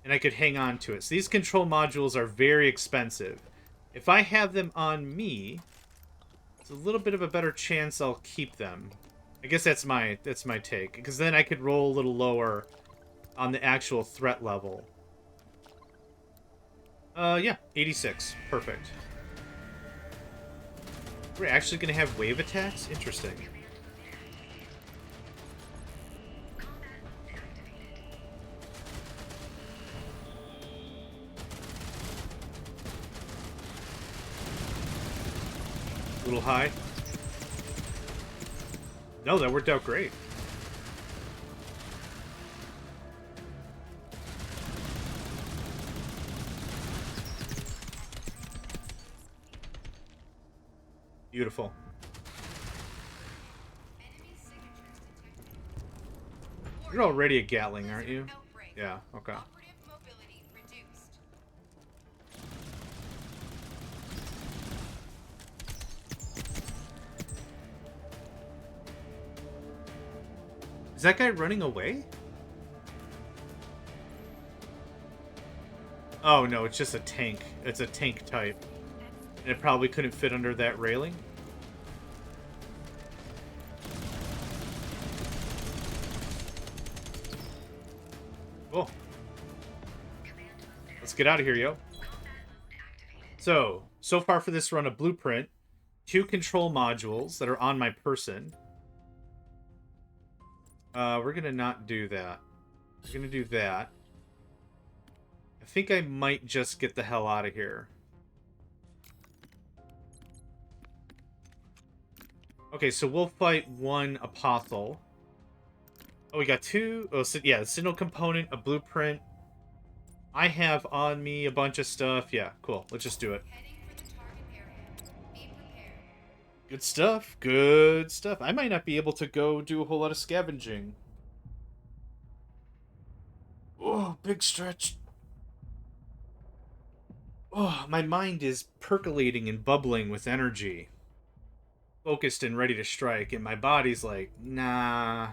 And I could hang on to it. So these control modules are very expensive. If I have them on me, it's a little bit of a better chance I'll keep them. I guess that's my take. Because then I could roll a little lower on the actual threat level. Yeah, 86. Perfect. We're actually going to have wave attacks? Interesting. A little high. No, that worked out great. Beautiful. You're already a Gatling, aren't you? Yeah, okay. Is that guy running away? Oh no, it's just a tank. It's a tank type. And it probably couldn't fit under that railing. Cool. Let's get out of here, yo. So far for this run, a blueprint, 2 control modules that are on my person. We're gonna not do that. We're gonna do that. I think I might just get the hell out of here. Okay, so we'll fight 1 apostle. Oh, we got 2. Oh, so, yeah, the signal component, a blueprint. I have on me a bunch of stuff. Yeah, cool. Let's just do it. Heading for the target area. Be prepared. Good stuff. Good stuff. I might not be able to go do a whole lot of scavenging. Oh, big stretch. Oh, my mind is percolating and bubbling with energy. Focused and ready to strike, and my body's like, nah.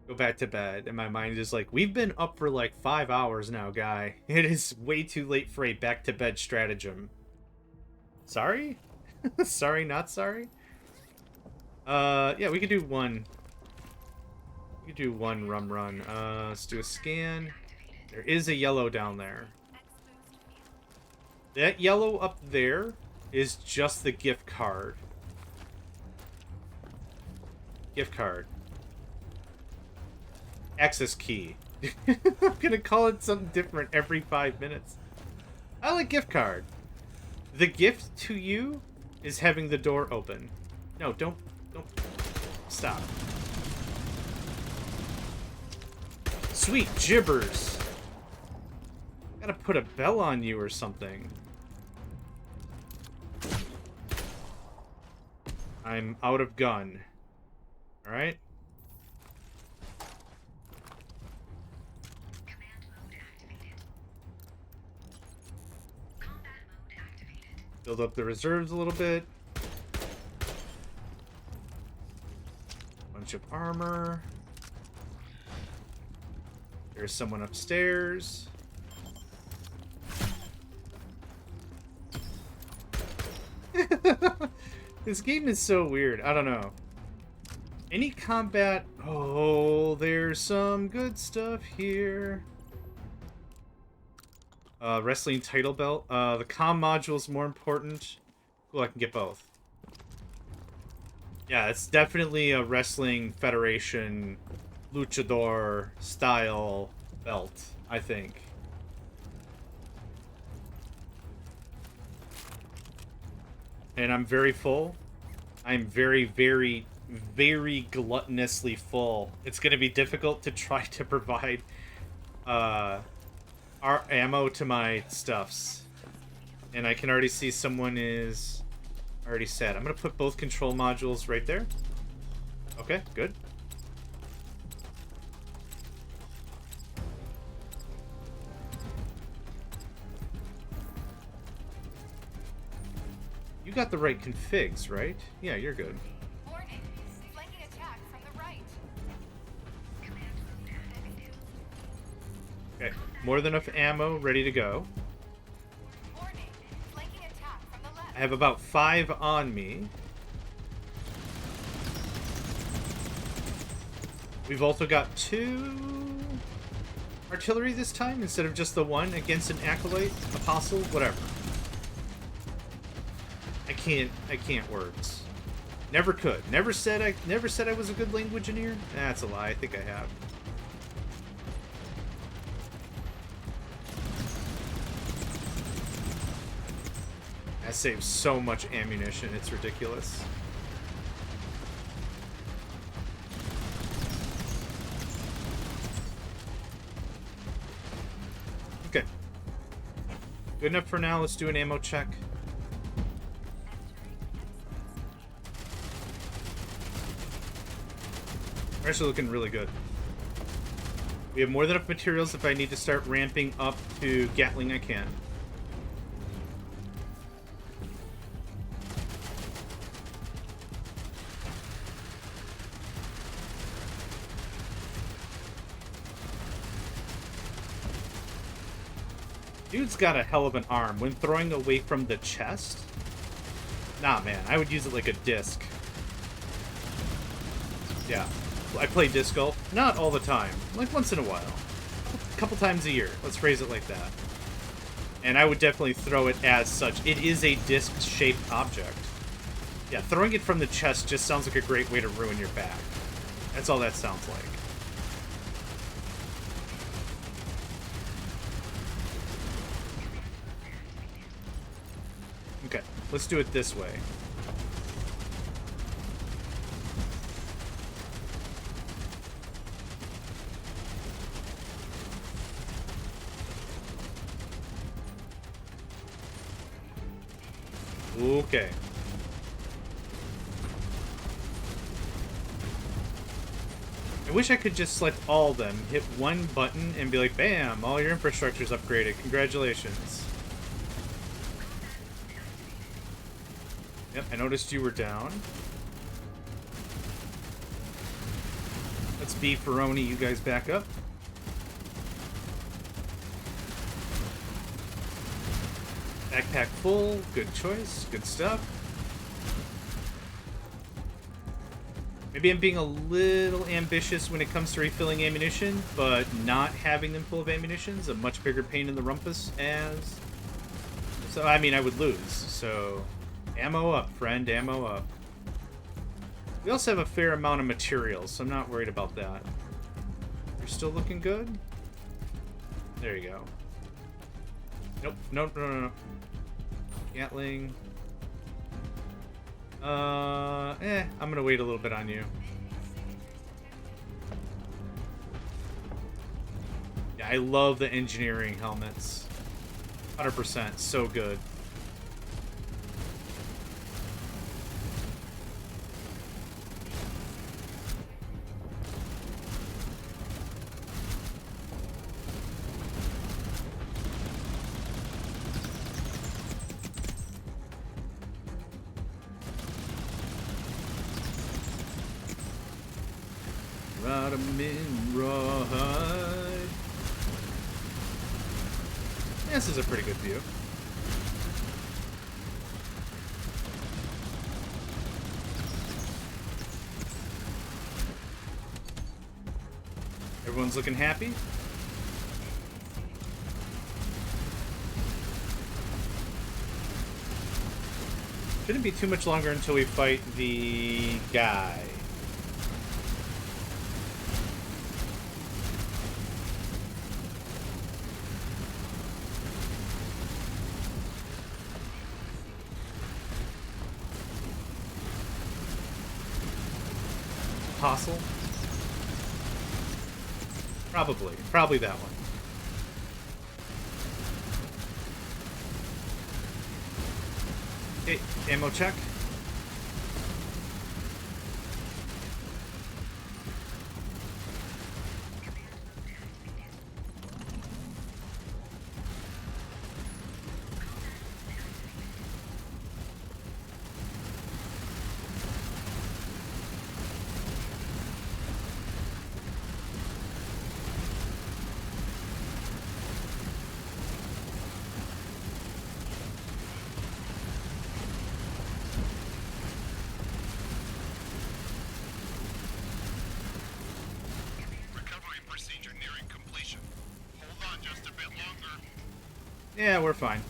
Go back to bed. And my mind is like, we've been up for like 5 hours now, guy. It is way too late for a back-to-bed stratagem. Sorry? Sorry, not sorry? Yeah, we could do one. We could do one rum run. Let's do a scan. There is a yellow down there. That yellow up there is just the gift card. Gift card. Access key. I'm gonna call it something different every 5 minutes. I like gift card. The gift to you is having the door open. No, don't. Stop. Sweet gibbers. Gotta put a bell on you or something. I'm out of gun. Alright? Build up the reserves a little bit. Bunch of armor. There's someone upstairs. This game is so weird. I don't know. Any combat... Oh, there's some good stuff here. Wrestling title belt. The comm module is more important. Cool, I can get both. Yeah, it's definitely a Wrestling Federation luchador style belt, I think. And I'm very full. I'm very, very, very gluttonously full. It's going to be difficult to try to provide our ammo to my stuffs. And I can already see someone is already set. I'm going to put both control modules right there. Okay, good. You got the right configs, right? Yeah, you're good. Warning. Flanking attack from the right. Okay, more than enough ammo ready to go. Warning. Flanking attack from the left. I have about 5 on me. We've also got 2 artillery this time instead of just the 1 against an acolyte, apostle, whatever. I can't words. Never could. Never said I was a good language engineer. That's a lie. I think I have. That saves so much ammunition. It's ridiculous. Okay. Good enough for now. Let's do an ammo check. We're actually looking really good. We have more than enough materials. If I need to start ramping up to Gatling, I can. Dude's got a hell of an arm. When throwing away from the chest? Nah, man. I would use it like a disc. Yeah. I play disc golf. Not all the time. Like once in a while. A couple times a year. Let's phrase it like that. And I would definitely throw it as such. It is a disc-shaped object. Yeah, throwing it from the chest just sounds like a great way to ruin your back. That's all that sounds like. Okay, let's do it this way. Okay. I wish I could just select all of them, hit one button, and be like, bam, all your infrastructure's upgraded. Congratulations. Yep, I noticed you were down. Let's be Ferroni, you guys back up. Backpack full, good choice, good stuff. Maybe I'm being a little ambitious when it comes to refilling ammunition, but not having them full of ammunition is a much bigger pain in the rumpus as... So, I mean, I would lose, so... Ammo up, friend, ammo up. We also have a fair amount of materials, so I'm not worried about that. You're still looking good? There you go. Nope, nope, no. Gatling. I'm gonna wait a little bit on you. Yeah, I love the engineering helmets. 100%, so good. Rawhide. This is a pretty good view. Everyone's looking happy. Shouldn't be too much longer until we fight the guy. Apostle? Probably that one. Okay, ammo check. Yeah, we're fine.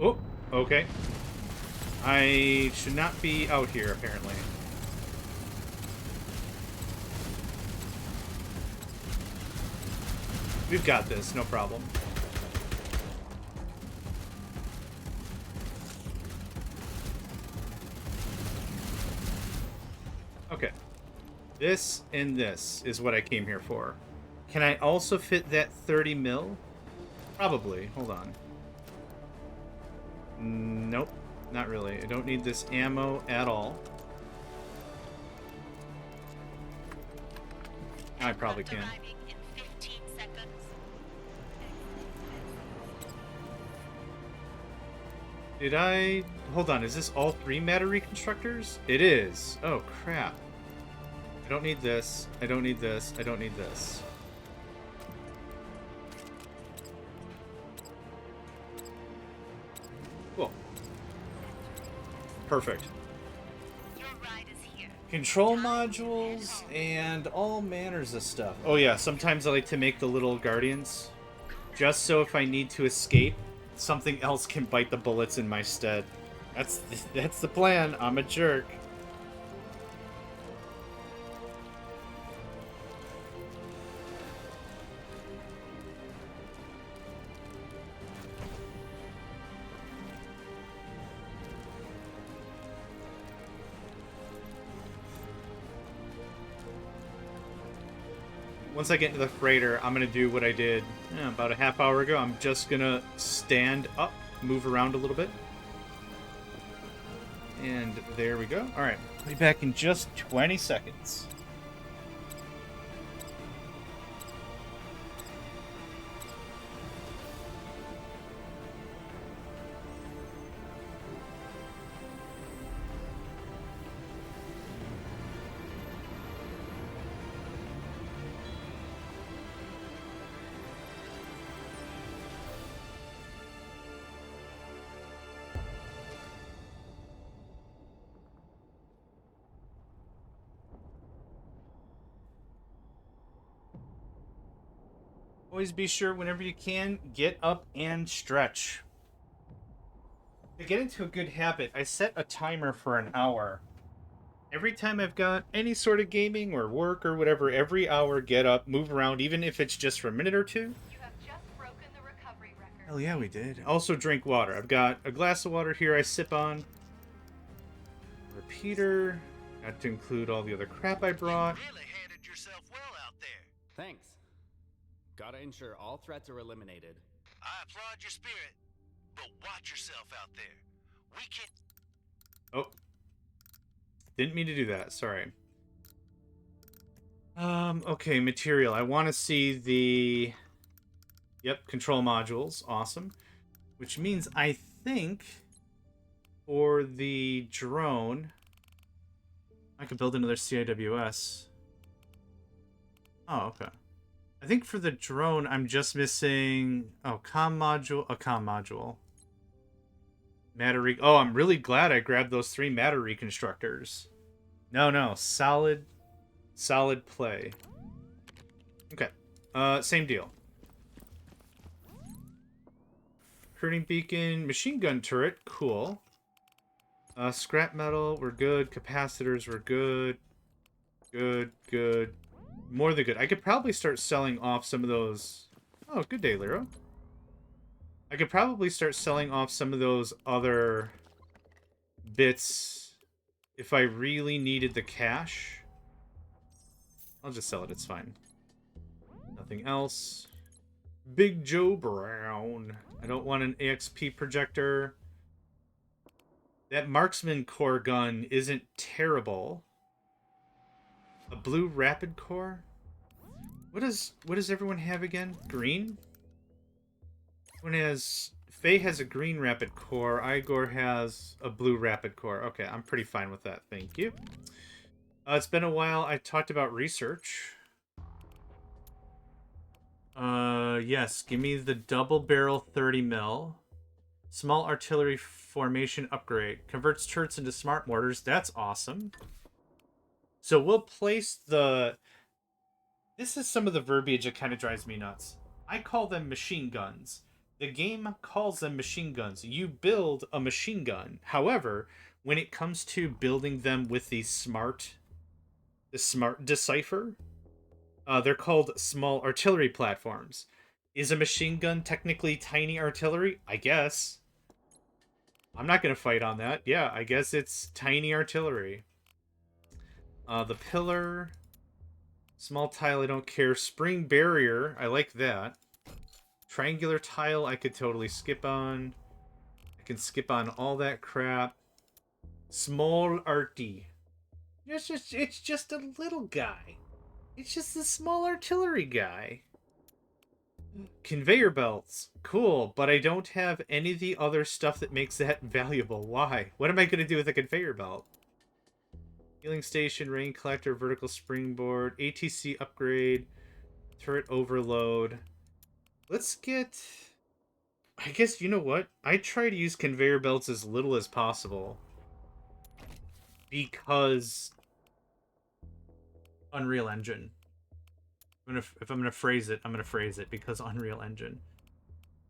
Oh, okay. I should not be out here, apparently. We've got this, no problem. Okay. This and this is what I came here for. Can I also fit that 30 mil? Probably. Hold on. Nope. Not really. I don't need this ammo at all. I probably can. Arriving in 15 seconds. Did I... Hold on, is this all 3 matter reconstructors? It is. Oh, crap. I don't need this. I don't need this. I don't need this. Cool. Perfect. Your ride is here. Control modules and all manners of stuff. Oh yeah, sometimes I like to make the little guardians. Just so if I need to escape, something else can bite the bullets in my stead. That's the plan. I'm a jerk. Once I get into the freighter, I'm going to do what I did about a half hour ago. I'm just going to stand up, move around a little bit. And there we go. All right. I'll be back in just 20 seconds. Always be sure, whenever you can, get up and stretch. To get into a good habit, I set a timer for an hour. Every time I've got any sort of gaming or work or whatever, every hour, get up, move around, even if it's just for a minute or two. You have just broken the recovery record. Hell yeah, we did. Also drink water. I've got a glass of water here I sip on. Repeater. Got to include all the other crap I brought. You really handled yourself well out there. Thanks. Gotta ensure all threats are eliminated. I applaud your spirit, but watch yourself out there. We can... Oh. Didn't mean to do that. Sorry. Okay, material. I want to see the... Yep, control modules. Awesome. Which means I think for the drone, I could build another CIWS. Oh, okay. I think for the drone, I'm just missing... Oh, comm module. A comm module. Matter Oh, I'm really glad I grabbed those 3 matter reconstructors. No. Solid play. Okay. Same deal. Recruiting beacon. Machine gun turret. Cool. Scrap metal. We're good. Capacitors. We're good. Good. More than good. I could probably start selling off some of those... Oh, good day, Lero. I could probably start selling off some of those other bits if I really needed the cash. I'll just sell it. It's fine. Nothing else. Big Joe Brown. I don't want an AXP projector. That marksman core gun isn't terrible. A blue rapid core? What does everyone have again? Green? Faye has a green rapid core. Igor has a blue rapid core. Okay, I'm pretty fine with that. Thank you. It's been a while. I talked about research. Yes. Give me the double barrel 30 mil. Small artillery formation upgrade. Converts turrets into smart mortars. That's awesome. So we'll place the... This is some of the verbiage that kind of drives me nuts. I call them machine guns. The game calls them machine guns. You build a machine gun. However, when it comes to building them with the smart decipher, they're called small artillery platforms. Is a machine gun technically tiny artillery? I guess. I'm not going to fight on that. Yeah, I guess it's tiny artillery. The pillar. Small tile, I don't care. Spring barrier, I like that. Triangular tile, I could totally skip on. I can skip on all that crap. Small arty. It's just a little guy. It's just a small artillery guy. Conveyor belts. Cool, but I don't have any of the other stuff that makes that valuable. Why? What am I going to do with a conveyor belt? Healing station, rain collector, vertical springboard, ATC upgrade, turret overload. Let's get... I guess, you know what? I try to use conveyor belts as little as possible. Because... Unreal Engine. If I'm gonna phrase it, I'm gonna phrase it because Unreal Engine.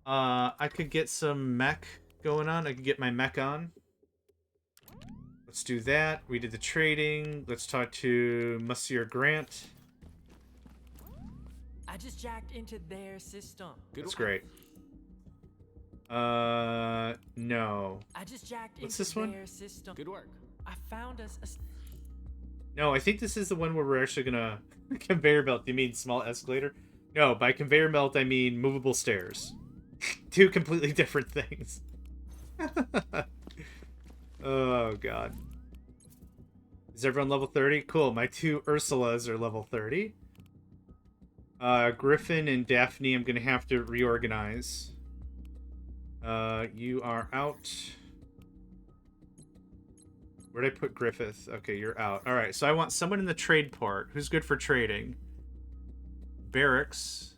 I could get some mech going on. I could get my mech on. Let's do that. We did the trading. Let's talk to Monsieur Grant. I just jacked into their system. That's great. No. I just jacked What's into this one? their system. Good work. I found us a... No, I think this is the one where we're actually gonna... Conveyor belt, you mean small escalator? No, by conveyor belt, I mean movable stairs. Two completely different things. Oh, God. Is everyone level 30? Cool, my two Ursulas are level 30. Griffin and Daphne, I'm gonna have to reorganize. You are out. Where'd I put Griffith? Okay, you're out. Alright, so I want someone in the trade port. Who's good for trading? Barracks.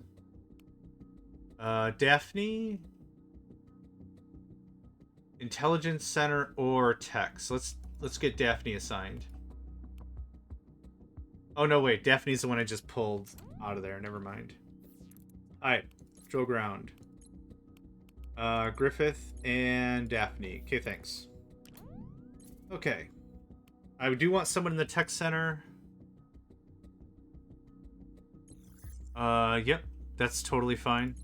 Daphne. Intelligence Center or Tech. So let's get Daphne assigned. Oh, no, wait. Daphne's the one I just pulled out of there. Never mind. Alright, Joe Ground. Griffith and Daphne. Okay, thanks. Okay. I do want someone in the tech center. Yep. That's totally fine.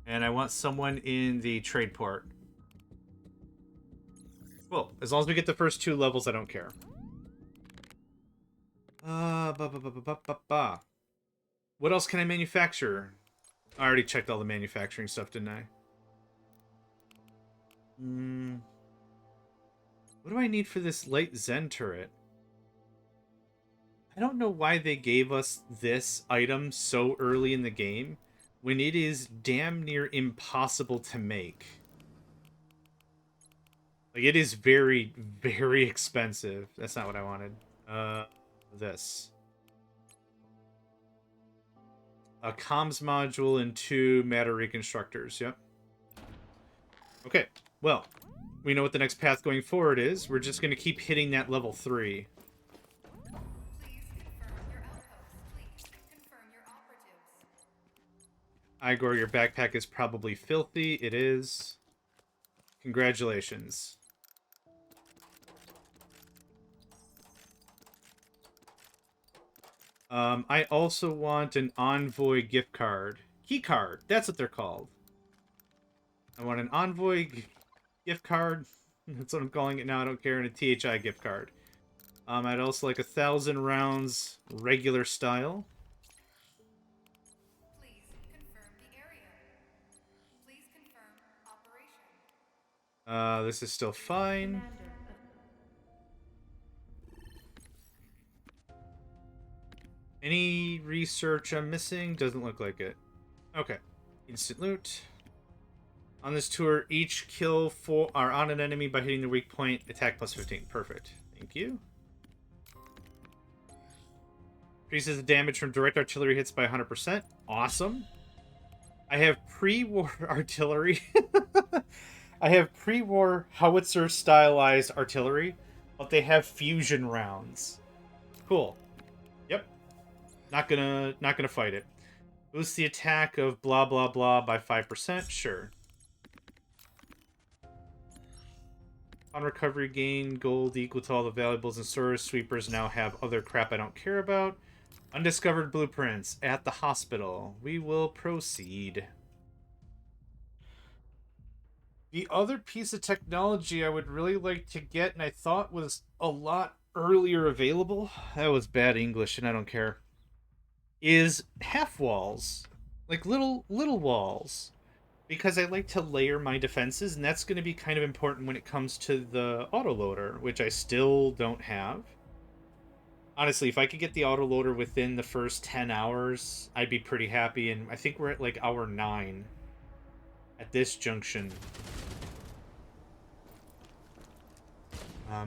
And I want someone in the trade port. Cool. As long as we get the first two levels, I don't care. What else can I manufacture? I already checked all the manufacturing stuff, didn't I? What do I need for this light Zen turret? I don't know why they gave us this item so early in the game when it is damn near impossible to make. Like, it is very, very expensive. That's not what I wanted. This. A comms module and 2 matter reconstructors. Yep. Okay. Well, we know what the next path going forward is. We're just going to keep hitting that level 3. Please confirm your outpost. Please confirm your operatives. Igor, your backpack is probably filthy. It is. Congratulations. I also want an Envoy gift card. Key card. That's what they're called. I want an Envoy gift card. That's what I'm calling it now. I don't care. And a THI gift card. I'd also like 1,000 rounds regular style. Please confirm the area. Please confirm operation. This is still fine. Commander of Any research I'm missing? Doesn't look like it. Okay. Instant loot. On this tour, each kill are on an enemy by hitting the weak point. Attack plus 15. Perfect. Thank you. Increases the damage from direct artillery hits by 100%. Awesome. I have pre-war artillery. I have pre-war howitzer stylized artillery, but they have fusion rounds. Cool. Yep. Not gonna fight it. Boost the attack of blah blah blah by 5%. Sure. On recovery, gain gold equal to all the valuables and stores. Sweepers now have other crap I don't care about. Undiscovered blueprints at the hospital. We will proceed. The other piece of technology I would really like to get, and I thought was a lot earlier available, that was bad English and I don't care, is half walls. Like little walls. Because I like to layer my defenses, and that's going to be kind of important when it comes to the autoloader, which I still don't have. Honestly, if I could get the autoloader within the first 10 hours, I'd be pretty happy, and I think we're at, like, hour 9 at this junction.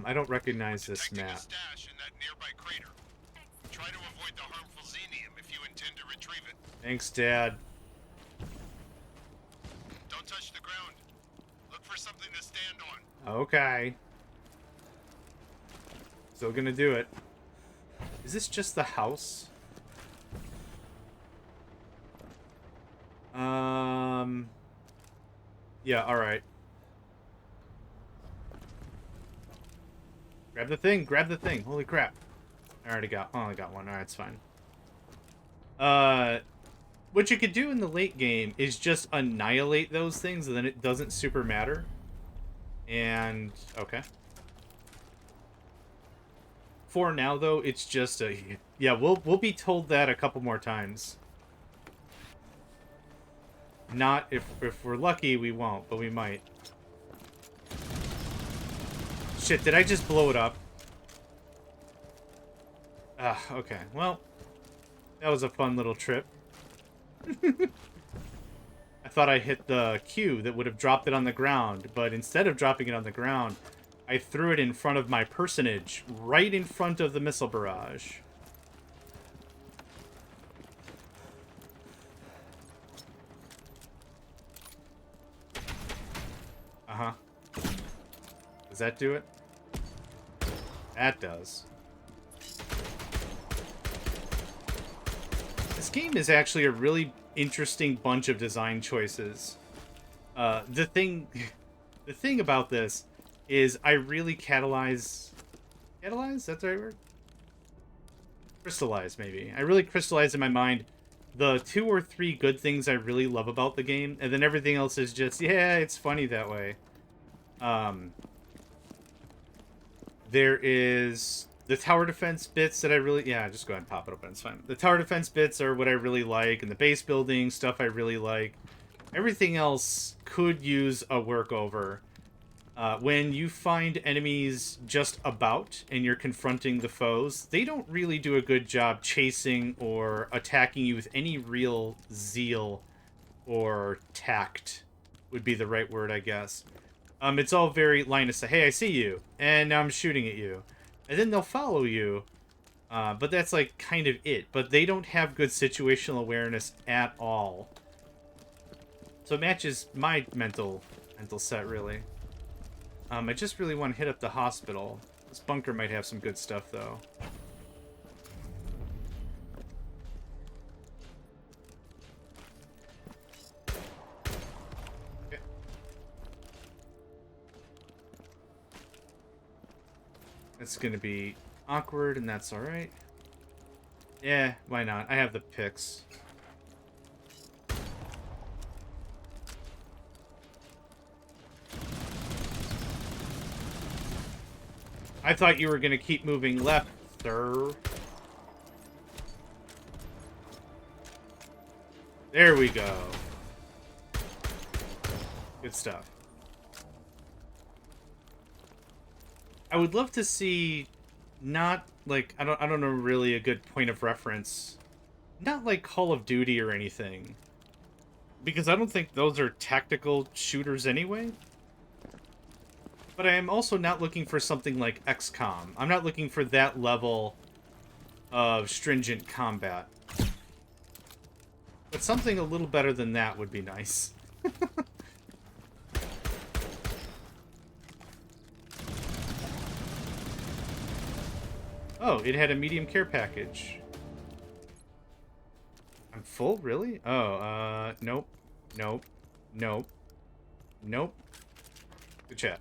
I don't recognize this Detecting map. a stash in that nearby crater. Try to avoid the harmful xenium if you intend to retrieve it. Thanks, Dad. Don't touch the ground. Look for something to stand on. Okay. Still gonna do it. Is this just the house? Yeah, alright. Grab the thing, grab the thing. Holy crap. I only got one. Alright, it's fine. What you could do in the late game is just annihilate those things, and then it doesn't super matter. And, okay. For now, though, it's just a... Yeah, we'll be told that a couple more times. Not, if we're lucky, we won't, but we might. Shit, did I just blow it up? Ah, okay. Well, that was a fun little trip. I thought I hit the Q that would have dropped it on the ground, but instead of dropping it on the ground, I threw it in front of my personage, right in front of the missile barrage. Uh-huh. Does that do it? That does. This game is actually a really interesting bunch of design choices. The thing about this is I really catalyze... Catalyze? That's the right word? Crystallize, maybe. I really crystallize in my mind the 2 or 3 good things I really love about the game, and then everything else is just, yeah, it's funny that way. There is the tower defense bits that I really... Yeah, just go ahead and pop it open, it's fine. The tower defense bits are what I really like, and the base building stuff I really like. Everything else could use a workover. When you find enemies just about and you're confronting the foes, they don't really do a good job chasing or attacking you with any real zeal or tact would be the right word, I guess. It's all very line of sight. Hey, I see you, and now I'm shooting at you. And then they'll follow you, but that's like kind of it. But they don't have good situational awareness at all. So it matches my mental set, really. I just really want to hit up the hospital. This bunker might have some good stuff, though. Okay. It's gonna be awkward, and that's alright. Yeah, why not? I have the picks. I thought you were going to keep moving left, sir. There we go. Good stuff. I would love to see not like I don't know really a good point of reference. Not like Call of Duty or anything. Because I don't think those are tactical shooters anyway. But I am also not looking for something like XCOM. I'm not looking for that level of stringent combat. But something a little better than that would be nice. Oh, it had a medium care package. I'm full? Really? Oh, nope. Nope. Nope. Nope. Good chat.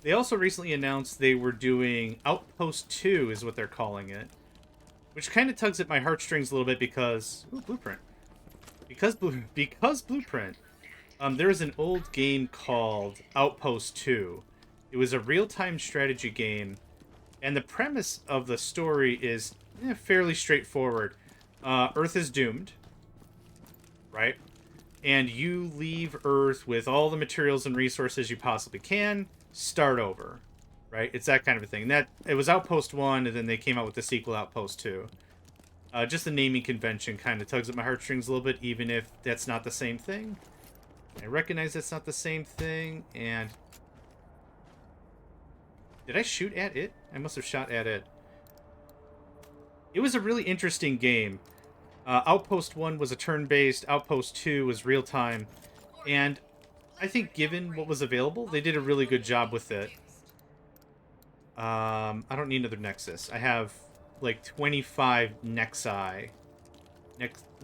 They also recently announced they were doing Outpost 2, is what they're calling it. Which kind of tugs at my heartstrings a little bit because... Ooh, Blueprint. Because Blueprint. There was an old game called Outpost 2. It was a real-time strategy game. And the premise of the story is fairly straightforward. Earth is doomed. Right? And you leave Earth with all the materials and resources you possibly can. Start over, right? It's that kind of a thing. And that it was Outpost 1, and then they came out with the sequel, Outpost 2. Just the naming convention kind of tugs at my heartstrings a little bit, even if that's not the same thing. I recognize that's not the same thing, and... Did I shoot at it? I must have shot at it. It was a really interesting game. Outpost 1 was a turn-based, Outpost 2 was real-time, and I think given what was available, they did a really good job with it. I don't need another Nexus. I have, like, 25 Nexi.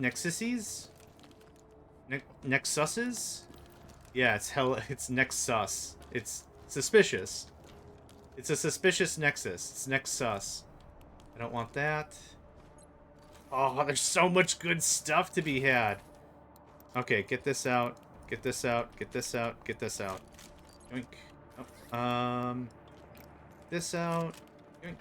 Nexuses? Nexuses? Yeah, it's Nexus. It's suspicious. It's a suspicious Nexus. It's Nexus. I don't want that. Oh, there's so much good stuff to be had. Okay, get this out. Get this out. Get this out. Get this out. Yoink. Oh, this out. Yoink.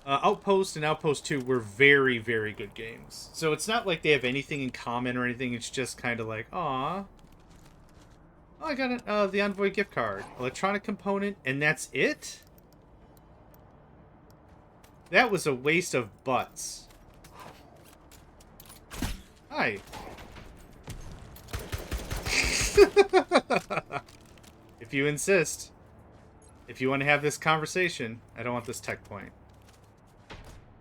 Outpost and Outpost 2 were very, very good games. So it's not like they have anything in common or anything. It's just kind of like, aw. Oh, I got the Envoy gift card. Electronic component, and that's it? That was a waste of butts. Hi. If you insist. If you want to have this conversation, I don't want this tech point.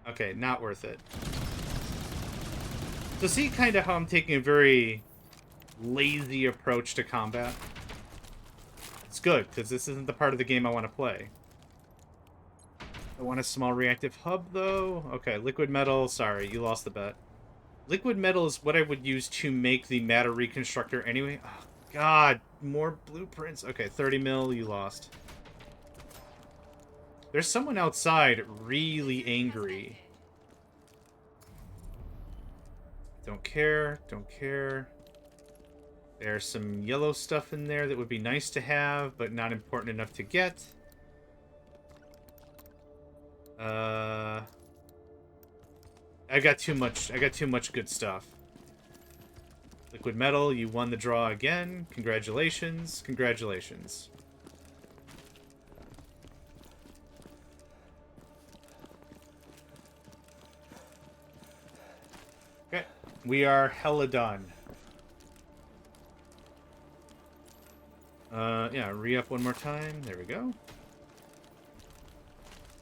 Okay, not worth it. So see kind of how I'm taking a very lazy approach to combat? It's good, because this isn't the part of the game I want to play. I want a small reactive hub, though. Okay, liquid metal. Sorry, you lost the bet. Liquid metal is what I would use to make the matter reconstructor anyway. Oh, God, more blueprints. Okay, 30 mil, you lost. There's someone outside really angry. Don't care, don't care. There's some yellow stuff in there that would be nice to have, but not important enough to get. I got too much good stuff. Liquid metal, you won the draw again. Congratulations. Congratulations. Okay. We are hella done. Yeah, re-up one more time. There we go.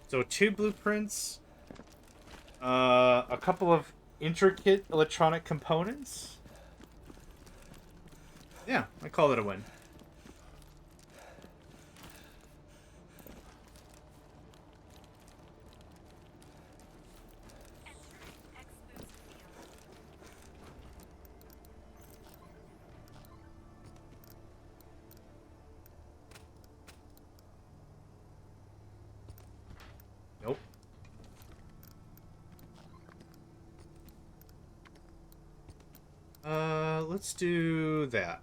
So 2 blueprints. A couple of intricate electronic components. Yeah, I call it a win. Nope. Let's do that.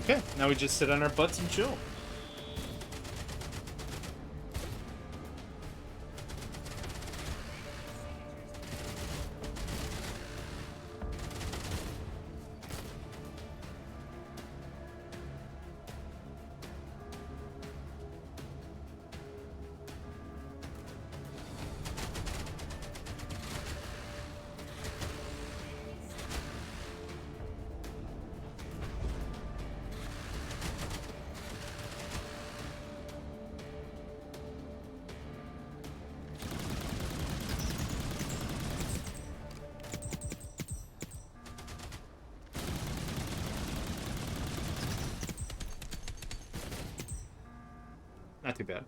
Okay, now we just sit on our butts and chill. Not too bad.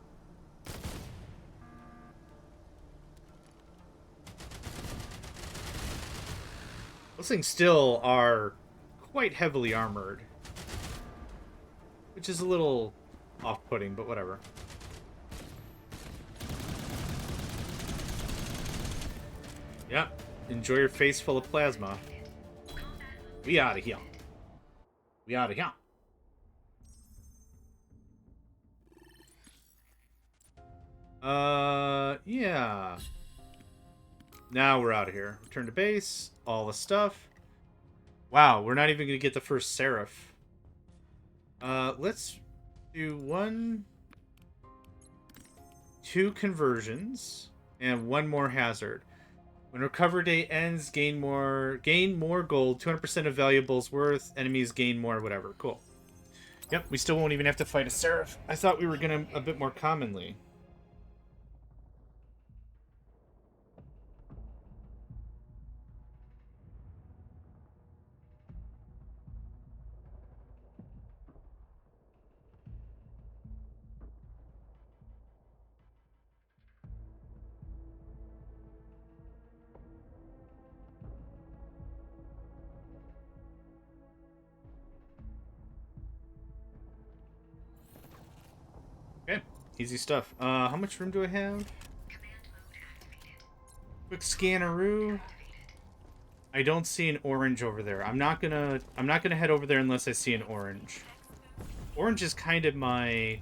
Those things still are quite heavily armored, which is a little off-putting, but whatever. Yeah, enjoy your face full of plasma. We out of here. We out of here. Yeah. Now we're out of here. Return to base. All the stuff. Wow, we're not even going to get the first Seraph. Let's do 2 conversions, and 1 more hazard. When recover day ends, gain more gold, 200% of valuables worth, enemies gain more, whatever. Cool. Yep, we still won't even have to fight a Seraph. I thought we were gonna a bit more commonly. Okay, easy stuff. How much room do I have? Quick scanneroo. I don't see an orange over there. I'm not gonna head over there unless I see an orange. Orange is kind of my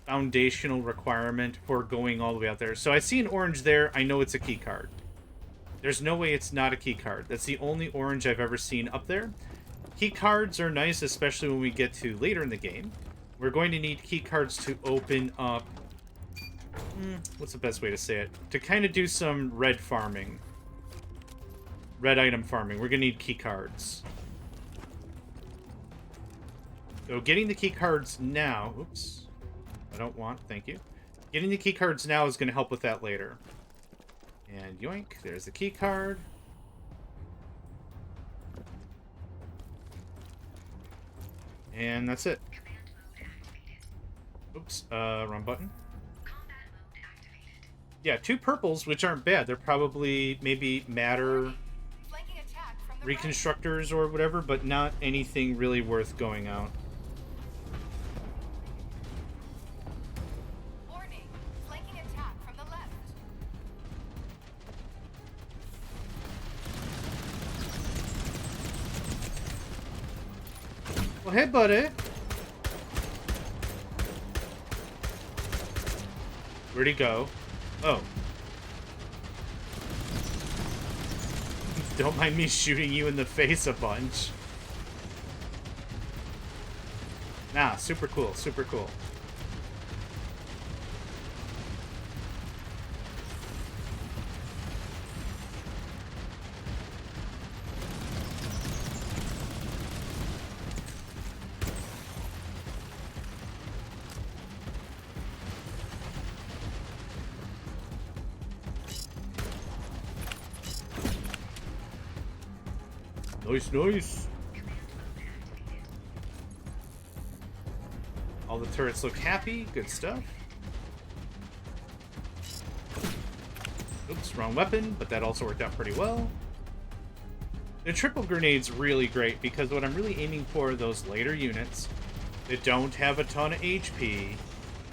foundational requirement for going all the way out there. So I see an orange there. I know it's a key card. There's no way it's not a key card. That's the only orange I've ever seen up there. Key cards are nice, especially when we get to later in the game. We're going to need key cards to open up... what's the best way to say it? To kind of do some red farming. Red item farming. We're going to need key cards. So getting the key cards now... Oops. I don't want... Thank you. Getting the key cards now is going to help with that later. And yoink. There's the key card. And that's it. Oops, wrong button. Yeah, 2 purples, which aren't bad. They're probably maybe matter Flanking attack from the reconstructors or whatever, but not anything really worth going out. right. Warning. Flanking attack from the left. Well, hey, buddy. Where'd he go? Oh. Don't mind me shooting you in the face a bunch. Nah, super cool, super cool. Nice, nice. All the turrets look happy. Good stuff. Oops, wrong weapon, but that also worked out pretty well. The triple grenade's really great because what I'm really aiming for are those later units that don't have a ton of HP,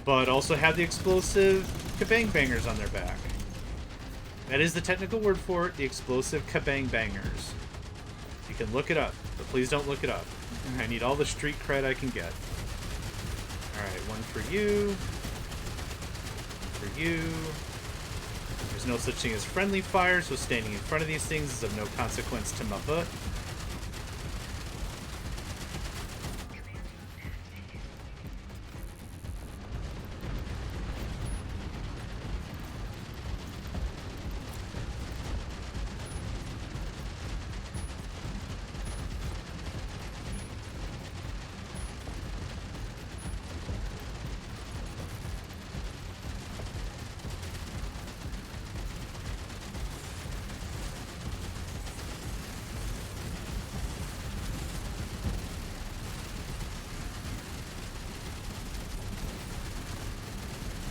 but also have the explosive kabang bangers on their back. That is the technical word for it, the explosive kabang bangers. You can look it up, but please don't look it up. I need all the street cred I can get. Alright, 1 for you. For you. There's no such thing as friendly fire, so standing in front of these things is of no consequence to my butt.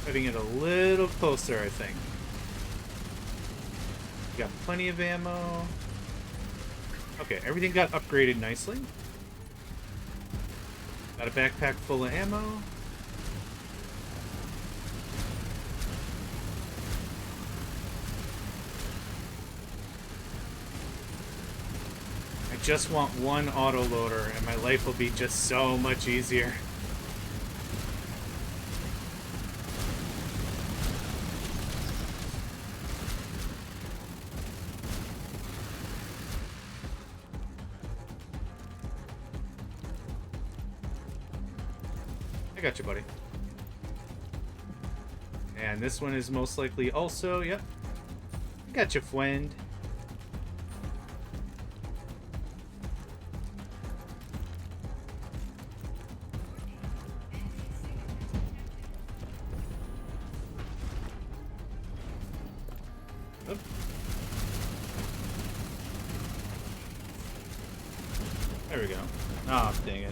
Getting it a little closer, I think. Got plenty of ammo. Okay, everything got upgraded nicely. Got a backpack full of ammo. I just want 1 autoloader and my life will be just so much easier. I got you, buddy. And this one is most likely also, yep. I got you, friend. Oop. There we go. Oh, dang it.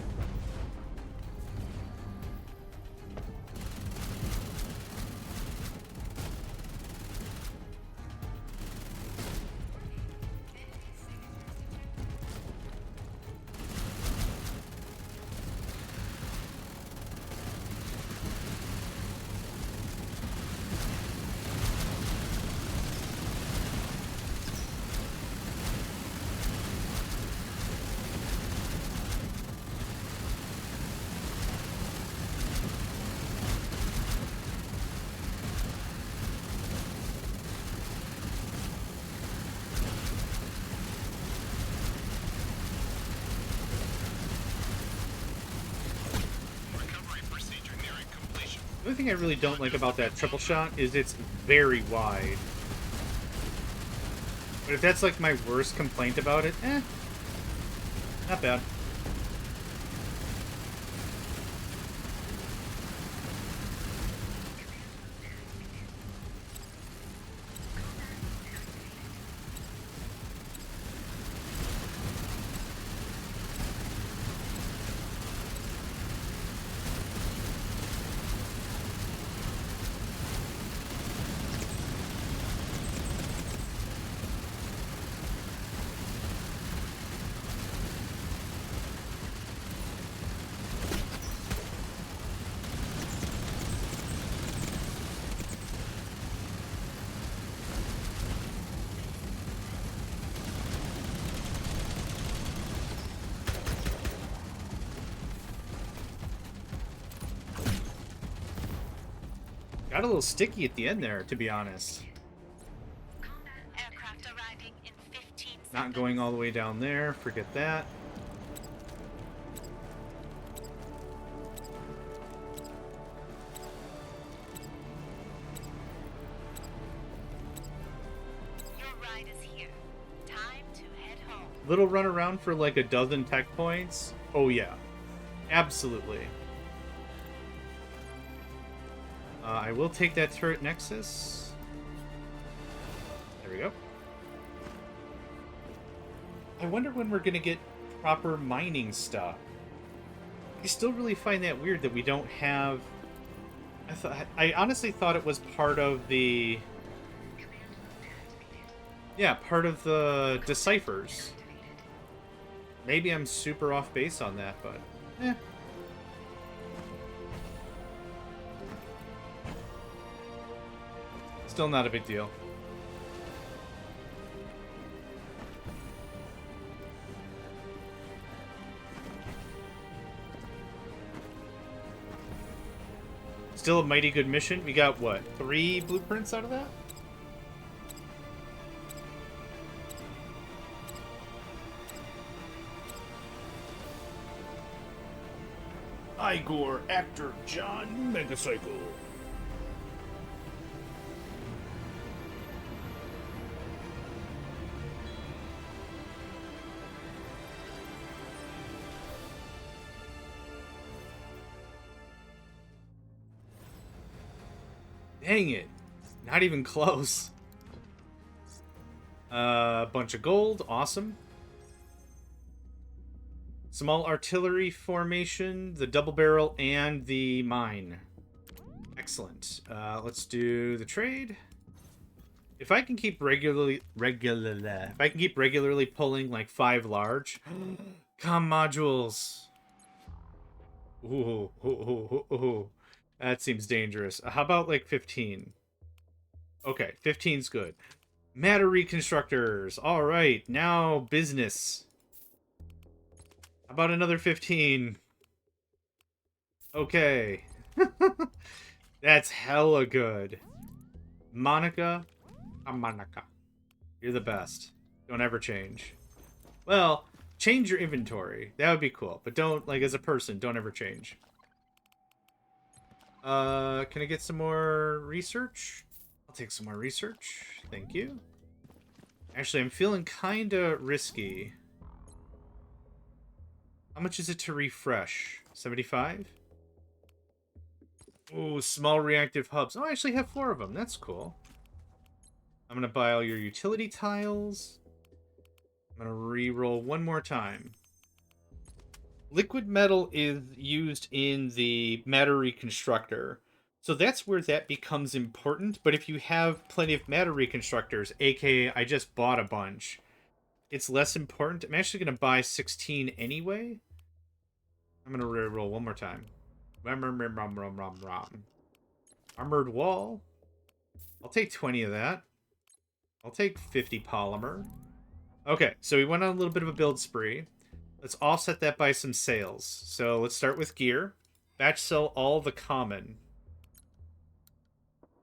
Recovery procedure nearing completion. The only thing I really don't like about that triple shot is it's very wide. But if that's like my worst complaint about it, not bad. Got a little sticky at the end there, to be honest. Aircraft arriving in 15 seconds. Not going all the way down there. Forget that. Your ride is here. Time to head home. Little run around for like a dozen tech points. Oh yeah, absolutely. I will take that turret nexus. There we go. I wonder when we're gonna get proper mining stuff. I still really find that weird that we don't have. I honestly thought it was part of the. Yeah, part of the deciphers. Maybe I'm super off base on that, but still not a big deal. Still a mighty good mission. We got, what, 3 blueprints out of that? Igor, actor JohnMegacycle. Dang it. Not even close. Bunch of gold. Awesome. Small artillery formation, the double barrel, and the mine. Excellent. Let's do the trade. If I can keep regularly pulling like 5 large, comm modules. Ooh. That seems dangerous. How about like 15? Okay, 15's good. Matter reconstructors. All right, now business. How about another 15? Okay. That's hella good. Monica. Monica. You're the best. Don't ever change. Well, change your inventory. That would be cool. But don't, like, as a person, don't ever change. Can I get some more research? I'll take some more research. Thank you. Actually, I'm feeling kinda risky. How much is it to refresh? 75? Ooh, small reactive hubs. Oh, I actually have 4 of them. That's cool. I'm gonna buy all your utility tiles. I'm gonna re-roll one more time. Liquid metal is used in the matter reconstructor. So that's where that becomes important. But if you have plenty of matter reconstructors, aka I just bought a bunch, it's less important. I'm actually going to buy 16 anyway. I'm going to re-roll one more time. Armored wall. I'll take 20 of that. I'll take 50 polymer. Okay, so we went on a little bit of a build spree. Let's offset that by some sales. So let's start with gear. Batch sell all the common.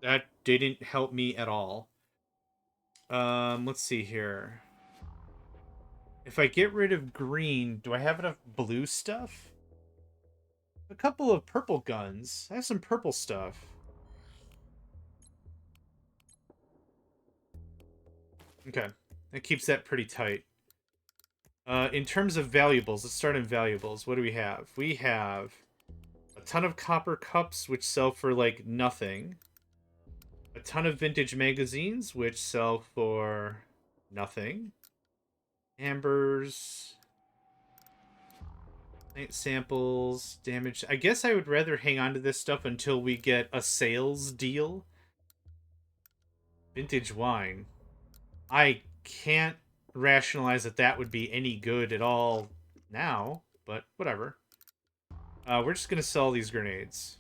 That didn't help me at all. Let's see here. If I get rid of green, do I have enough blue stuff? A couple of purple guns. I have some purple stuff. Okay, that keeps that pretty tight. In terms of valuables, let's start in valuables. What do we have? We have a ton of copper cups, which sell for, like, nothing. A ton of vintage magazines, which sell for nothing. Ambers. Plant samples. Damage. I guess I would rather hang on to this stuff until we get a sales deal. Vintage wine. I can't rationalize that that would be any good at all now, but whatever. We're just gonna sell these grenades.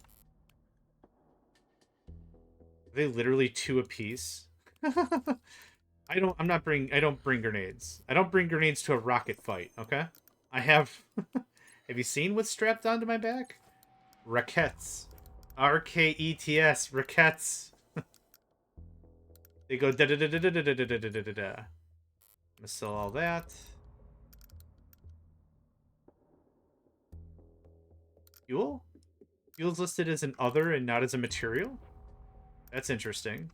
Are they literally 2 apiece? I don't bring grenades. I don't bring grenades to a rocket fight, okay? I have have you seen what's strapped onto my back? Raquettes. R-K-E-T-S, raquettes. They go da da da da da da da da da da da da. I'm gonna sell all that. Fuel? Fuel's listed as an other and not as a material? That's interesting.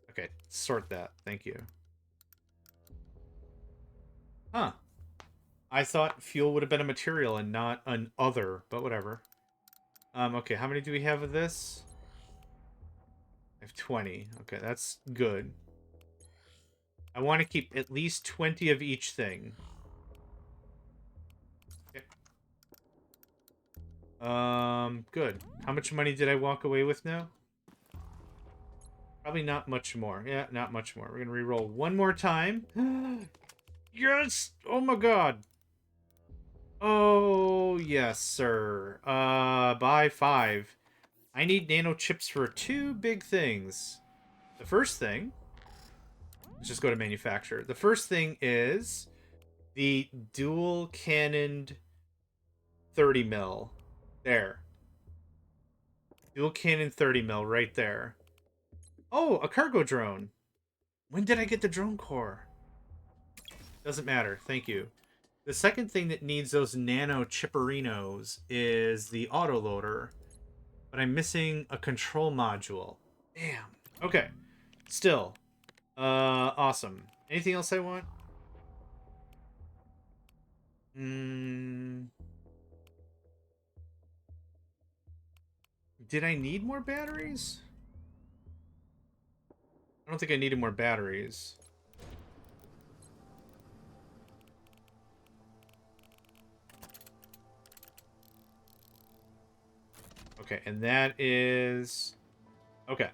Okay, sort that. Thank you. Huh. I thought fuel would have been a material and not an other, but whatever. Okay, how many do we have of this? I have 20. Okay, that's good. I want to keep at least 20 of each thing. Okay. Good. How much money did I walk away with now? Probably not much more. Yeah, not much more. We're gonna re-roll one more time. Yes! Oh my god! Oh, yes, sir. Buy 5. I need nano chips for 2 big things. The first thing... Let's just go to manufacture. The first thing is the dual cannoned 30 mil. There. Dual cannon 30 mil right there. Oh, a cargo drone. When did I get the drone core? Doesn't matter. Thank you. The second thing that needs those nano chipperinos is the autoloader. But I'm missing a control module. Damn. Okay. Still. Awesome. Anything else I want? Did I need more batteries? I don't think I needed more batteries. Okay, and that is... Okay.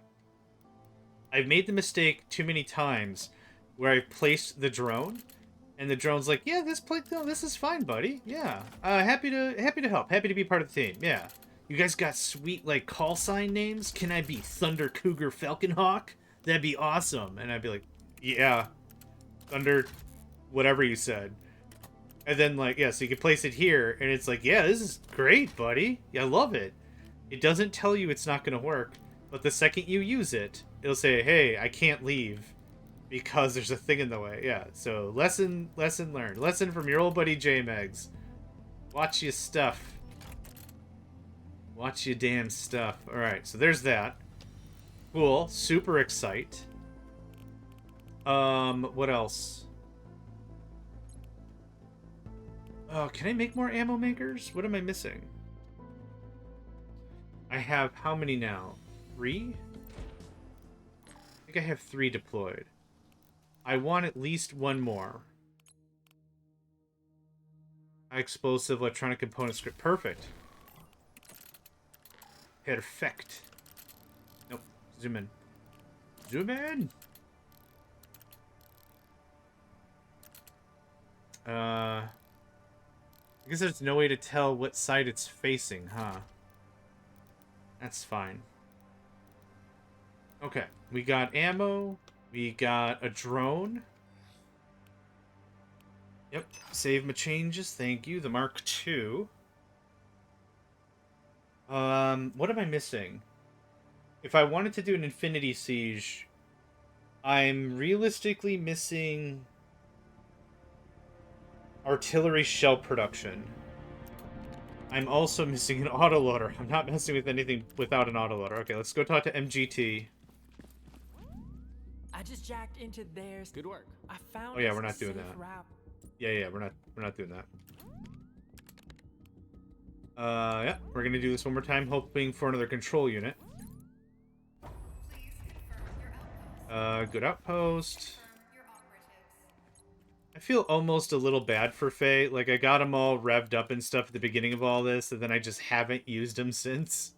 I've made the mistake too many times where I've placed the drone, and the drone's like, yeah, this is fine, buddy. Yeah. Happy to help. Happy to be part of the team. Yeah. You guys got sweet, like, call sign names? Can I be Thunder, Cougar, Falcon Hawk? That'd be awesome. And I'd be like, yeah. Thunder, whatever you said. And then, like, yeah, so you can place it here, and it's like, yeah, this is great, buddy. Yeah, I love it. It doesn't tell you it's not going to work, but the second you use it, it'll say, hey, I can't leave because there's a thing in the way. Yeah, so lesson learned. Lesson from your old buddy JMegs. Watch your stuff. Watch your damn stuff. Alright, so there's that. Cool. Super excite. What else? Oh, can I make more ammo makers? What am I missing? I have how many now? 3? I think I have 3 deployed. I want at least one more. High explosive electronic component script. Perfect. Perfect. Nope. Zoom in. Zoom in! I guess there's no way to tell what side it's facing, huh? That's fine. Okay. We got ammo. We got a drone. Yep. Save my changes. Thank you. The Mark II. What am I missing? If I wanted to do an Infinity Siege, I'm realistically missing artillery shell production. I'm also missing an autoloader. I'm not messing with anything without an autoloader. Okay, let's go talk to MGT. I just jacked into theirs. Good work. I found Oh yeah, us we're a not doing safe that. route. Yeah, we're not doing that. Yeah, we're gonna do this one more time, hoping for another control unit. Please confirm your outpost. Good outpost. Confirm your operatives. I feel almost a little bad for Faye. Like, I got them all revved up and stuff at the beginning of all this, and then I just haven't used them since.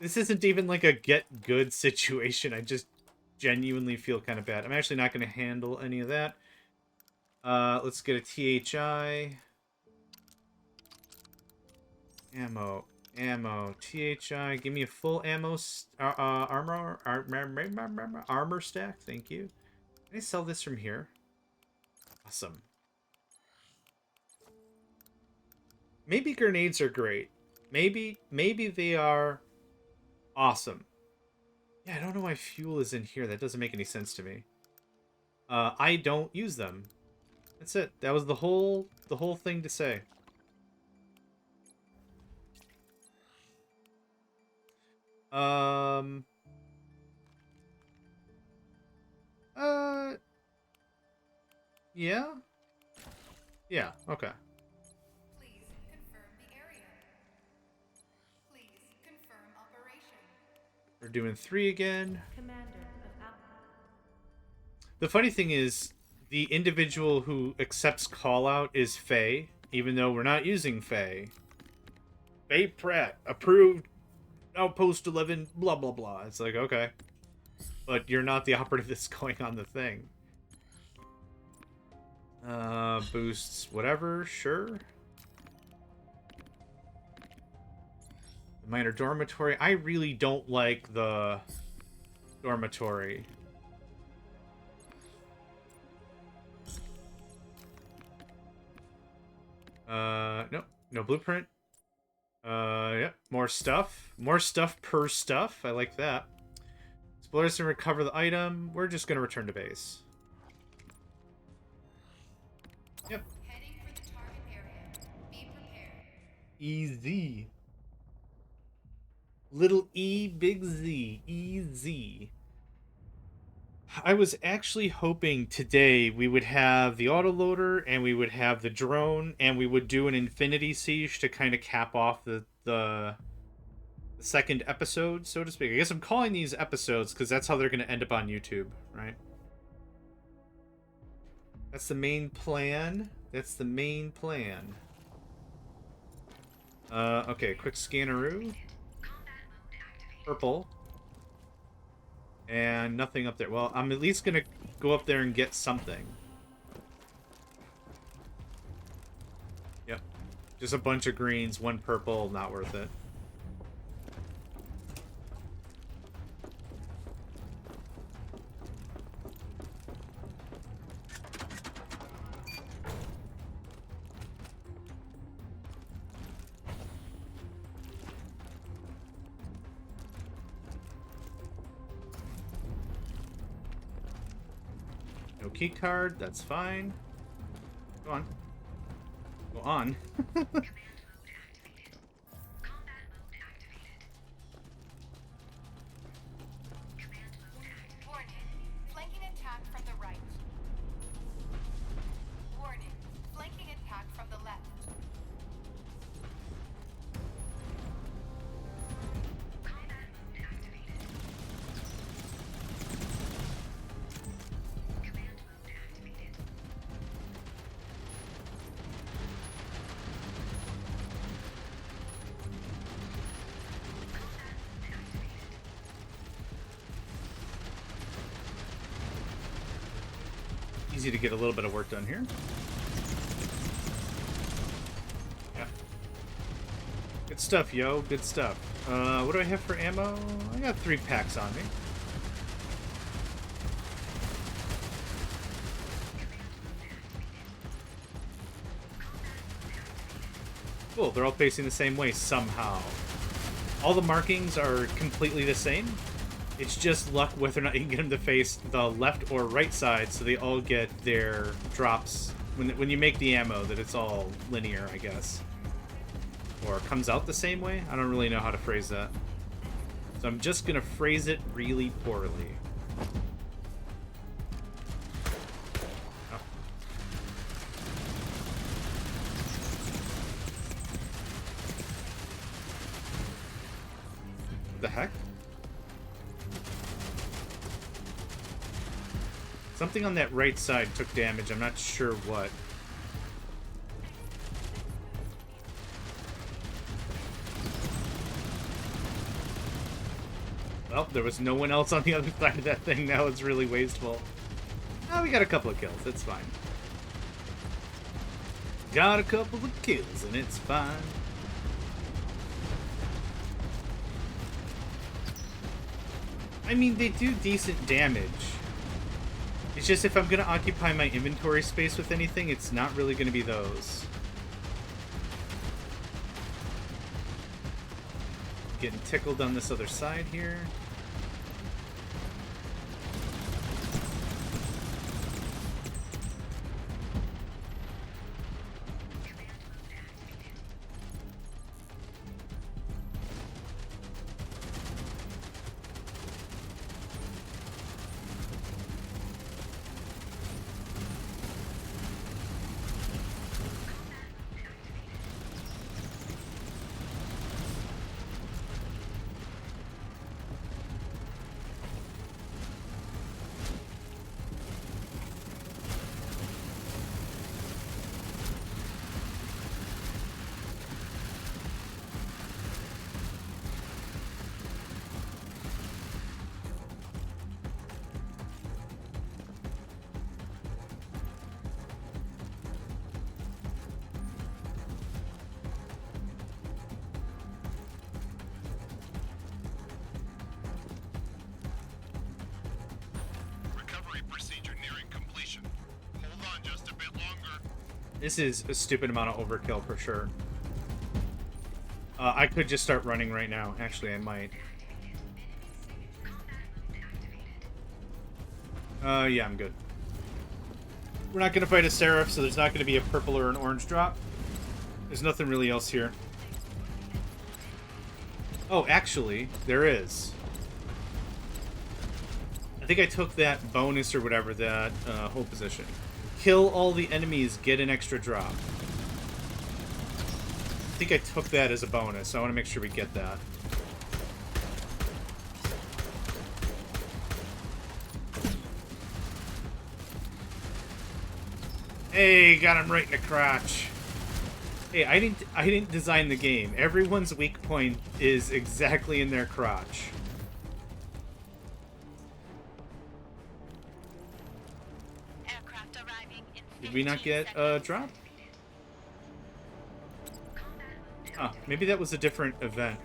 This isn't even like a get good situation. I just genuinely feel kind of bad. I'm actually not going to handle any of that. Let's get a THI. Ammo. THI. Give me a full ammo armor stack. Thank you. Can I sell this from here? Awesome. Maybe grenades are great. Maybe they are awesome. Yeah, I don't know why fuel is in here. That doesn't make any sense to me. I don't use them. That's it. That was the whole thing to say. Yeah? Yeah, okay. Please confirm the area. Please confirm operation. We're doing 3 again. Commander of Outpost. The funny thing is, the individual who accepts call-out is Faye, even though we're not using Faye. Faye Pratt, approved, Outpost 11, blah, blah, blah. It's like, okay. But you're not the operative that's going on the thing. Boosts, whatever, sure. The minor dormitory. I really don't like the dormitory. No blueprint. Yep, more stuff. More stuff per stuff. I like that. Explorers can recover the item. We're just gonna return to base. Yep. Heading for the target area. Be prepared. Easy. Little E, big Z. Easy. I was actually hoping today we would have the autoloader and we would have the drone and we would do an Infinity Siege to kind of cap off the second episode, so to speak. I guess I'm calling these episodes because that's how they're going to end up on YouTube, right? That's the main plan. That's the main plan. Okay, quick scanneroo. Purple. And nothing up there. Well, I'm at least gonna go up there and get something. Yep. Just a bunch of greens, 1 purple, not worth it. No key card, that's fine. Go on. Go on. Easy to get a little bit of work done here. Yeah. Good stuff, yo. Good stuff. What do I have for ammo? I got 3 packs on me. Cool, they're all facing the same way somehow. All the markings are completely the same. It's just luck whether or not you can get them to face the left or right side, so they all get their drops when you make the ammo, that it's all linear, I guess. Or comes out the same way? I don't really know how to phrase that. So I'm just gonna phrase it really poorly. Oh. The heck? Something on that right side took damage. I'm not sure what. Well, there was no one else on the other side of that thing. Now it's really wasteful. Oh, we got a couple of kills. It's fine. Got a couple of kills, and it's fine. I mean, they do decent damage. It's just if I'm going to occupy my inventory space with anything, it's not really going to be those. Getting tickled on this other side here. This is a stupid amount of overkill for sure. I could just start running right now. Actually, I might. Yeah, I'm good. We're not going to fight a Seraph, so there's not going to be a purple or an orange drop. There's nothing really else here. Oh, actually, there is. I think I took that bonus or whatever, that hold position. Kill all the enemies, get an extra drop. I think I took that as a bonus, so I want to make sure we get that. Hey, got him right in the crotch. Hey, I didn't design the game. Everyone's weak point is exactly in their crotch. Did we not get a drop? Huh, maybe that was a different event.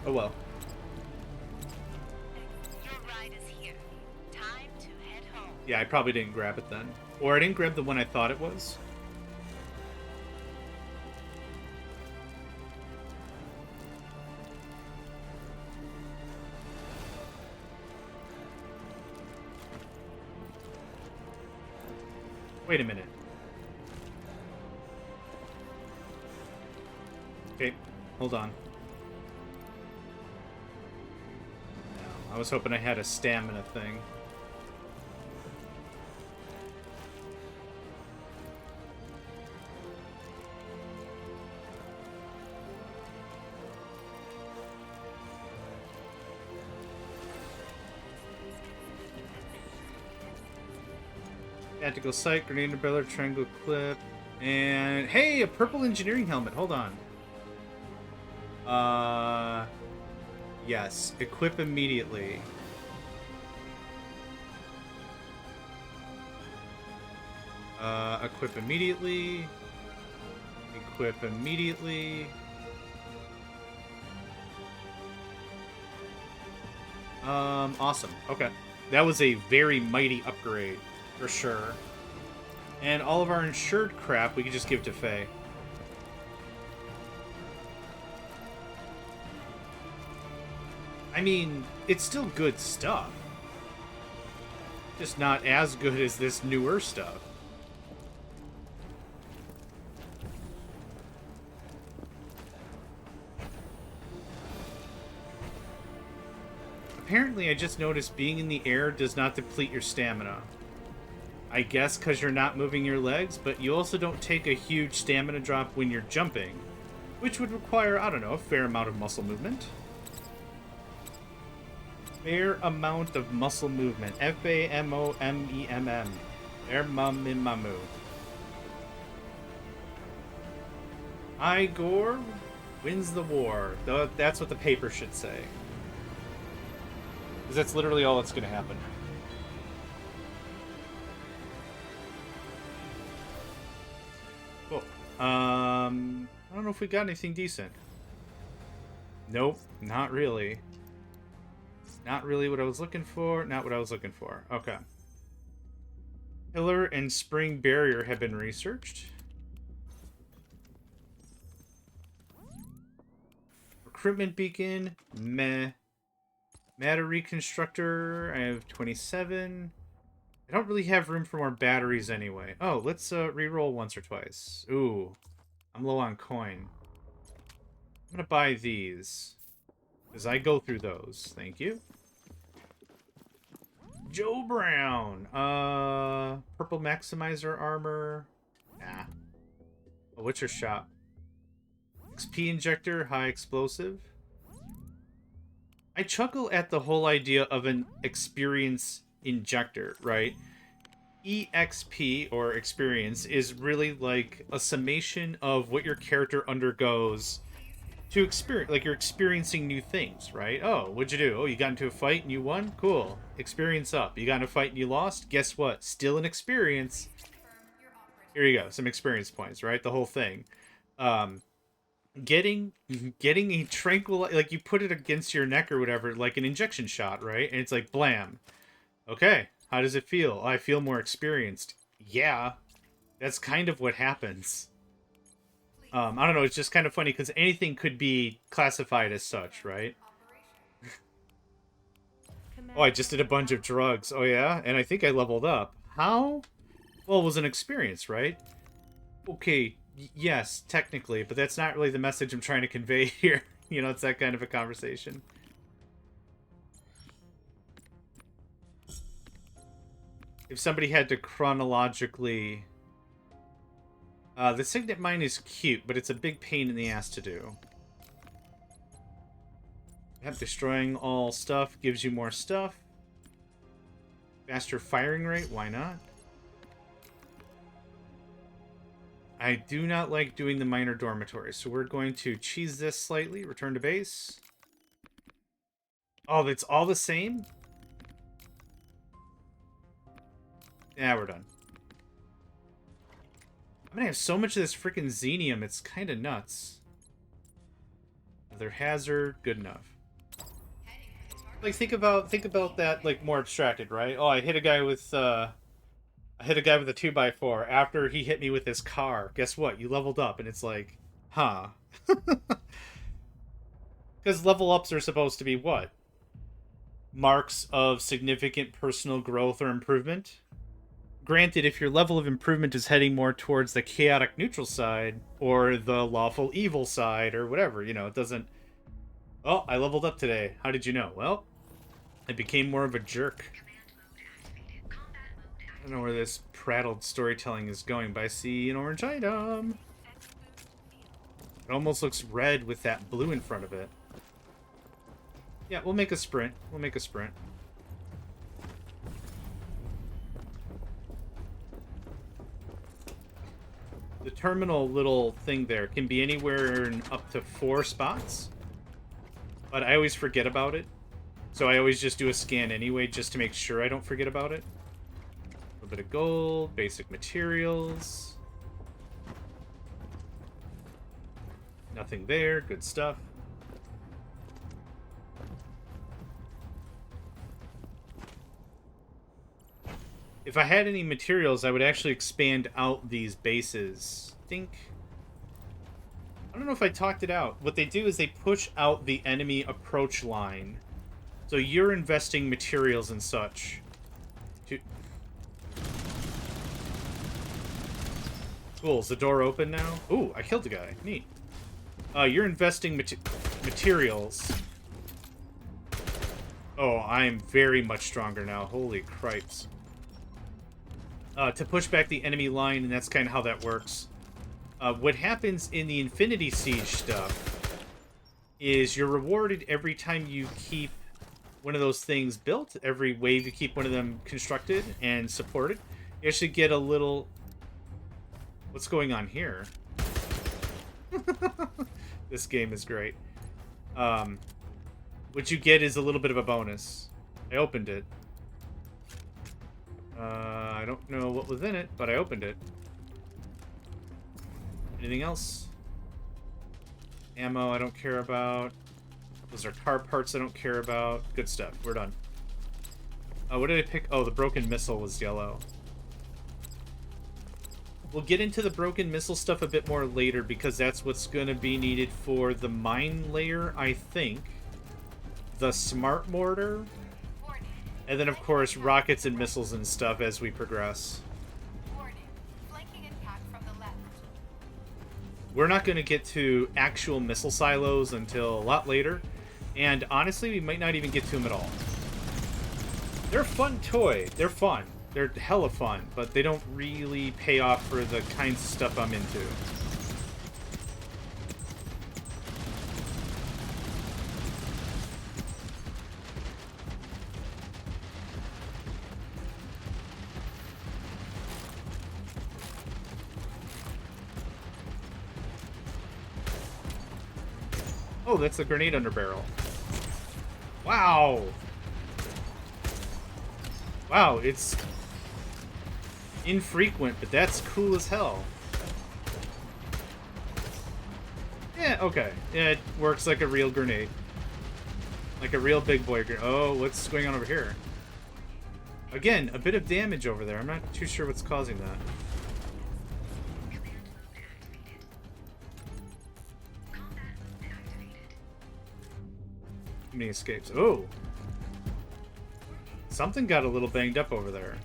Oh well. Your ride is here. Time to head home. Yeah, I probably didn't grab it then. Or I didn't grab the one I thought it was. Wait a minute. Okay, hold on. No, I was hoping I had a stamina thing. Tactical sight, grenade impeller, triangle clip, and hey, a purple engineering helmet. Hold on. Yes, equip immediately. Equip immediately. Equip immediately. Awesome. Okay. That was a very mighty upgrade, for sure. And all of our insured crap we could just give to Faye. I mean, it's still good stuff. Just not as good as this newer stuff. Apparently, I just noticed being in the air does not deplete your stamina. I guess because you're not moving your legs, but you also don't take a huge stamina drop when you're jumping, which would require, I don't know, a fair amount of muscle movement. Fair amount of muscle movement. F-A-M-O-M-E-M-M. Fair-mum-in-mamu. Igor wins the war. That's what the paper should say. Because that's literally all that's going to happen. Cool. I don't know if we got anything decent. Nope, not really. Not really what I was looking for. Not what I was looking for. Okay. Pillar and spring barrier have been researched. Recruitment beacon. Meh. Matter reconstructor. I have 27. I don't really have room for more batteries anyway. Oh, let's re-roll once or twice. Ooh. I'm low on coin. I'm gonna buy these. As I go through those. Thank you. Joe Brown. Purple maximizer armor. Nah. Oh, what's your shop? XP injector, high explosive. I chuckle at the whole idea of an experience injector, right? EXP, or experience, is really like a summation of what your character undergoes to experience. Like, you're experiencing new things, right? Oh, what'd you do? Oh, you got into a fight and you won? Cool. Experience up. You got in a fight and you lost? Guess what? Still an experience. Here you go. Some experience points, right? The whole thing. Getting a tranquil, like, you put it against your neck or whatever, like an injection shot, right? And it's like, blam. Okay, how does it feel? I feel more experienced. Yeah, that's kind of what happens. I don't know, it's just kind of funny, because anything could be classified as such, right? Oh, I just did a bunch of drugs. Oh, yeah? And I think I leveled up. How? Well, it was an experience, right? Okay, yes, technically, but that's not really the message I'm trying to convey here. You know, it's that kind of a conversation. If somebody had to chronologically... the Signet Mine is cute, but it's a big pain in the ass to do. Yep, destroying all stuff gives you more stuff. Faster firing rate, why not? I do not like doing the minor dormitory, so we're going to cheese this slightly. Return to base. Oh, it's all the same? Yeah, we're done. I'm gonna have so much of this freaking xenium, it's kind of nuts. Another hazard, good enough. Like, think about that, like, more abstracted, right? Oh, I hit a guy with a 2x4 after he hit me with his car. Guess what? You leveled up, and it's like, huh? Because level ups are supposed to be what? Marks of significant personal growth or improvement. Granted, if your level of improvement is heading more towards the chaotic neutral side, or the lawful evil side, or whatever, you know, it doesn't... Oh, I leveled up today. How did you know? Well, I became more of a jerk. I don't know where this prattled storytelling is going, but I see an orange item. It almost looks red with that blue in front of it. Yeah, we'll make a sprint. We'll make a sprint. The terminal little thing there can be anywhere in up to 4 spots. But I always forget about it. So I always just do a scan anyway, just to make sure I don't forget about it. A bit of gold, basic materials. Nothing there, good stuff. If I had any materials, I would actually expand out these bases. I don't know if I talked it out. What they do is they push out the enemy approach line. So you're investing materials and such. Cool, is the door open now? Ooh, I killed the guy. Neat. You're investing materials. Oh, I'm very much stronger now. Holy cripes. To push back the enemy line, and that's kind of how that works. What happens in the Infinity Siege stuff is you're rewarded every time you keep one of those things built. Every wave you keep one of them constructed and supported. You actually get a little... What's going on here? This game is great. What you get is a little bit of a bonus. I opened it. I don't know what was in it, but I opened it. Anything else? Ammo I don't care about. Those are car parts I don't care about. Good stuff. We're done. What did I pick? Oh, the broken missile was yellow. We'll get into the broken missile stuff a bit more later because that's what's going to be needed for the mine layer, I think. The smart mortar. And then, of course, rockets and missiles and stuff as we progress. Warning. Flanking attack from the left. We're not going to get to actual missile silos until a lot later. And honestly, we might not even get to them at all. They're a fun toy. They're fun. They're hella fun, but they don't really pay off for the kinds of stuff I'm into. Oh, that's a grenade under barrel. Wow. Wow, it's infrequent, but that's cool as hell. Yeah, okay. Yeah, it works like a real grenade. Like a real big boy grenade. Oh, what's going on over here? Again, a bit of damage over there. I'm not too sure what's causing that. Too many escapes. Oh! Something got a little banged up over there.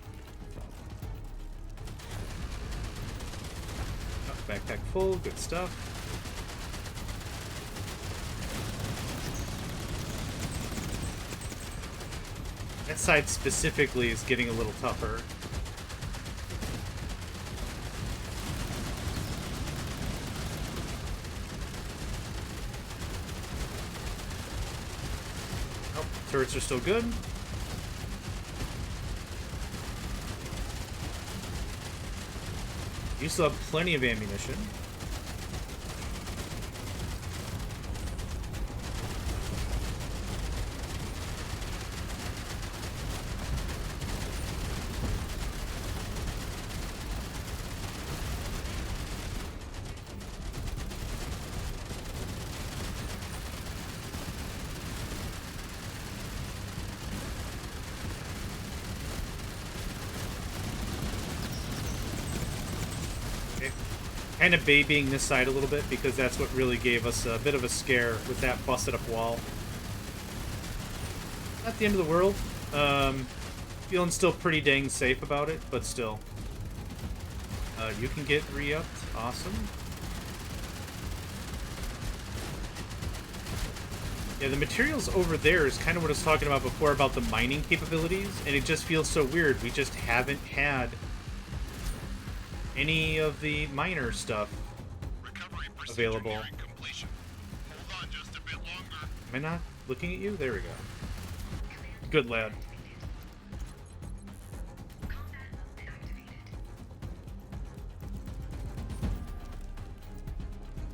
Oh, backpack full, good stuff. That side specifically is getting a little tougher. Oh, turrets are still good. You still have plenty of ammunition. Kind of babying this side a little bit because that's what really gave us a bit of a scare with that busted up wall. Not the end of the world. Feeling still pretty dang safe about it, but still. You can get re-upped. Awesome. Yeah, the materials over there is kind of what I was talking about before about the mining capabilities, and it just feels so weird. We just haven't had any of the miner stuff available. Am I not looking at you? There we go. Good lad.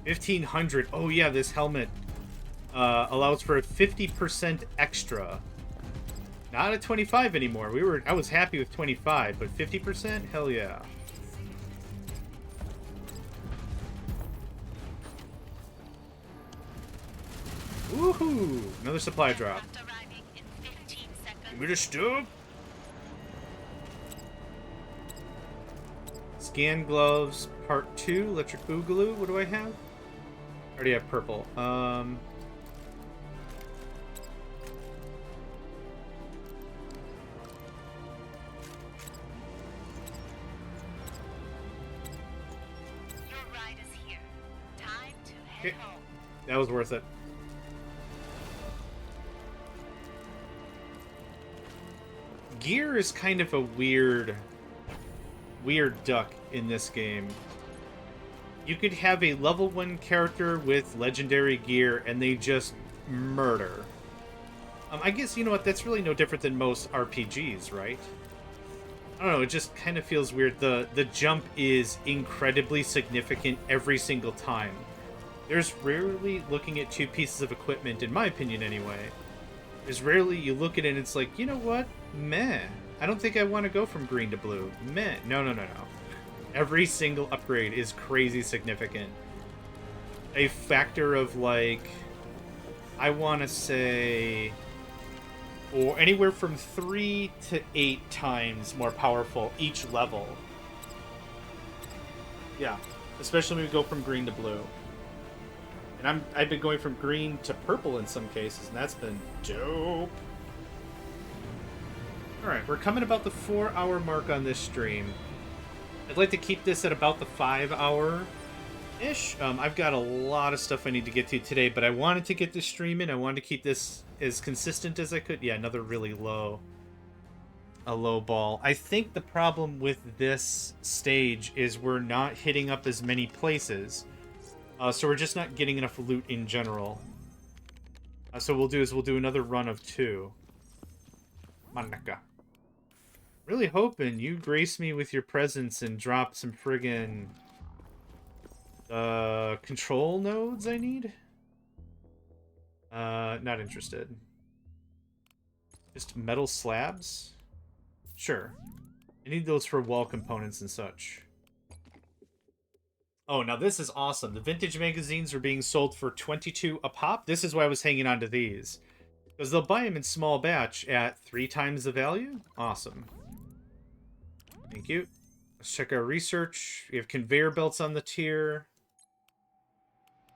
$1,500. Oh yeah, this helmet allows for a 50% extra Not at 25 anymore. I was happy with 25, but 50%? Hell yeah. Woohoo! Another supply drop. Aircraft arriving in 15 seconds. Give me the stuff. Scan gloves, part 2, electric boogaloo. What do I have? I already have purple. Your ride is here. Time to head Okay. home. That was worth it. Gear is kind of a weird duck in this game. You could have a level 1 character with legendary gear and they just murder. I guess, you know what, that's really no different than most RPGs, right? I don't know, it just kind of feels weird. The jump is incredibly significant every single time. There's rarely looking at two pieces of equipment, in my opinion anyway. There's rarely you look at it and it's like, you know what? Meh. I don't think I want to go from green to blue. Meh. No. Every single upgrade is crazy significant. A factor of, like, I want to say, or anywhere from 3 to 8 times more powerful each level. Yeah. Especially when we go from green to blue. And I've been going from green to purple in some cases, and that's been dope. Alright, we're coming about the 4-hour mark on this stream. I'd like to keep this at about the 5-hour-ish. I've got a lot of stuff I need to get to today, but I wanted to get this stream in. I wanted to keep this as consistent as I could. Yeah, another really low ball. I think the problem with this stage is we're not hitting up as many places. So we're just not getting enough loot in general. So we'll do another run of 2. Manaka. Really hoping you grace me with your presence and drop some friggin' control nodes I need? Not interested. Just metal slabs? Sure. I need those for wall components and such. Oh, now this is awesome. The vintage magazines are being sold for $22 a pop. This is why I was hanging on to these. Because they'll buy them in small batch at 3 times the value. Awesome. Thank you. Let's check our research. We have conveyor belts on the tier.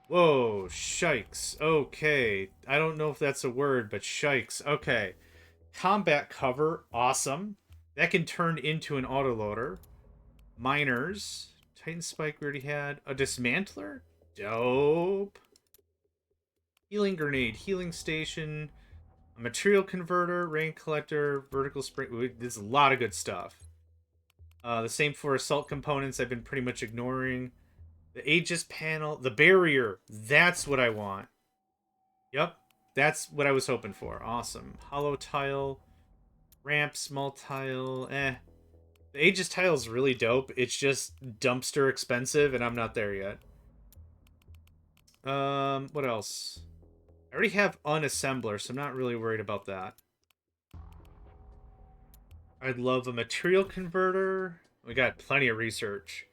Whoa, shikes. Okay. I don't know if that's a word, but shikes. Okay. Combat cover. Awesome. That can turn into an autoloader. Miners. Titan Spike we already had. A Dismantler? Dope. Healing Grenade. Healing Station. A Material Converter. Rain Collector. Vertical Spring. There's a lot of good stuff. The same for Assault Components I've been pretty much ignoring. The Aegis Panel. The Barrier. That's what I want. Yep. That's what I was hoping for. Awesome. Hollow Tile. Ramp. Small Tile. The Aegis tile is really dope. It's just dumpster expensive, and I'm not there yet. What else? I already have Unassembler, so I'm not really worried about that. I'd love a Material Converter. We got plenty of research.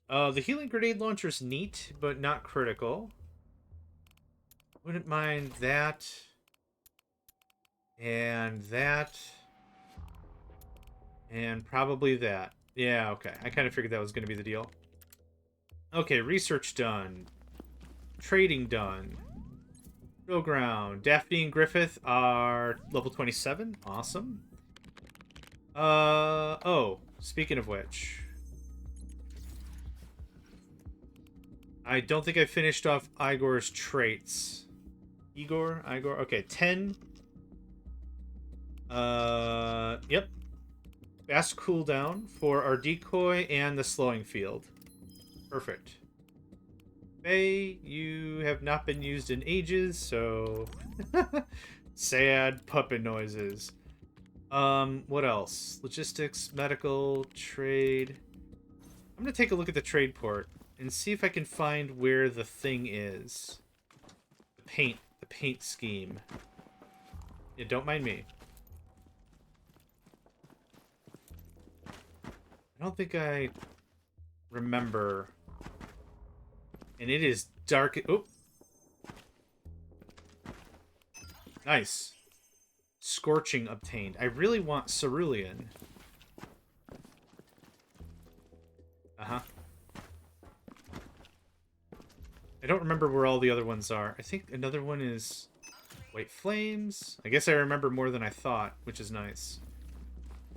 The Healing Grenade Launcher's neat, but not critical. Wouldn't mind that. And that. And probably that. Yeah, okay. I kind of figured that was going to be the deal. Okay, research done. Trading done. Real ground. Daphne and Griffith are level 27. Awesome. Oh, speaking of which. I don't think I finished off Igor's traits. Igor? Okay, 10. Yep. Fast cooldown for our decoy and the slowing field. Perfect. Faye, you have not been used in ages, so... Sad puppet noises. What else? Logistics, medical, trade. I'm gonna take a look at the trade port and see if I can find where the thing is. The paint scheme. Yeah, don't mind me. I don't think I remember. And it is dark. Oh. Nice. Scorching obtained. I really want cerulean. Uh-huh. I don't remember where all the other ones are. I think another one is white flames. I guess I remember more than I thought, which is nice.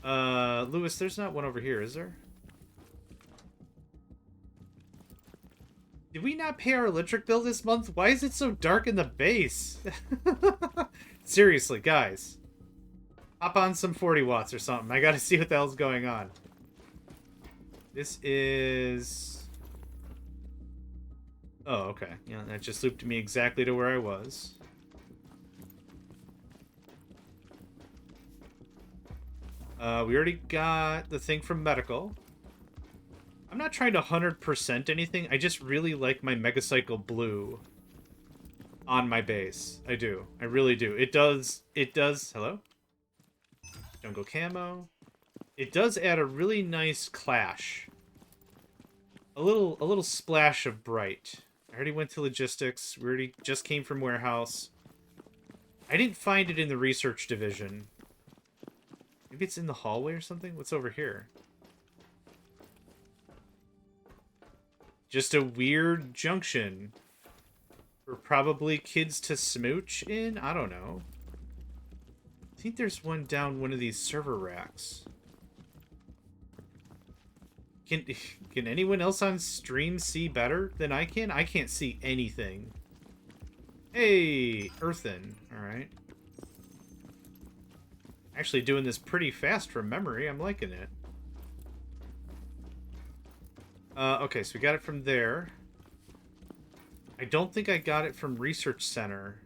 Lewis, there's not one over here, is there? Did we not pay our electric bill this month? Why is it so dark in the base? Seriously, guys. Hop on some 40 watts or something. I gotta see what the hell's going on. This is... Oh, okay. Yeah, that just looped me exactly to where I was. We already got the thing from medical. I'm not trying to 100% anything. I just really like my Megacycle blue on my base. I do. I really do. It does... Hello? Jungle camo. It does add a really nice clash. A little splash of bright. I already went to logistics. We already just came from warehouse. I didn't find it in the research division. Maybe it's in the hallway or something? What's over here? Just a weird junction. For probably kids to smooch in? I don't know. I think there's one down one of these server racks. Can anyone else on stream see better than I can? I can't see anything. Hey, earthen. Alright. Actually doing this pretty fast from memory. I'm liking it. Okay, so we got it from there. I don't think I got it from Research Center.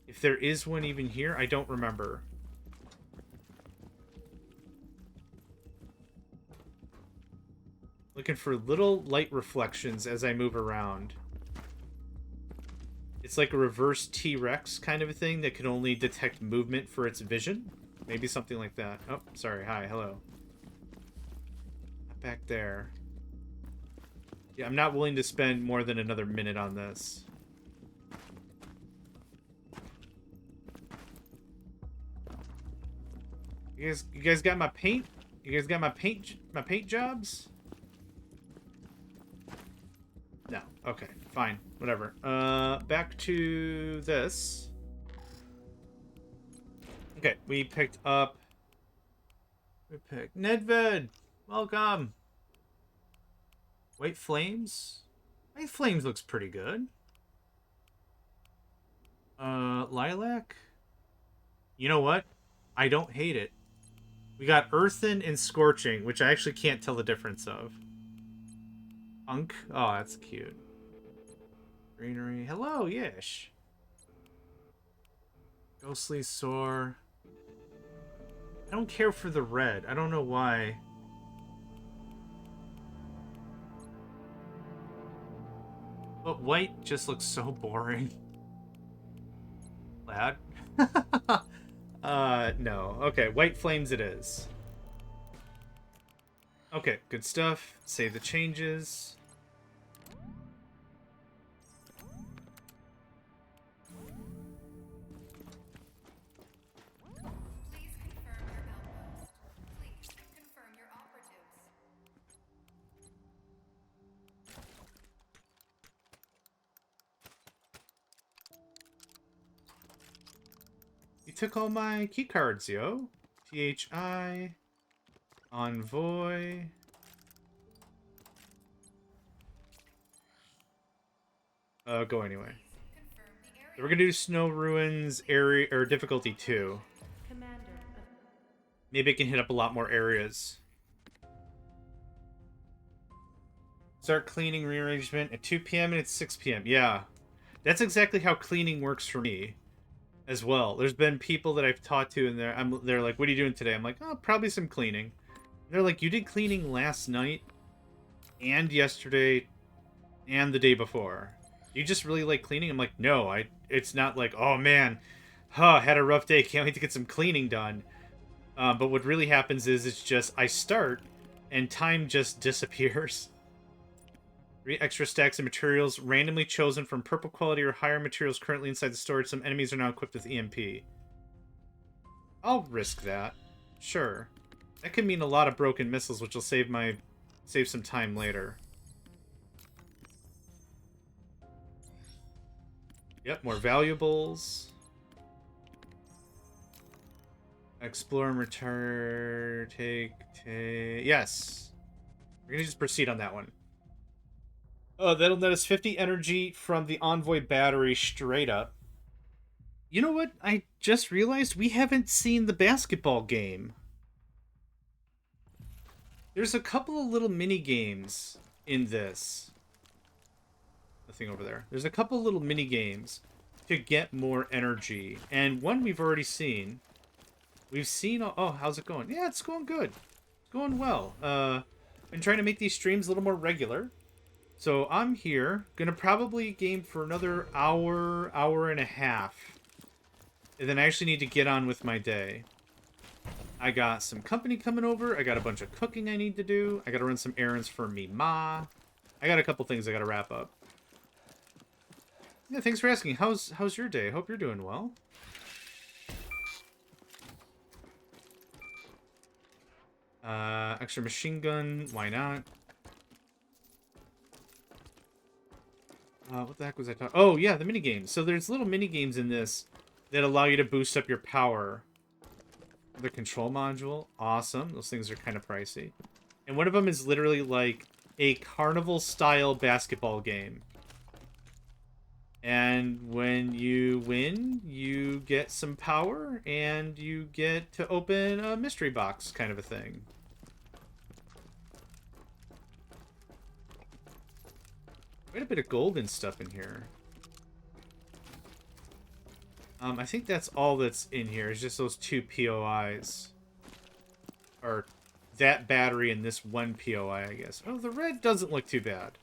If there is one even here, I don't remember. Looking for little light reflections as I move around. It's like a reverse T-Rex kind of a thing that can only detect movement for its vision. Maybe something like that. Oh, sorry. Hi, hello. Back there. Yeah, I'm not willing to spend more than another minute on this. You guys got my paint? You guys got my paint jobs? No. Okay, fine. Whatever. Back to this. Okay, we picked up... Nedved! Welcome! White Flames? White Flames looks pretty good. Lilac? You know what? I don't hate it. We got Earthen and Scorching, which I actually can't tell the difference of. Unk? Oh, that's cute. Greenery. Hello, Yish. Ghostly Sore. I don't care for the red. I don't know why. But white just looks so boring. Lad? No. Okay, White Flames it is. Okay, good stuff. Save the changes. Please confirm your outpost. Please confirm your operatives. You took all my key cards, yo. THI. Envoy. Go anyway. So we're gonna do Snow Ruins area or difficulty 2. Commander of Maybe I can hit up a lot more areas. Start cleaning rearrangement at 2 p.m. and it's 6 p.m. Yeah. That's exactly how cleaning works for me as well. There's been people that I've talked to and they're like, what are you doing today? I'm like, oh, probably some cleaning. They're like, you did cleaning last night and yesterday and the day before. You just really like cleaning? I'm like, no, it's not like, oh man, had a rough day, can't wait to get some cleaning done. But what really happens is it's just I start and time just disappears. 3 extra stacks of materials randomly chosen from purple quality or higher materials currently inside the storage. Some enemies are now equipped with EMP. I'll risk that. Sure. That could mean a lot of broken missiles, which will save some time later. Yep, more valuables. Explore and return. Take. Yes. We're gonna just proceed on that one. Oh, that'll net us 50 energy from the Envoy battery straight up. You know what? I just realized we haven't seen the basketball game. There's a couple of little mini games in this. Nothing over there. There's a couple little mini games to get more energy, and one we've already seen. We've seen. Oh, how's it going? Yeah, it's going good. It's going well. Been trying to make these streams a little more regular, so I'm here. Gonna probably game for another hour, hour and a half, and then I actually need to get on with my day. I got some company coming over. I got a bunch of cooking I need to do. I gotta run some errands for me ma. I got a couple things I gotta wrap up. Yeah, thanks for asking. How's your day? Hope you're doing well. Extra machine gun. Why not? What the heck was I talking? Oh, yeah, the minigames. So there's little minigames in this that allow you to boost up your power. The control module. Awesome. Those things are kind of pricey. And one of them is literally like a carnival-style basketball game. And when you win, you get some power, and you get to open a mystery box kind of a thing. Quite a bit of golden stuff in here. I think that's all that's in here, is just those 2 POIs. Or that battery and this 1 POI, I guess. Oh, the red doesn't look too bad.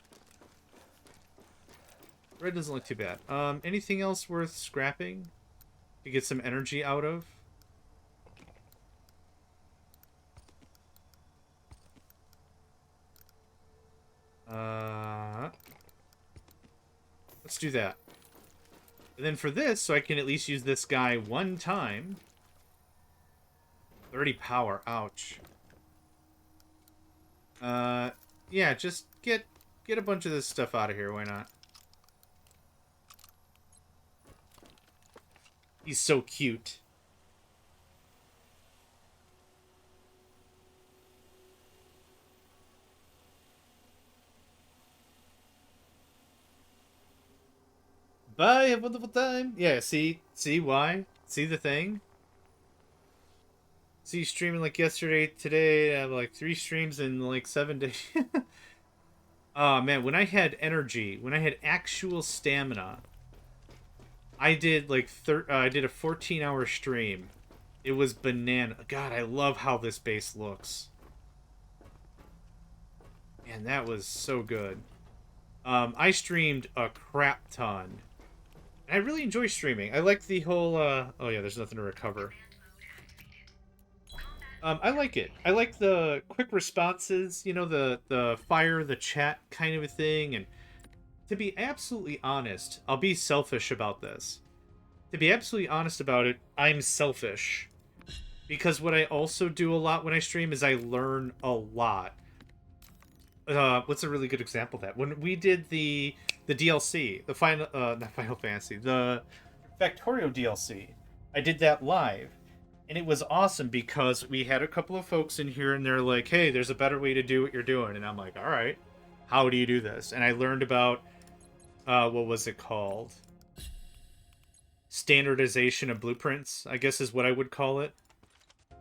Red doesn't look too bad. Anything else worth scrapping to get some energy out of? Let's do that. And then for this, so I can at least use this guy 1 time. 30 power. Ouch. Yeah, just get a bunch of this stuff out of here. Why not? He's so cute. Bye, have a wonderful time. Yeah, see why? See the thing? See you streaming like yesterday, today. I have like 3 streams in like 7 days. Oh man, when I had energy, when I had actual stamina, I did like I did a 14-hour stream. It was banana. God, I love how this base looks. Man, that was so good. I streamed a crap ton. And I really enjoy streaming. I like the whole, oh yeah, there's nothing to recover. I like it. I like the quick responses, you know, the fire, the chat kind of a thing. And to be absolutely honest, I'll be selfish about this. To be absolutely honest about it, I'm selfish. Because what I also do a lot when I stream is I learn a lot. What's a really good example of that? When we did the DLC, the final, not Final Fantasy, the Factorio DLC, I did that live. And it was awesome because we had a couple of folks in here and they're like, hey, there's a better way to do what you're doing. And I'm like, all right, how do you do this? And I learned about, what was it called? Standardization of blueprints, I guess is what I would call it. Do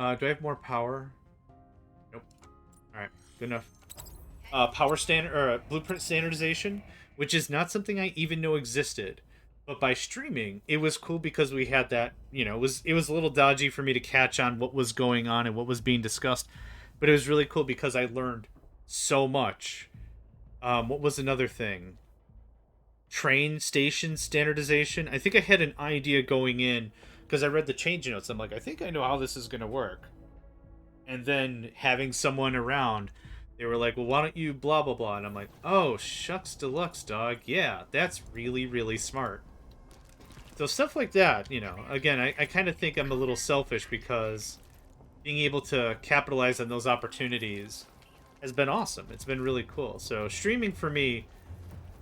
I have more power? Nope. All right, good enough. Power standard or blueprint standardization, which is not something I even know existed. But by streaming, it was cool because we had that, you know, it was a little dodgy for me to catch on what was going on and what was being discussed. But it was really cool because I learned so much. What was another thing? Train station standardization. I think I had an idea going in because I read the change notes. I'm like, I think I know how this is going to work. And then having someone around, they were like, well, why don't you blah, blah, blah. And I'm like, oh, shucks deluxe, dog. Yeah, that's really, really smart. So stuff like that, you know, again, I kind of think I'm a little selfish because being able to capitalize on those opportunities has been awesome. It's been really cool. So streaming for me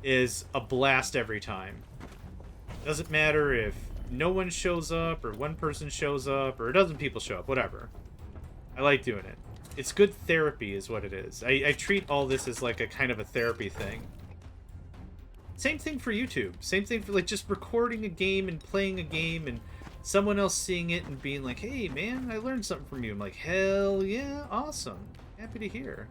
is a blast every time. Doesn't matter if no one shows up or one person shows up or a dozen people show up, whatever. I like doing it. It's good therapy is what it is. I treat all this as like a kind of a therapy thing. Same thing for YouTube. Same thing for like just recording a game and playing a game and someone else seeing it and being like, hey man, I learned something from you. I'm like, hell yeah, awesome. Happy to hear.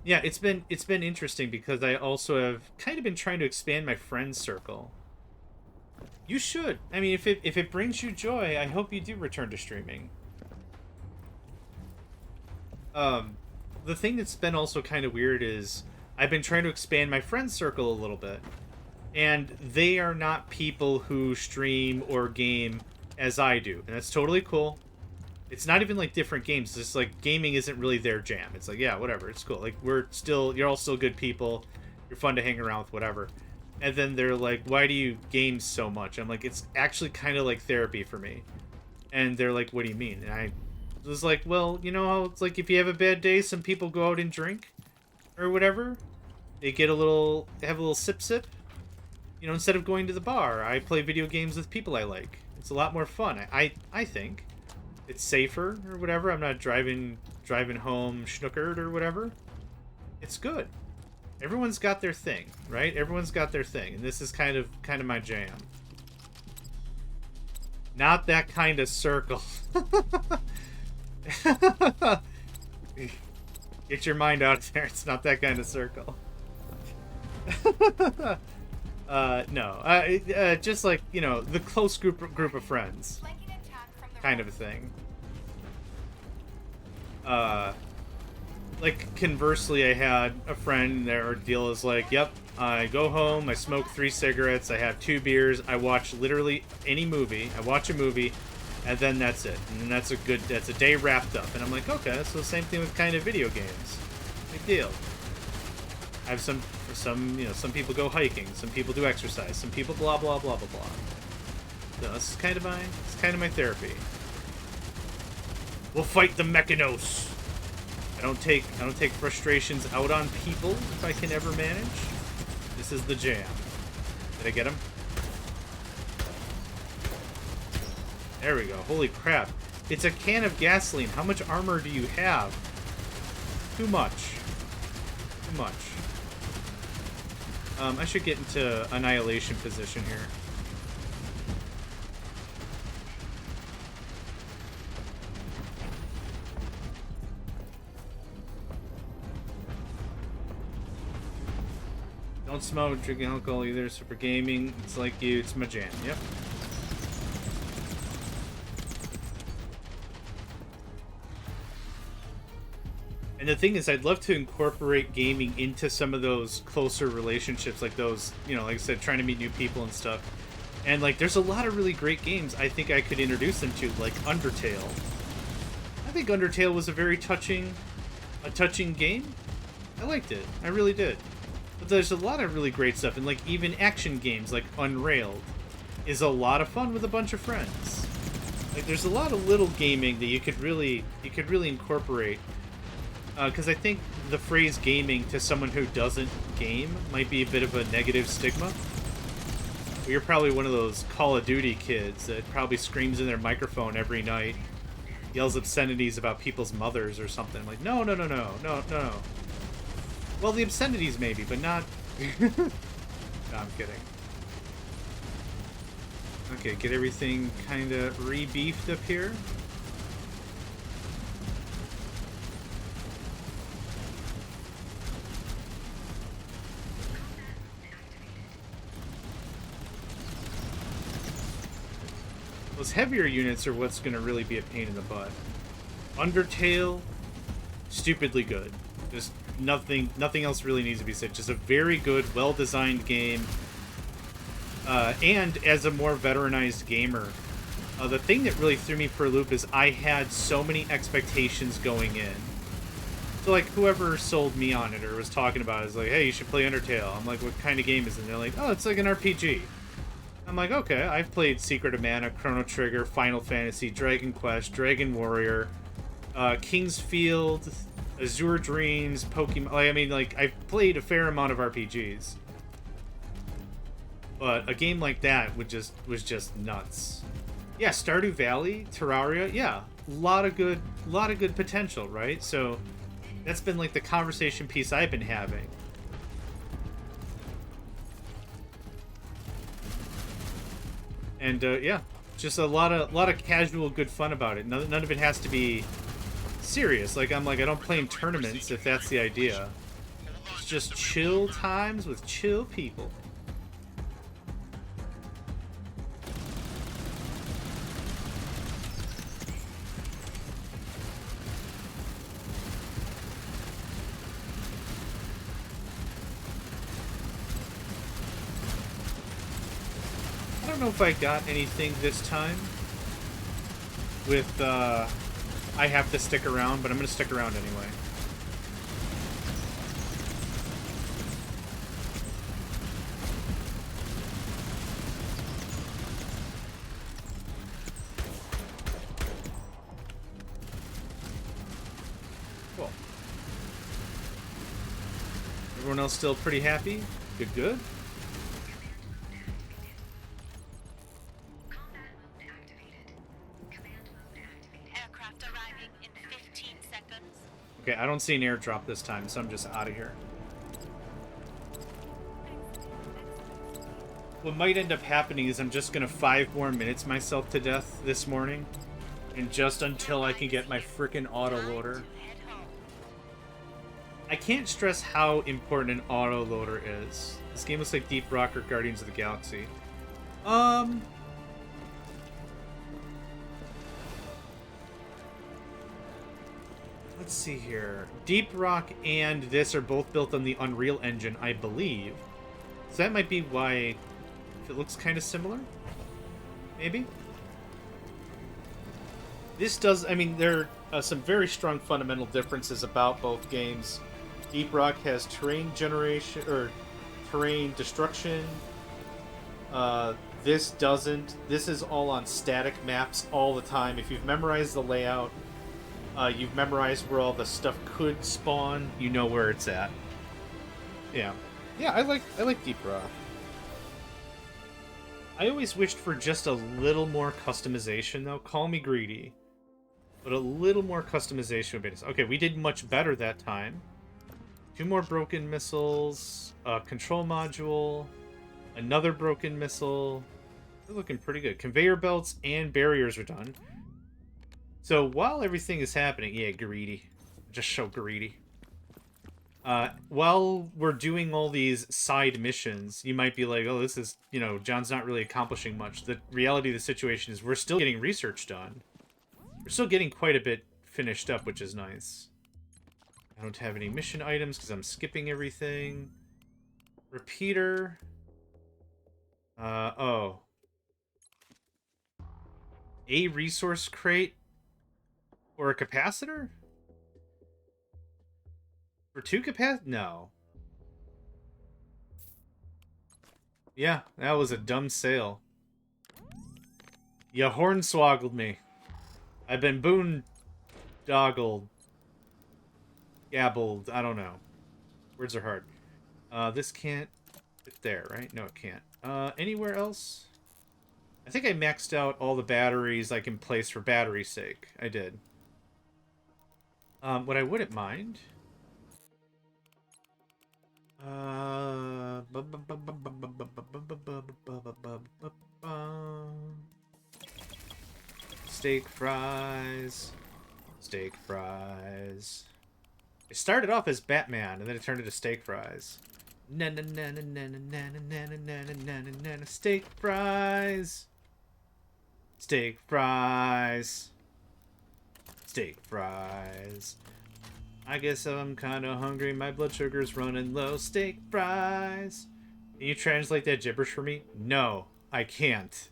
Yeah, it's been interesting because I also have kind of been trying to expand my friend circle. You should. I mean, if it brings you joy, I hope you do return to streaming. The thing that's been also kind of weird is I've been trying to expand my friend circle a little bit. And they are not people who stream or game as I do. And that's totally cool. It's not even like different games. It's just like gaming isn't really their jam. It's like, yeah, whatever. It's cool. Like you're all still good people. You're fun to hang around with, whatever. And then they're like, why do you game so much? I'm like, it's actually kind of like therapy for me. And they're like, what do you mean? And I was like, well, you know how it's like if you have a bad day, some people go out and drink or whatever. They have a little sip. You know, instead of going to the bar, I play video games with people I like. It's a lot more fun. I think it's safer or whatever. I'm not driving home schnookered or whatever. It's good. Everyone's got their thing, right? Everyone's got their thing, and this is kind of my jam. Not that kind of circle. Get your mind out of there. It's not that kind of circle. No. Just like, you know, the close group of friends. Kind of a thing. Like, conversely, I had a friend, their deal is like, yep, I go home, I smoke 3 cigarettes, I have 2 beers, I watch literally any movie, I watch a movie, and then that's it. And then that's a day wrapped up. And I'm like, okay, so the same thing with kind of video games. Big deal. I have some people go hiking, some people do exercise, some people blah, blah, blah, blah, blah. So this is kind of my therapy. We'll fight the Mechanos. I don't take frustrations out on people if I can ever manage. This is the jam. Did I get him? There we go. Holy crap. It's a can of gasoline. How much armor do you have? Too much. Too much. I should get into annihilation position here. Don't smoke, drinking alcohol either, so for gaming, it's like you, it's my jam, yep. And the thing is, I'd love to incorporate gaming into some of those closer relationships, like those, you know, like I said, trying to meet new people and stuff. And, like, there's a lot of really great games I think I could introduce them to, like Undertale. I think Undertale was a very touching game. I liked it. I really did. But there's a lot of really great stuff, and, like, even action games like Unrailed is a lot of fun with a bunch of friends. Like, there's a lot of little gaming that you could really incorporate. Because I think the phrase gaming to someone who doesn't game might be a bit of a negative stigma. Well, you're probably one of those Call of Duty kids that probably screams in their microphone every night, yells obscenities about people's mothers or something. I'm like, no. Well, the obscenities maybe, but not... No, I'm kidding. Okay, get everything kind of re-beefed up here. Those heavier units are what's going to really be a pain in the butt. Undertale, stupidly good. Just nothing else really needs to be said. Just a very good, well-designed game. And as a more veteranized gamer, The thing that really threw me for a loop is I had so many expectations going in. So, like, whoever sold me on it or was talking about it is like, hey, you should play Undertale. I'm like, what kind of game is it? And they're like, oh, it's like an RPG. I'm like, okay, I've played Secret of Mana, Chrono Trigger, Final Fantasy, Dragon Quest, Dragon Warrior, King's Field, Azure Dreams, Pokemon. Like, I mean, like, I've played a fair amount of RPGs. But a game like that was just nuts. Yeah, Stardew Valley, Terraria, yeah, a lot of good potential, right? So that's been like the conversation piece I've been having. And yeah, just a lot of casual good fun about it. None of it has to be serious. Like I don't play in tournaments if that's the idea. It's just chill times with chill people. I don't know if I got anything this time with I have to stick around, but I'm gonna stick around anyway. Cool. Everyone else still pretty happy? Good. Aircraft arriving in 15 seconds. Okay, I don't see an airdrop this time, so I'm just out of here. What might end up happening is I'm just gonna 5 more minutes myself to death this morning. And just until I can get my frickin' autoloader. Head home. I can't stress how important an autoloader is. This game looks like Deep Rock or Guardians of the Galaxy. Let's see here. Deep Rock and this are both built on the Unreal Engine, I believe. So that might be why it looks kind of similar. Maybe? This does... I mean, there are some very strong fundamental differences about both games. Deep Rock has terrain generation, or terrain destruction. This doesn't. This is all on static maps all the time. If you've memorized the layout, you've memorized where all the stuff could spawn, you know where it's at. Yeah. Yeah, I like Deep Rock. I always wished for just a little more customization, though. Call me greedy. But a little more customization would be nice. Okay, we did much better that time. 2 more broken missiles, a control module, another broken missile. We're looking pretty good. Conveyor belts and barriers are done. So while everything is happening... Yeah, greedy. Just so greedy. While we're doing all these side missions, you might be like, oh, this is, you know, John's not really accomplishing much. The reality of the situation is we're still getting research done. We're still getting quite a bit finished up, which is nice. I don't have any mission items because I'm skipping everything. Repeater. Oh. A resource crate or a capacitor? For 2 No. Yeah, that was a dumb sale. You hornswoggled me. I've been boondoggled. Gabbled. I don't know. Words are hard. This can't fit there, right? No, it can't. Anywhere else? I think I maxed out all the batteries I can place for battery's sake. I did. What I wouldn't mind... Steak fries. Steak fries. It started off as Batman, and then it turned into steak fries. Na na na na na na na na na na na na steak fries. Steak fries. Steak fries. I guess I'm kind of hungry. My blood sugar's running low. Steak fries. Can you translate that gibberish for me? No, I can't.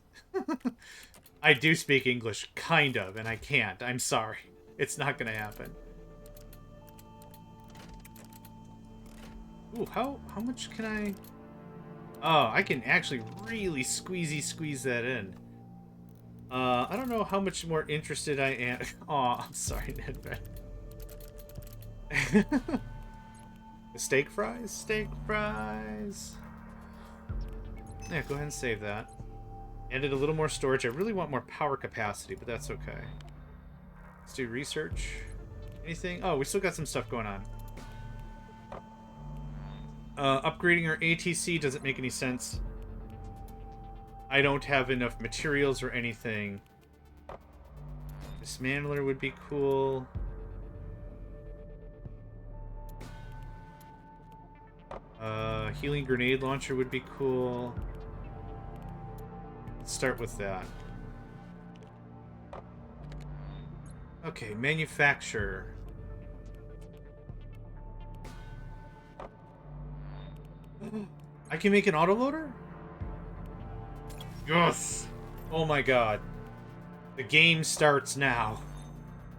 I do speak English, kind of, and I can't. I'm sorry. It's not gonna happen. Ooh, how much can I... Oh, I can actually really squeeze that in. I don't know how much more interested I am. Oh, I'm sorry, Ned. The steak fries? Steak fries. Yeah, go ahead and save that. Added a little more storage. I really want more power capacity, but that's okay. Let's do research. Anything? Oh, we still got some stuff going on. Upgrading our ATC doesn't make any sense. I don't have enough materials or anything. Dismantler would be cool. Healing grenade launcher would be cool. Let's start with that. Okay, manufacture. I can make an autoloader? Yes! Oh my god. The game starts now.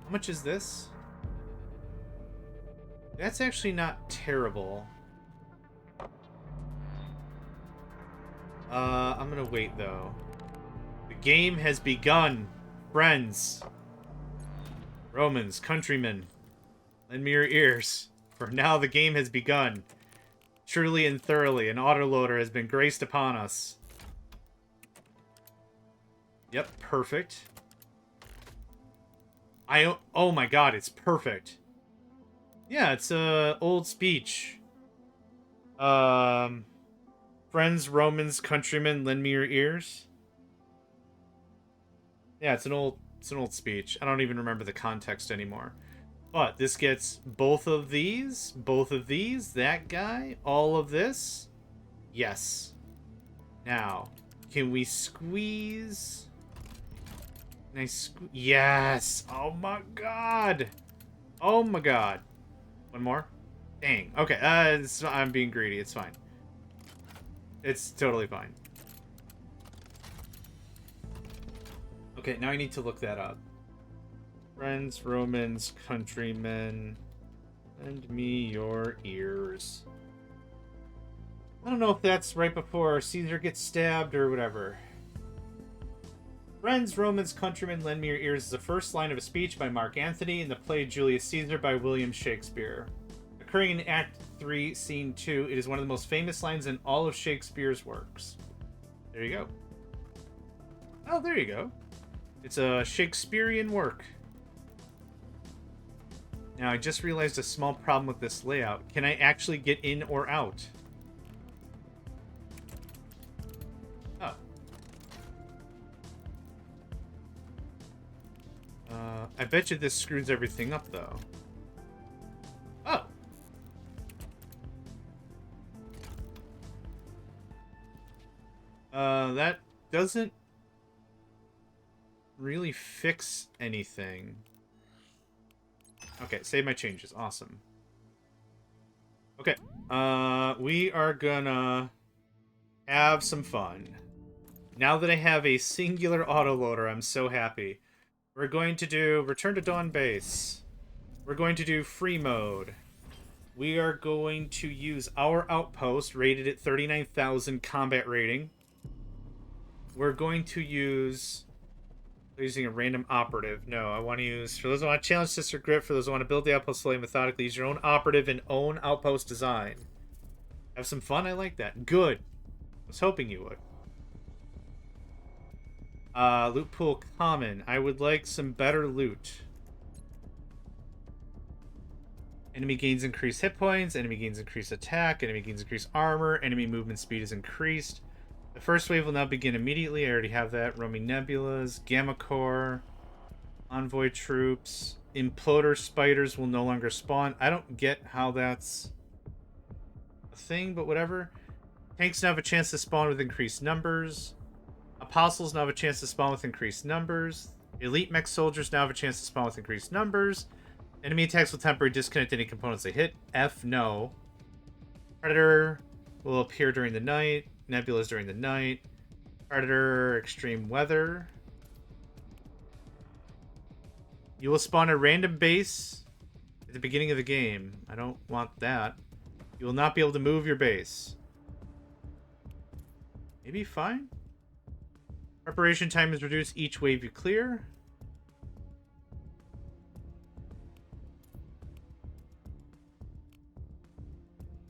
How much is this? That's actually not terrible. I'm gonna wait though. The game has begun, friends. Romans, countrymen, lend me your ears, for now the game has begun. Truly and thoroughly, an autoloader has been graced upon us. Yep, perfect. Oh my god, it's perfect. Yeah, it's a old speech. Friends, Romans, countrymen, lend me your ears. Yeah, it's an old speech. I don't even remember the context anymore. But this gets both of these, that guy, all of this. Yes. Now, can we squeeze? Yes! Oh my god! Oh my god. One more? Dang. Okay, I'm being greedy. It's fine. It's totally fine. Okay, now I need to look that up. Friends, Romans, countrymen, lend me your ears. I don't know if that's right before Caesar gets stabbed or whatever. Friends, Romans, countrymen, lend me your ears is the first line of a speech by Mark Antony in the play Julius Caesar by William Shakespeare. Occurring in Act 3, Scene 2, it is one of the most famous lines in all of Shakespeare's works. There you go. Oh, there you go. It's a Shakespearean work. Now, I just realized a small problem with this layout. Can I actually get in or out? Oh. I bet you this screws everything up, though. Oh. That doesn't really fix anything. Okay, save my changes. Awesome. Okay. We are gonna have some fun. Now that I have a singular autoloader, I'm so happy. We're going to do Return to Dawn Base. We're going to do free mode. We are going to use our Outpost, rated at 39,000 combat rating. We're going to use... using a random operative. No, I want to use... For those who want to challenge Sister Grit, for those who want to build the Outpost slowly and methodically, use your own operative and own Outpost design. Have some fun? I like that. Good. I was hoping you would. Loot pool common. I would like some better loot. Enemy gains increased hit points. Enemy gains increased attack. Enemy gains increased armor. Enemy movement speed is increased. The first wave will now begin immediately. I already have that. Roaming nebulas. Gamma core. Envoy troops. Imploder spiders will no longer spawn. I don't get how that's a thing, but whatever. Tanks now have a chance to spawn with increased numbers. Apostles now have a chance to spawn with increased numbers. Elite mech soldiers now have a chance to spawn with increased numbers. Enemy attacks will temporarily disconnect any components they hit. F, no. Predator will appear during the night. Nebulas during the night. Predator, extreme weather. You will spawn a random base at the beginning of the game. I don't want that. You will not be able to move your base. Maybe fine? Preparation time is reduced each wave you clear.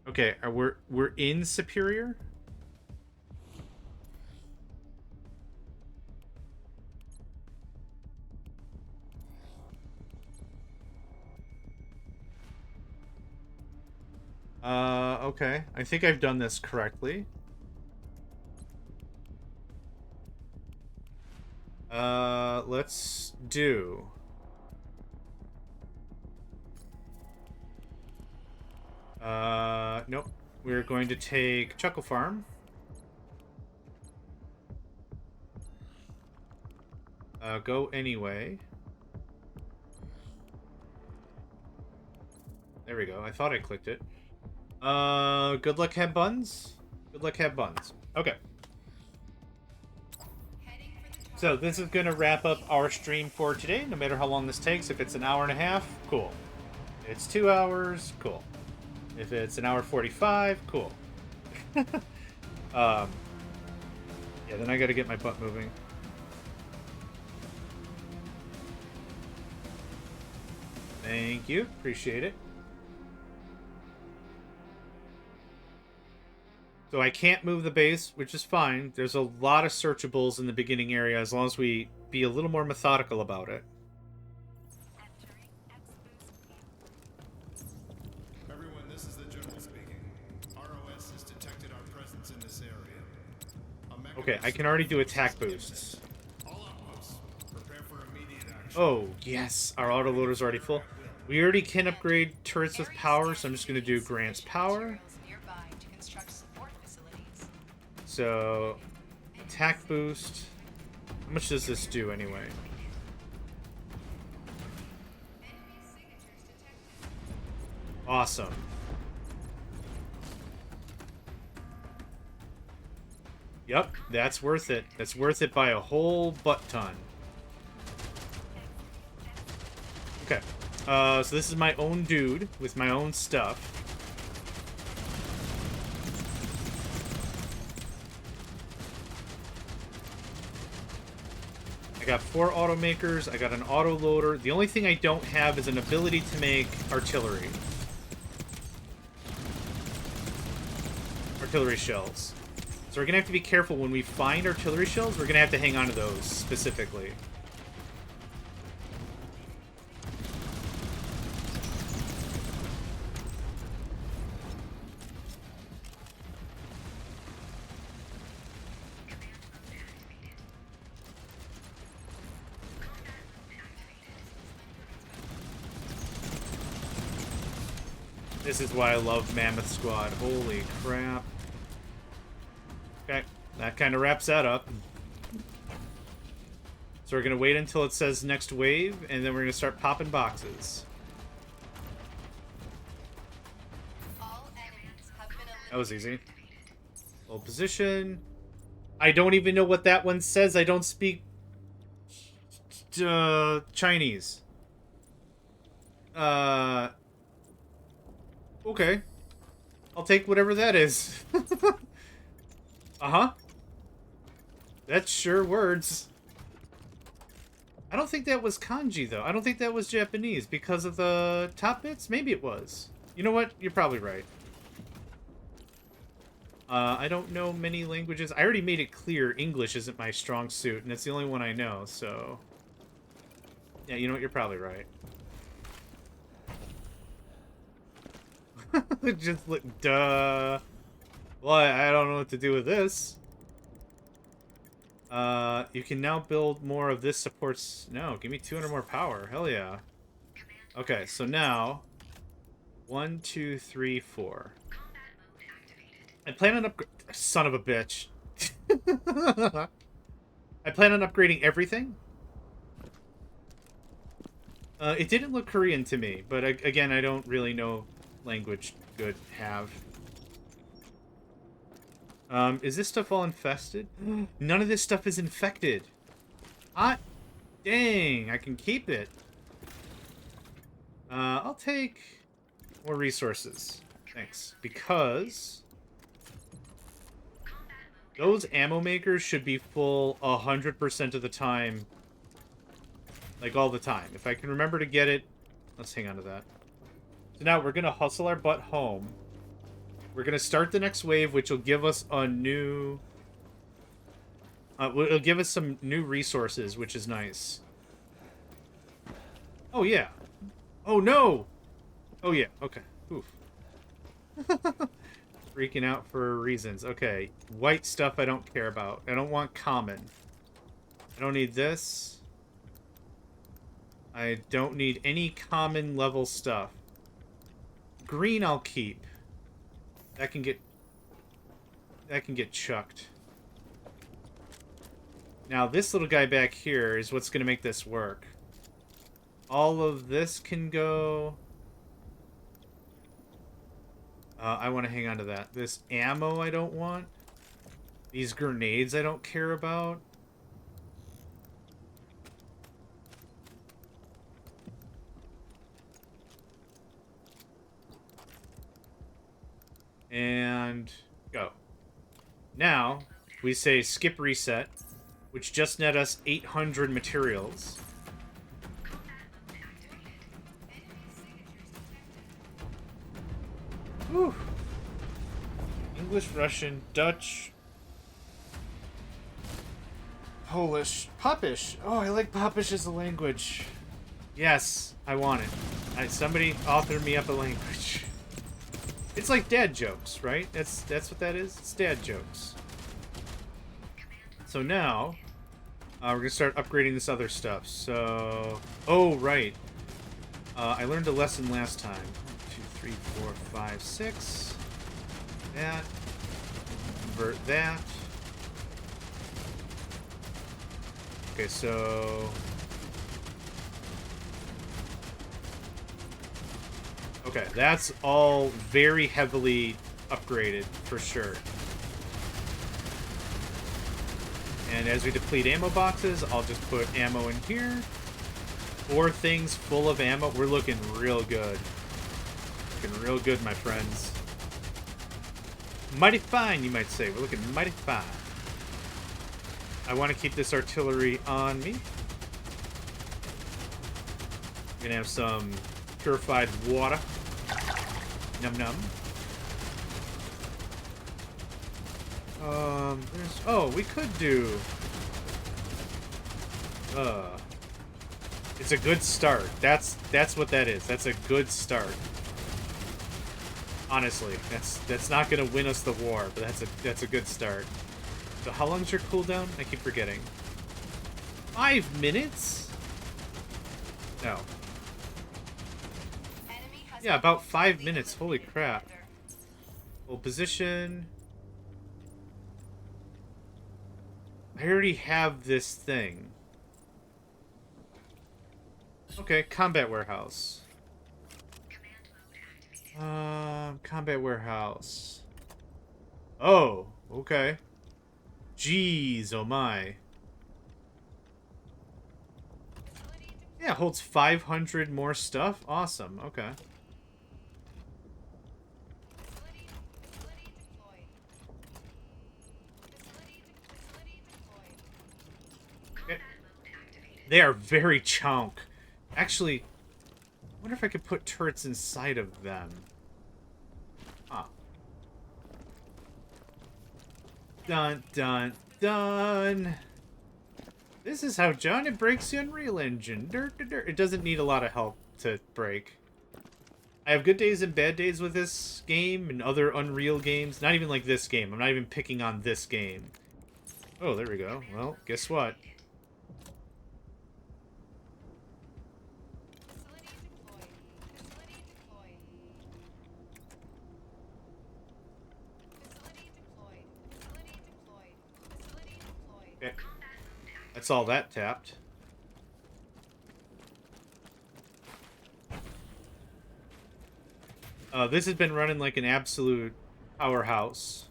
Okay, we're in Superior? Okay. I think I've done this correctly. Let's do... Nope. We're going to take Chuckle Farm. Go anyway. There we go. I thought I clicked it. Good luck, have buns. Good luck, have buns. Okay. So this is going to wrap up our stream for today, no matter how long this takes. If it's an hour and a half, cool. If it's 2 hours, cool. If it's an hour 45, cool. Yeah, then I got to get my butt moving. Thank you. Appreciate it. So I can't move the base, which is fine. There's a lot of searchables in the beginning area as long as we be a little more methodical about it. Everyone, this is the General speaking. ROS has detected our presence in this area. Okay, I can already do attack boosts. All outposts, prepare for immediate action. Oh, yes. Our autoloader's already full. We already can upgrade turrets with power, so I'm just going to do Grant's power. So, attack boost. How much does this do anyway? Awesome. Yep, that's worth it. That's worth it by a whole butt ton. Okay. So this is my own dude with my own stuff. I got 4 automakers, I got an autoloader. The only thing I don't have is an ability to make artillery. Artillery shells. So we're gonna have to be careful when we find artillery shells, we're gonna have to hang on to those specifically. This is why I love Mammoth Squad. Holy crap. Okay, that kind of wraps that up. So we're going to wait until it says next wave, and then we're going to start popping boxes. That was easy. Hold position. I don't even know what that one says. I don't speak Chinese. Okay. I'll take whatever that is. Uh-huh. That's sure words. I don't think that was kanji, though. I don't think that was Japanese because of the top bits. Maybe it was. You know what? You're probably right. I don't know many languages. I already made it clear English isn't my strong suit, and it's the only one I know, so... Yeah, you know what? You're probably right. Just look, duh. Well, I don't know what to do with this. You can now build more of this supports. No, give me 200 more power. Hell yeah. Okay, so now 1, 2, 3, 4. I plan on son of a bitch. I plan on upgrading everything. It didn't look Korean to me, but again, I don't really know language good have. Is this stuff all infested? None of this stuff is infected. Hot dang, I can keep it. I'll take more resources. Thanks. Because those ammo makers should be full 100% of the time. Like, all the time. If I can remember to get it... Let's hang on to that. So now we're going to hustle our butt home. We're going to start the next wave, which will give us a new... it'll give us some new resources, which is nice. Oh, yeah. Oh, no! Oh, yeah. Okay. Oof. Freaking out for reasons. Okay. White stuff I don't care about. I don't want common. I don't need this. I don't need any common level stuff. Green I'll keep. That can get chucked. Now this little guy back here is what's going to make this work. All of this can go... I want to hang on to that. This ammo I don't want. These grenades I don't care about. And go. Now, we say skip reset, which just net us 800 materials. Whew. English, Russian, Dutch, Polish, Popish. Oh, I like Popish as a language. Yes, I want it. Somebody author me up a language. It's like dad jokes, right? That's what that is. It's dad jokes. So now, we're gonna start upgrading this other stuff. So, oh right, I learned a lesson last time. 1, 2, 3, 4, 5, 6. That. Convert that. Okay, so. Okay, that's all very heavily upgraded, for sure. And as we deplete ammo boxes, I'll just put ammo in here. 4 things full of ammo. We're looking real good. Looking real good, my friends. Mighty fine, you might say. We're looking mighty fine. I want to keep this artillery on me. We're gonna have some purified water. Num num. Oh, we could do... It's a good start. That's what that is. That's a good start. Honestly, that's not gonna win us the war, but that's a good start. So how long's your cooldown? I keep forgetting. 5 minutes? No. Yeah, about 5 minutes. Holy crap. Well, position. I already have this thing. Okay, combat warehouse. Combat warehouse. Oh, okay. Jeez, oh my. Yeah, holds 500 more stuff. Awesome, okay. Okay. They are very chunk. Actually, I wonder if I could put turrets inside of them. Huh. Dun, dun, dun. This is how John breaks the Unreal Engine. It doesn't need a lot of help to break. I have good days and bad days with this game and other Unreal games. Not even like this game. I'm not even picking on this game. Oh, there we go. Well, guess what? Okay. That's all that tapped. This has been running like an absolute powerhouse.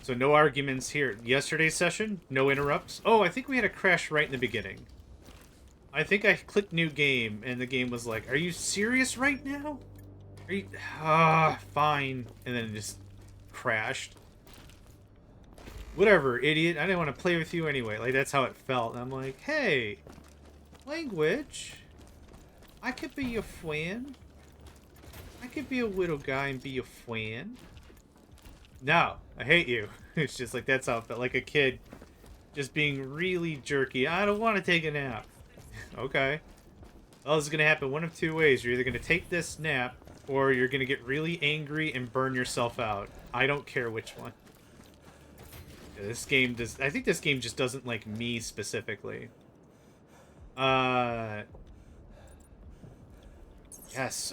So no arguments here. Yesterday's session, no interrupts. Oh, I think we had a crash right in the beginning. I think I clicked new game, and the game was like, "Are you serious right now? Are you? Ah, fine." And then it just crashed. Whatever, idiot. I didn't want to play with you anyway. Like, that's how it felt. And I'm like, hey, language. I could be your friend. I could be a little guy and be your friend. No, I hate you. It's just like, that's how it felt. Like a kid just being really jerky. I don't want to take a nap. Okay. Well, this is going to happen one of two ways. You're either going to take this nap, or you're going to get really angry and burn yourself out. I don't care which one. Yeah, this game does... I think this game just doesn't like me specifically. Yes.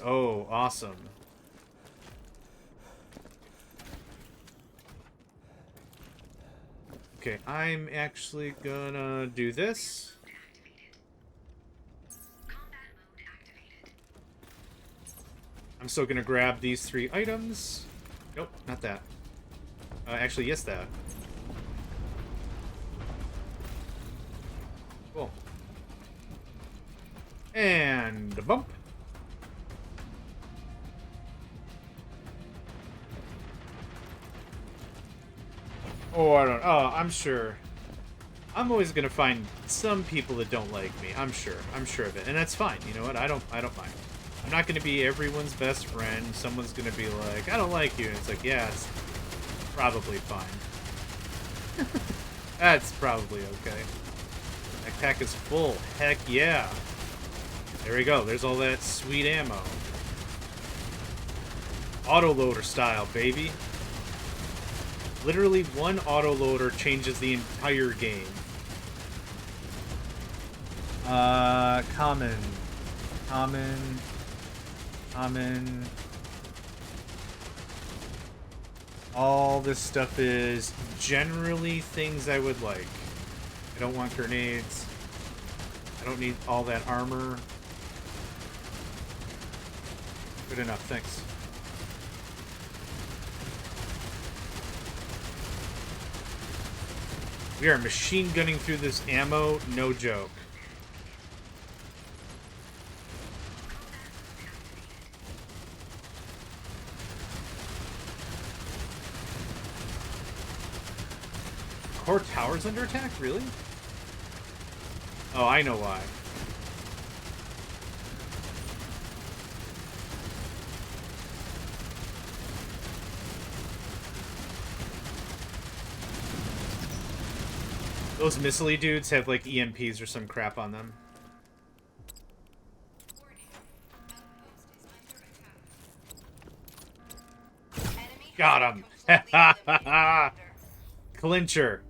Oh, awesome. Okay, I'm actually gonna do this. I'm still gonna grab these 3 items. Nope, not that. Actually, yes, that. Cool. And a bump. Oh, I don't. Oh, I'm sure. I'm always gonna find some people that don't like me. I'm sure. I'm sure of it, and that's fine. You know what? I don't mind. I'm not gonna be everyone's best friend. Someone's gonna be like, I don't like you, and it's like, yeah, it's probably fine. That's probably okay. That pack is full. Heck yeah. There we go. There's all that sweet ammo. Autoloader style, baby. Literally one autoloader changes the entire game. Common. All this stuff is generally things I would like. I don't want grenades. I don't need all that armor. Good enough, thanks. We are machine gunning through this ammo, no joke. Core tower's under attack? Really? Oh, I know why. Those missile dudes have like EMPs or some crap on them. Got him. Clincher.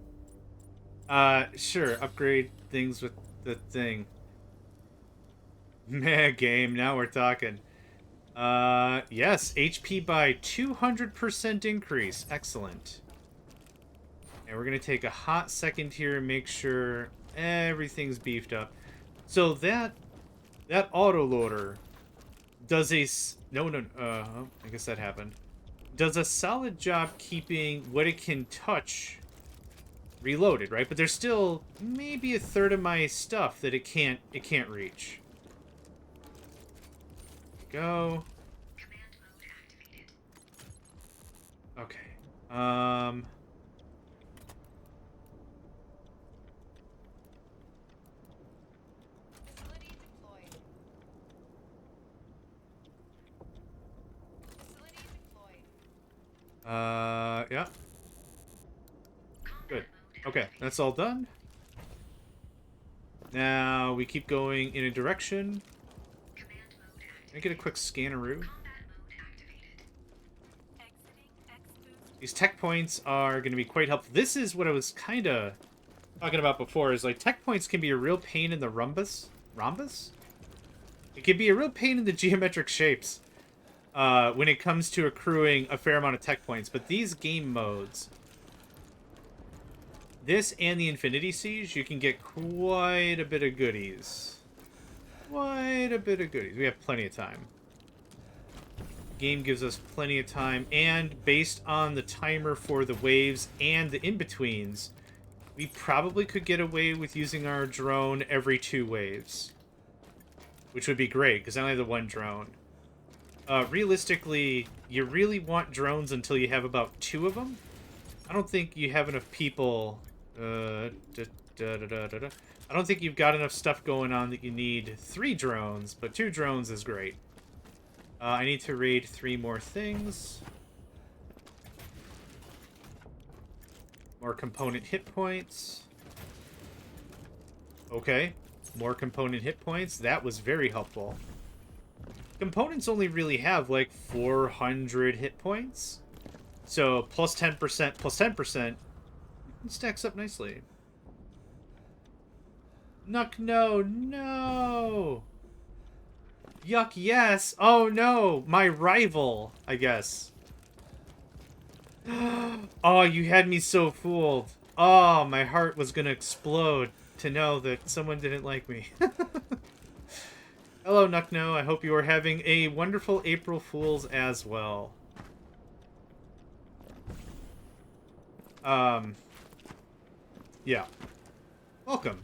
Sure, upgrade things with the thing. Meh, game, now we're talking. Yes, HP by 200% increase. Excellent. And we're going to take a hot second here and make sure everything's beefed up. So that autoloader does a... I guess that happened. Does a solid job keeping what it can touch reloaded, right? But there's still maybe a third of my stuff that it can't reach. Go. Okay. Yeah. Good. Okay, that's all done. Now we keep going in a direction. Can I get a quick scanneroo? These tech points are going to be quite helpful. This is what I was kind of talking about before, is like tech points can be a real pain in the rhombus? It can be a real pain in the geometric shapes when it comes to accruing a fair amount of tech points. But these game modes, this and the Infinity Siege, you can get quite a bit of goodies. Quite a bit of goodies. We have plenty of time. Game gives us plenty of time, and based on the timer for the waves and the in-betweens, we probably could get away with using our drone every 2 waves. which would be great, because I only have the one drone. Realistically, you really want drones until you have about 2 of them. I don't think you have enough people... I don't think you've got enough stuff going on that you need 3 drones, but 2 drones is great. I need to raid 3 more things. More component hit points. Okay, more component hit points. That was very helpful. Components only really have like 400 hit points. So plus 10% plus 10% stacks up nicely. Nuck, no, no. Yuck, yes. Oh no, my rival, I guess. Oh, you had me so fooled. Oh, my heart was gonna explode to know that someone didn't like me. Hello, Nuckno. I hope you are having a wonderful April Fool's as well. Yeah. Welcome.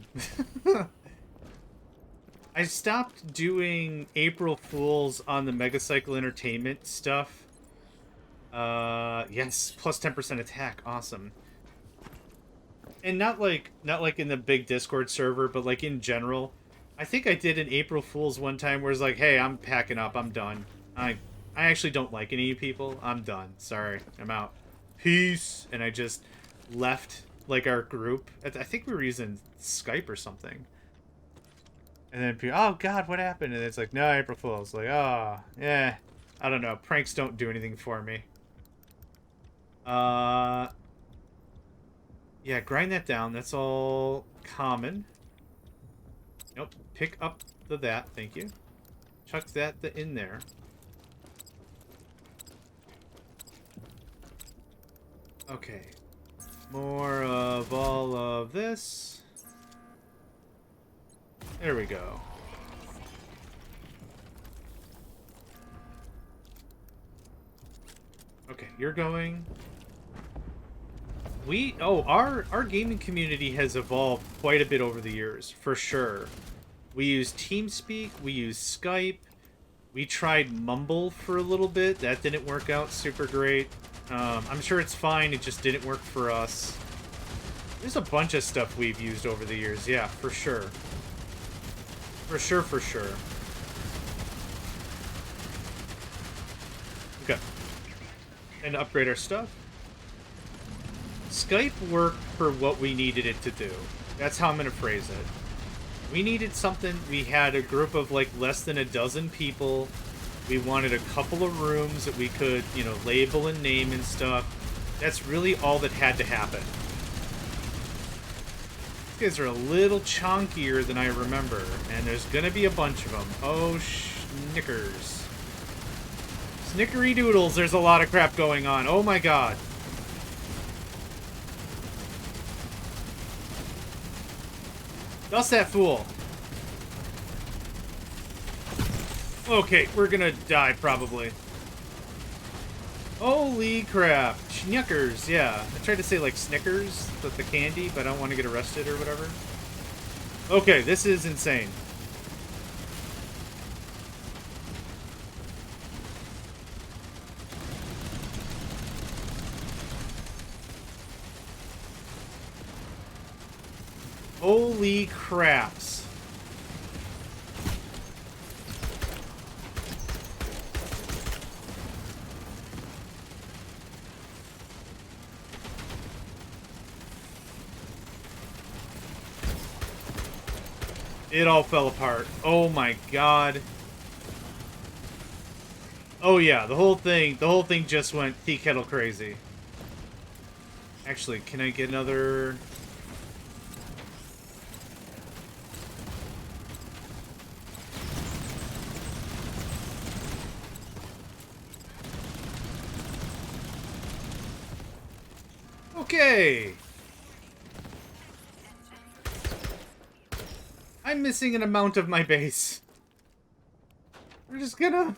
I stopped doing April Fools on the Megacycle Entertainment stuff. Yes, plus 10% attack. Awesome. And not like in the big Discord server, but like in general. I think I did an April Fool's one time where it's like, hey, I'm packing up. I'm done. I actually don't like any of you people. I'm done. Sorry. I'm out. Peace. And I just left like our group. I think we were using Skype or something. And then people, oh god, what happened? And it's like, no, April Fool's. Like, oh, yeah. I don't know. Pranks don't do anything for me. Yeah, grind that down. That's all common. Nope. Pick up that. Thank you. Chuck that in there. Okay. More of all of this. There we go. Okay, you're going. Our gaming community has evolved quite a bit over the years, for sure. We use TeamSpeak, we use Skype, we tried Mumble for a little bit. That didn't work out super great. I'm sure it's fine, it just didn't work for us. There's a bunch of stuff we've used over the years, yeah, for sure. For sure, for sure. Okay. And to upgrade our stuff. Skype worked for what we needed it to do. That's how I'm going to phrase it. We needed something. We had a group of like less than a dozen people. We wanted a couple of rooms that we could, you know, label and name and stuff. That's really all that had to happen. These guys are a little chunkier than I remember, and there's going to be a bunch of them. Oh, Snickers. Snickery doodles, there's a lot of crap going on. Oh my god. Dust that fool. Okay, we're gonna die, probably. Holy crap. Snickers, yeah. I tried to say, like, Snickers, the candy, but I don't want to get arrested or whatever. Okay, this is insane. Holy craps. It all fell apart. Oh my god. Oh yeah, the whole thing just went tea kettle crazy. Actually, can I get another... Okay. I'm missing an amount of my base. We're just gonna...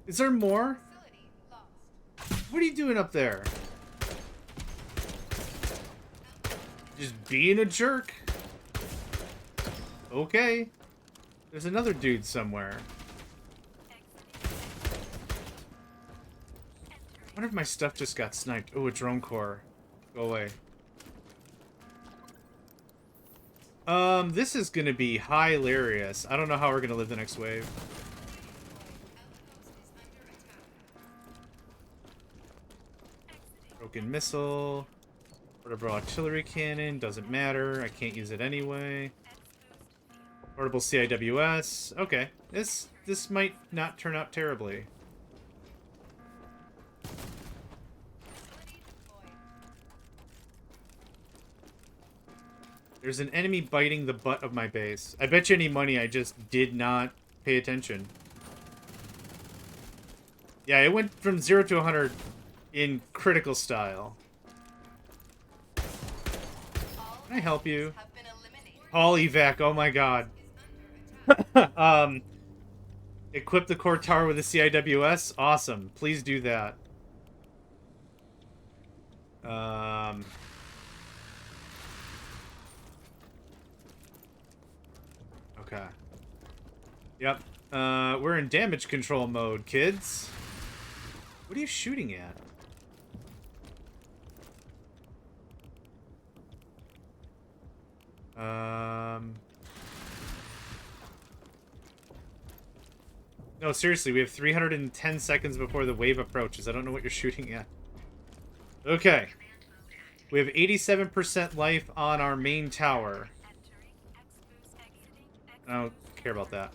Is there more? What are you doing up there? Just being a jerk. Okay. There's another dude somewhere. I wonder if my stuff just got sniped. Oh, a drone core. Go away. This is gonna be hilarious. I don't know how we're gonna live the next wave. Broken missile. Portable artillery cannon. Doesn't matter. I can't use it anyway. Portable CIWS. Okay. This might not turn out terribly. There's an enemy biting the butt of my base. I bet you any money I just did not pay attention. Yeah, it went from 0 to 100 in critical style. Can I help you? Hall evac, oh my god. Equip the core tower with a CIWS? Awesome. Please do that. Okay. Yep. We're in damage control mode, kids. What are you shooting at? No, seriously, we have 310 seconds before the wave approaches. I don't know what you're shooting at. Okay. We have 87% life on our main tower. I don't care about that.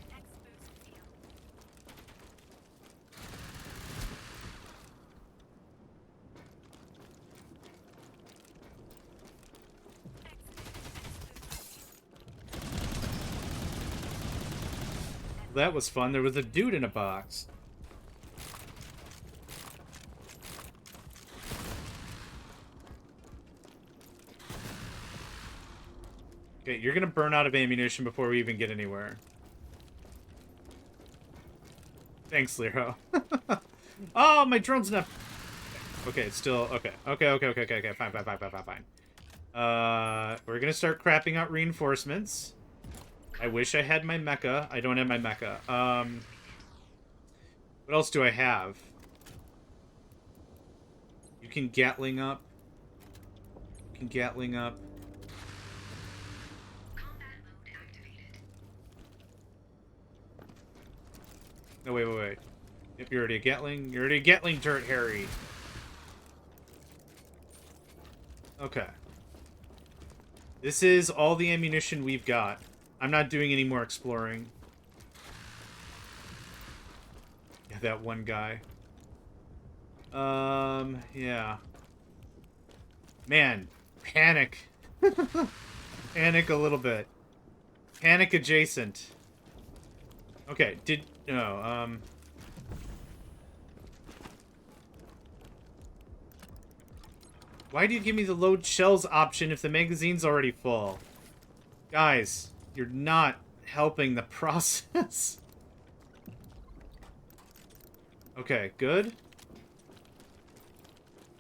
That was fun. There was a dude in a box. Okay, you're gonna burn out of ammunition before we even get anywhere. Thanks, Lero. Oh, my drone's not... Okay, it's still... Okay. Okay. Fine. We're gonna start crapping out reinforcements. I wish I had my mecha. I don't have my mecha. What else do I have? You can Gatling up. No, wait. Yep, you're already a Gatling. You're already a Gatling turret, Harry. Okay. This is all the ammunition we've got. I'm not doing any more exploring. Yeah, that one guy. Yeah. Man, panic. Panic a little bit. Panic adjacent. Okay, why do you give me the load shells option if the magazine's already full? Guys, you're not helping the process. Okay, good.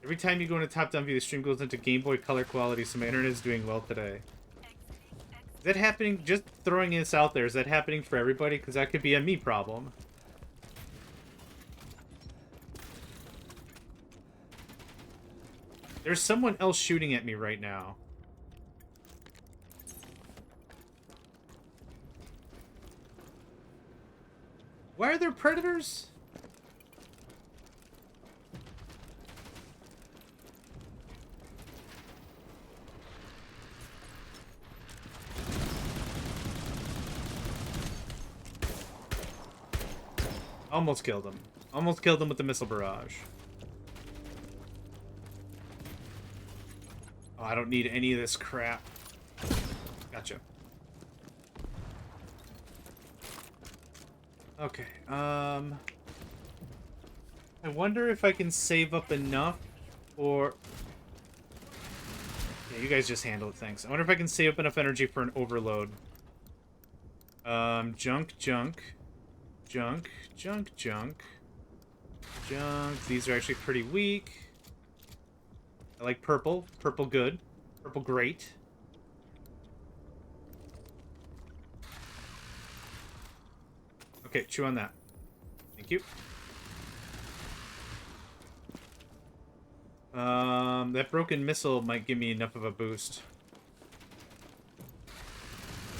Every time you go into top-down view, the stream goes into Game Boy Color quality, so my internet is doing well today. Is that happening? Just throwing this out there, is that happening for everybody? Because that could be a me problem. There's someone else shooting at me right now. Why are there predators? Almost killed him. Almost killed him with the missile barrage. Oh, I don't need any of this crap. Gotcha. Okay, I wonder if I can save up enough or... Yeah, you guys just handle it, thanks. I wonder if I can save up enough energy for an overload. Junk. These are actually pretty weak. I like purple. Purple good. Purple great. Okay, chew on that. Thank you. That broken missile might give me enough of a boost.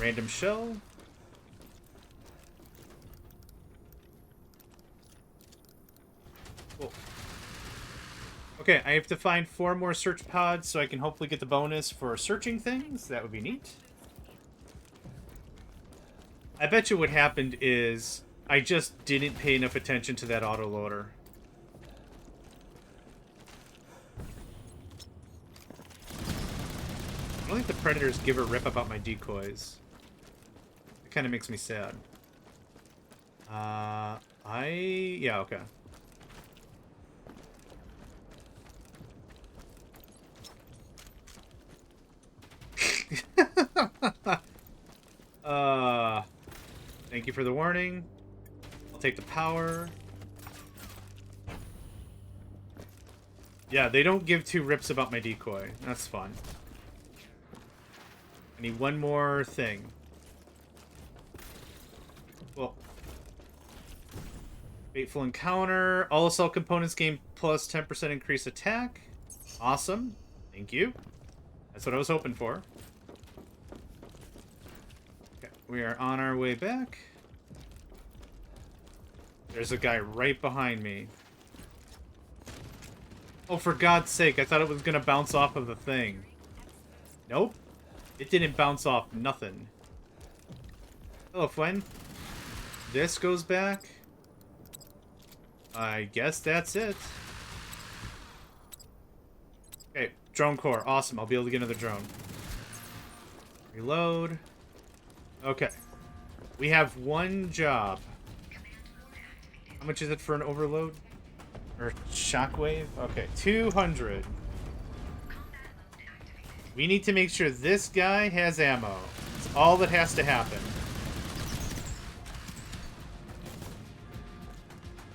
Random shell. Cool. Okay, I have to find 4 more search pods so I can hopefully get the bonus for searching things. That would be neat. I bet you what happened is I just didn't pay enough attention to that autoloader. I don't think the predators give a rip about my decoys. It kind of makes me sad. Yeah, okay. Thank you for the warning. I'll take the power. Yeah, they don't give 2 rips about my decoy. That's fun. I need one more thing. Well, fateful encounter. All assault components gain plus 10% increased attack. Awesome. Thank you. That's what I was hoping for. Okay, we are on our way back. There's a guy right behind me. Oh, for God's sake, I thought it was gonna bounce off of the thing. Nope. It didn't bounce off nothing. Hello, Fwen. This goes back. I guess that's it. Okay, drone core. Awesome. I'll be able to get another drone. Reload. Okay. We have one job. How much is it for an overload? Or shockwave? Okay, 200. We need to make sure this guy has ammo. That's all that has to happen.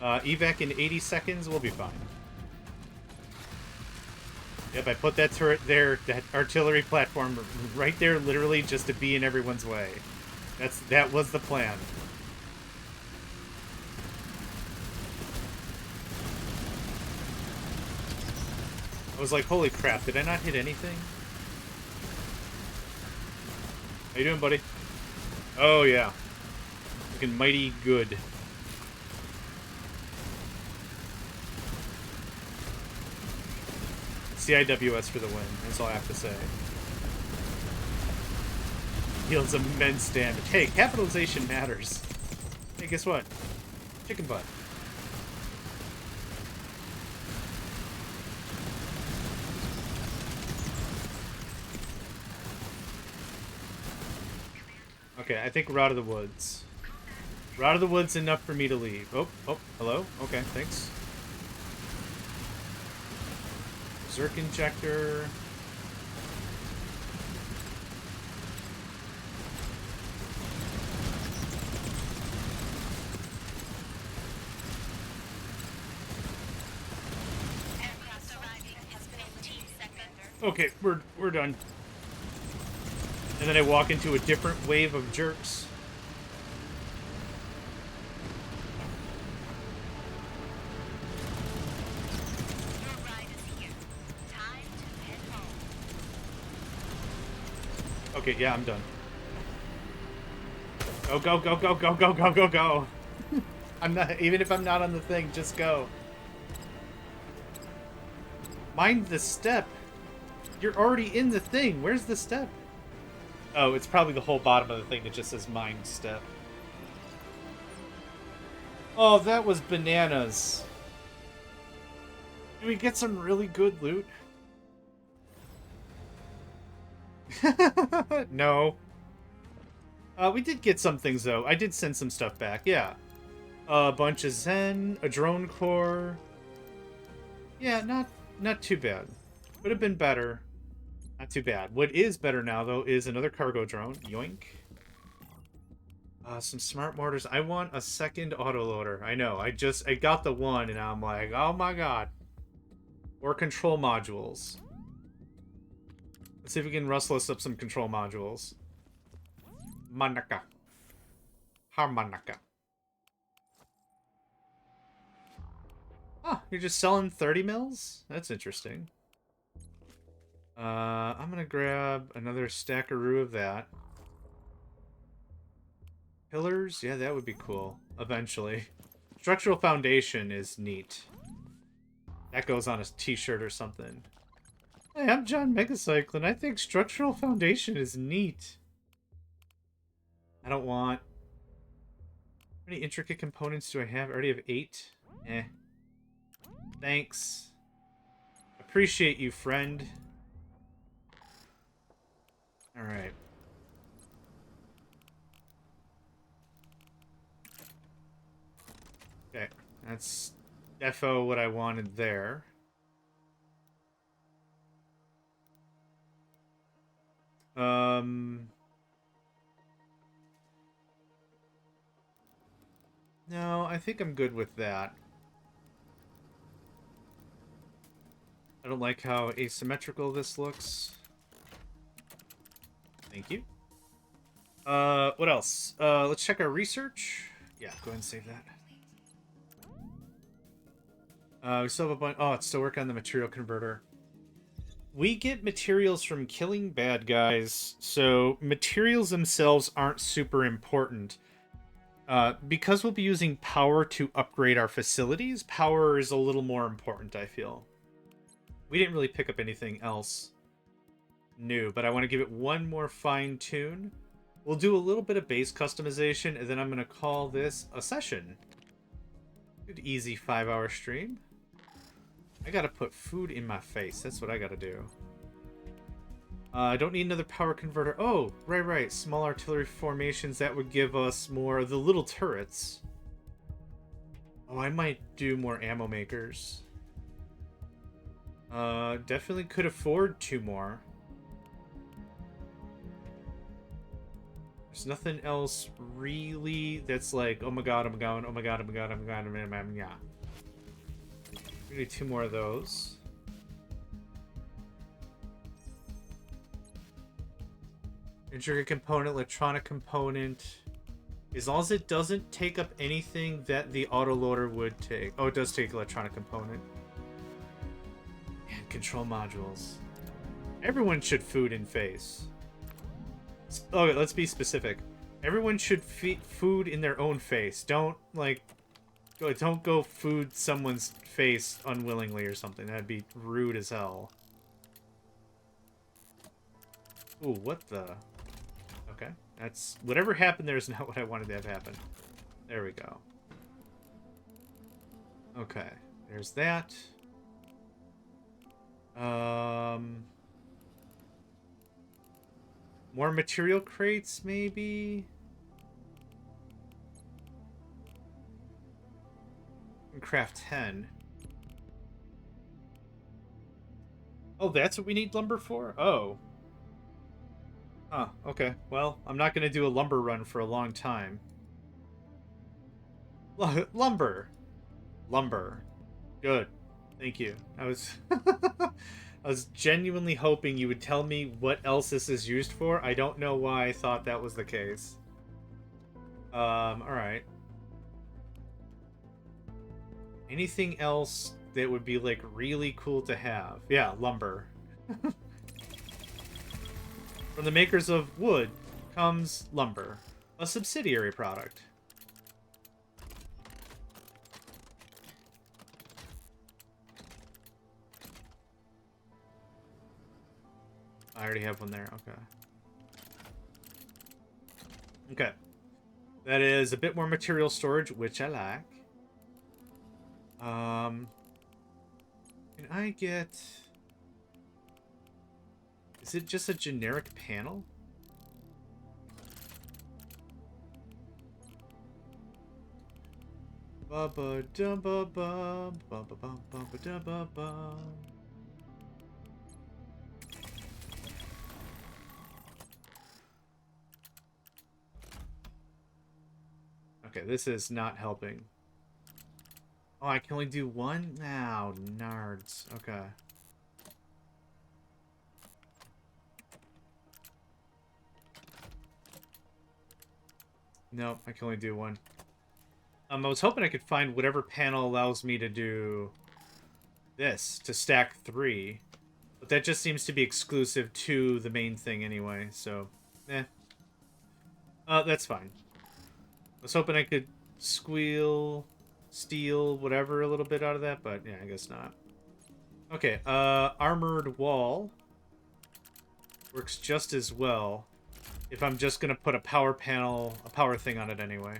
Evac in 80 seconds, we'll be fine. Yep, I put that turret there, that artillery platform right there, literally just to be in everyone's way. That was the plan. I was like, holy crap, did I not hit anything? How you doing, buddy? Oh, yeah. Looking mighty good. CIWS for the win, that's all I have to say. Deals immense damage. Hey, capitalization matters. Hey, guess what? Chicken butt. Okay, I think we're out of the woods. We're out of the woods enough for me to leave. Oh, hello? Okay, thanks. Zerk injector. Aircraft arriving has been 15 seconds. Okay, we're done. And then I walk into a different wave of jerks. Your ride is here. Time to head home. Okay, yeah, I'm done. Go, go, go, go, go, go, go, go, go. I'm not, even if I'm not on the thing, just go. Mind the step. You're already in the thing. Where's the step? Oh, it's probably the whole bottom of the thing that just says mind step. Oh, that was bananas. Did we get some really good loot? No. We did get some things, though. I did send some stuff back, yeah. A bunch of Zen, a drone core. Yeah, not too bad. Would have been better. Not too bad. What is better now, though, is another cargo drone. Yoink. Some smart mortars. I want a second autoloader. I know. I got the one, and I'm like, oh my god. Or control modules. Let's see if we can rustle us up some control modules. Manaka. Harmanaka. Oh, you're just selling 30 mils? That's interesting. I'm gonna grab another stackaroo of that. Pillars? Yeah, that would be cool. Eventually. Structural foundation is neat. That goes on a t-shirt or something. Hey, I'm JohnMegacycle, and I think structural foundation is neat. I don't want... How many intricate components do I have? I already have 8. Eh. Thanks. Appreciate you, friend. Alright. Okay, that's defo what I wanted there. No, I think I'm good with that. I don't like how asymmetrical this looks. Thank you. What else? Let's check our research. Yeah, go ahead and save that. We still have a bunch. Oh, it's still working on the material converter. We get materials from killing bad guys, so materials themselves aren't super important. Because we'll be using power to upgrade our facilities, power is a little more important, I feel. We didn't really pick up anything else new, but I want to give it one more fine-tune. We'll do a little bit of base customization, and then I'm going to call this a session. Good, easy 5-hour stream. I gotta put food in my face. That's what I gotta do. I don't need another power converter. Oh, right. Small artillery formations. That would give us more of the little turrets. Oh, I might do more ammo makers. Definitely could afford 2 more. There's nothing else really that's like, oh my god, yeah. We need 2 more of those. Intricate component, electronic component. As long as it doesn't take up anything that the autoloader would take. Oh, it does take electronic component. And control modules. Everyone should food in face. Okay, let's be specific. Everyone should food in their own face. Don't, like... Don't go food someone's face unwillingly or something. That'd be rude as hell. Ooh, what the... Okay, that's... Whatever happened there is not what I wanted to have happen. There we go. Okay, there's that. More material crates, maybe? Craft 10. Oh, that's what we need lumber for? Oh. Huh, okay. Well, I'm not going to do a lumber run for a long time. Lumber. Lumber. Good. Thank you. I was... I was genuinely hoping you would tell me what else this is used for. I don't know why I thought that was the case. Alright. Anything else that would be, like, really cool to have? Yeah, lumber. From the makers of wood comes lumber, a subsidiary product. I already have one there, okay. Okay. That is a bit more material storage, which I like. Can I get... Is it just a generic panel? Ba ba da ba ba ba ba ba ba ba da ba ba. Okay, this is not helping. Oh, I can only do one? Now, nards. Okay. Nope, I can only do one. I was hoping I could find whatever panel allows me to do this, to stack 3. But that just seems to be exclusive to the main thing anyway, so, eh. That's fine. I was hoping I could steal whatever a little bit out of that, but yeah, I guess not. Okay, armored wall works just as well if I'm just gonna put a power panel, a power thing on it anyway.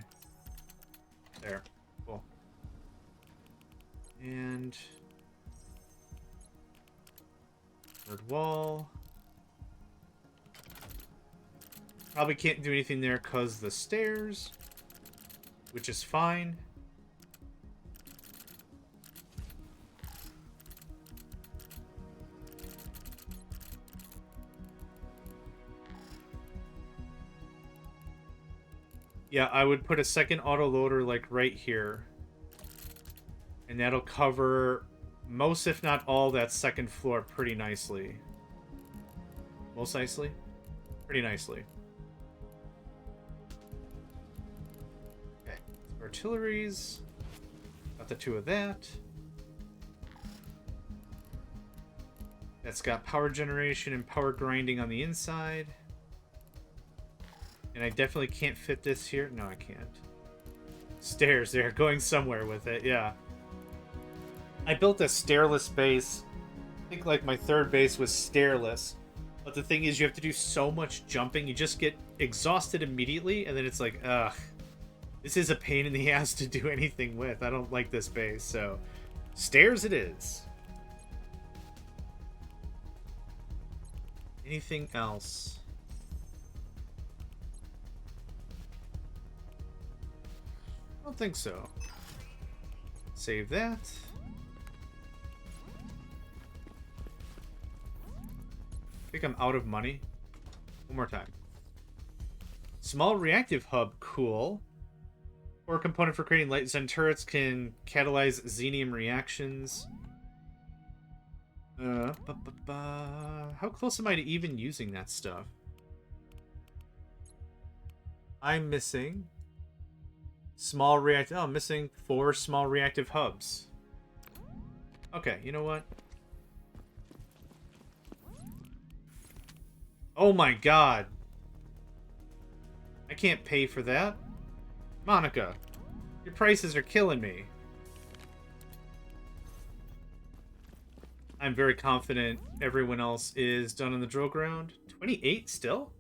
There. Cool. And armored wall. Probably can't do anything there because the stairs, which is fine. Yeah, I would put a second autoloader like right here. And that'll cover most, if not all, that second floor pretty nicely. Most nicely? Pretty nicely. Okay. Artilleries. Got the 2 of that. That's got power generation and power grinding on the inside. And I definitely can't fit this here. No, I can't. Stairs there, going somewhere with it, yeah. I built a stairless base. I think like my 3rd base was stairless. But the thing is, you have to do so much jumping, you just get exhausted immediately, and then it's like, ugh. This is a pain in the ass to do anything with. I don't like this base, so stairs it is. Anything else? I don't think so. Save that. I think I'm out of money. One more time. Small reactive hub, cool. Core component for creating light Zen turrets, can catalyze xenium reactions. How close am I to even using that stuff? I'm missing small reactive. Oh, I'm missing 4 small reactive hubs. Okay, you know what? Oh my god. I can't pay for that. Monica, your prices are killing me. I'm very confident everyone else is done on the drill ground. 28 still?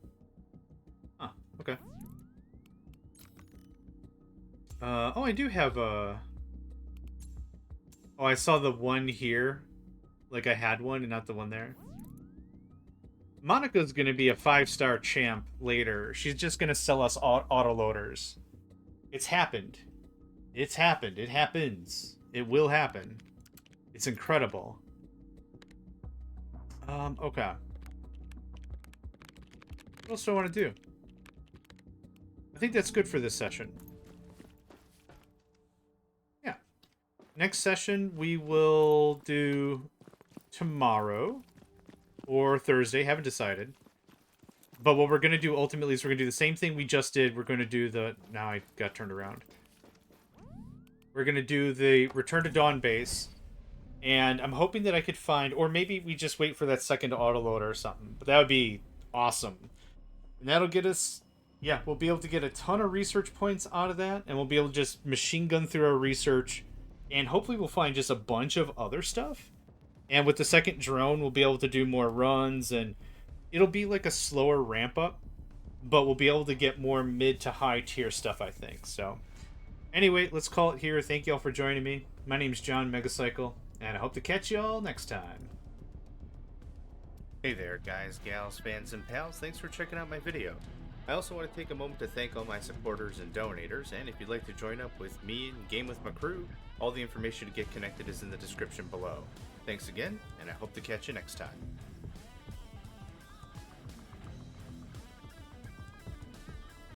Huh, okay. Oh, I do have a... Oh, I saw the one here. Like I had one and not the one there. Monica's gonna be a 5-star champ later. She's just gonna sell us autoloaders. It's happened. It's happened. It happens. It will happen. It's incredible. Okay. What else do I want to do? I think that's good for this session. Yeah. Next session we will do tomorrow or Thursday. Haven't decided. But what we're going to do ultimately is we're going to do the same thing we just did. We're going to do the... Now I got turned around. We're going to do the Return to Dawn base. And I'm hoping that I could find... Or maybe we just wait for that second autoloader or something. But that would be awesome. And that'll get us... Yeah, we'll be able to get a ton of research points out of that. And we'll be able to just machine gun through our research. And hopefully we'll find just a bunch of other stuff. And with the second drone, we'll be able to do more runs. And it'll be like a slower ramp up. But we'll be able to get more mid to high tier stuff, I think. So, anyway, let's call it here. Thank you all for joining me. My name's JohnMegacycle. And I hope to catch you all next time. Hey there, guys, gals, fans, and pals. Thanks for checking out my video. I also want to take a moment to thank all my supporters and donators, and if you'd like to join up with me and game with my crew, all the information to get connected is in the description below. Thanks again, and I hope to catch you next time.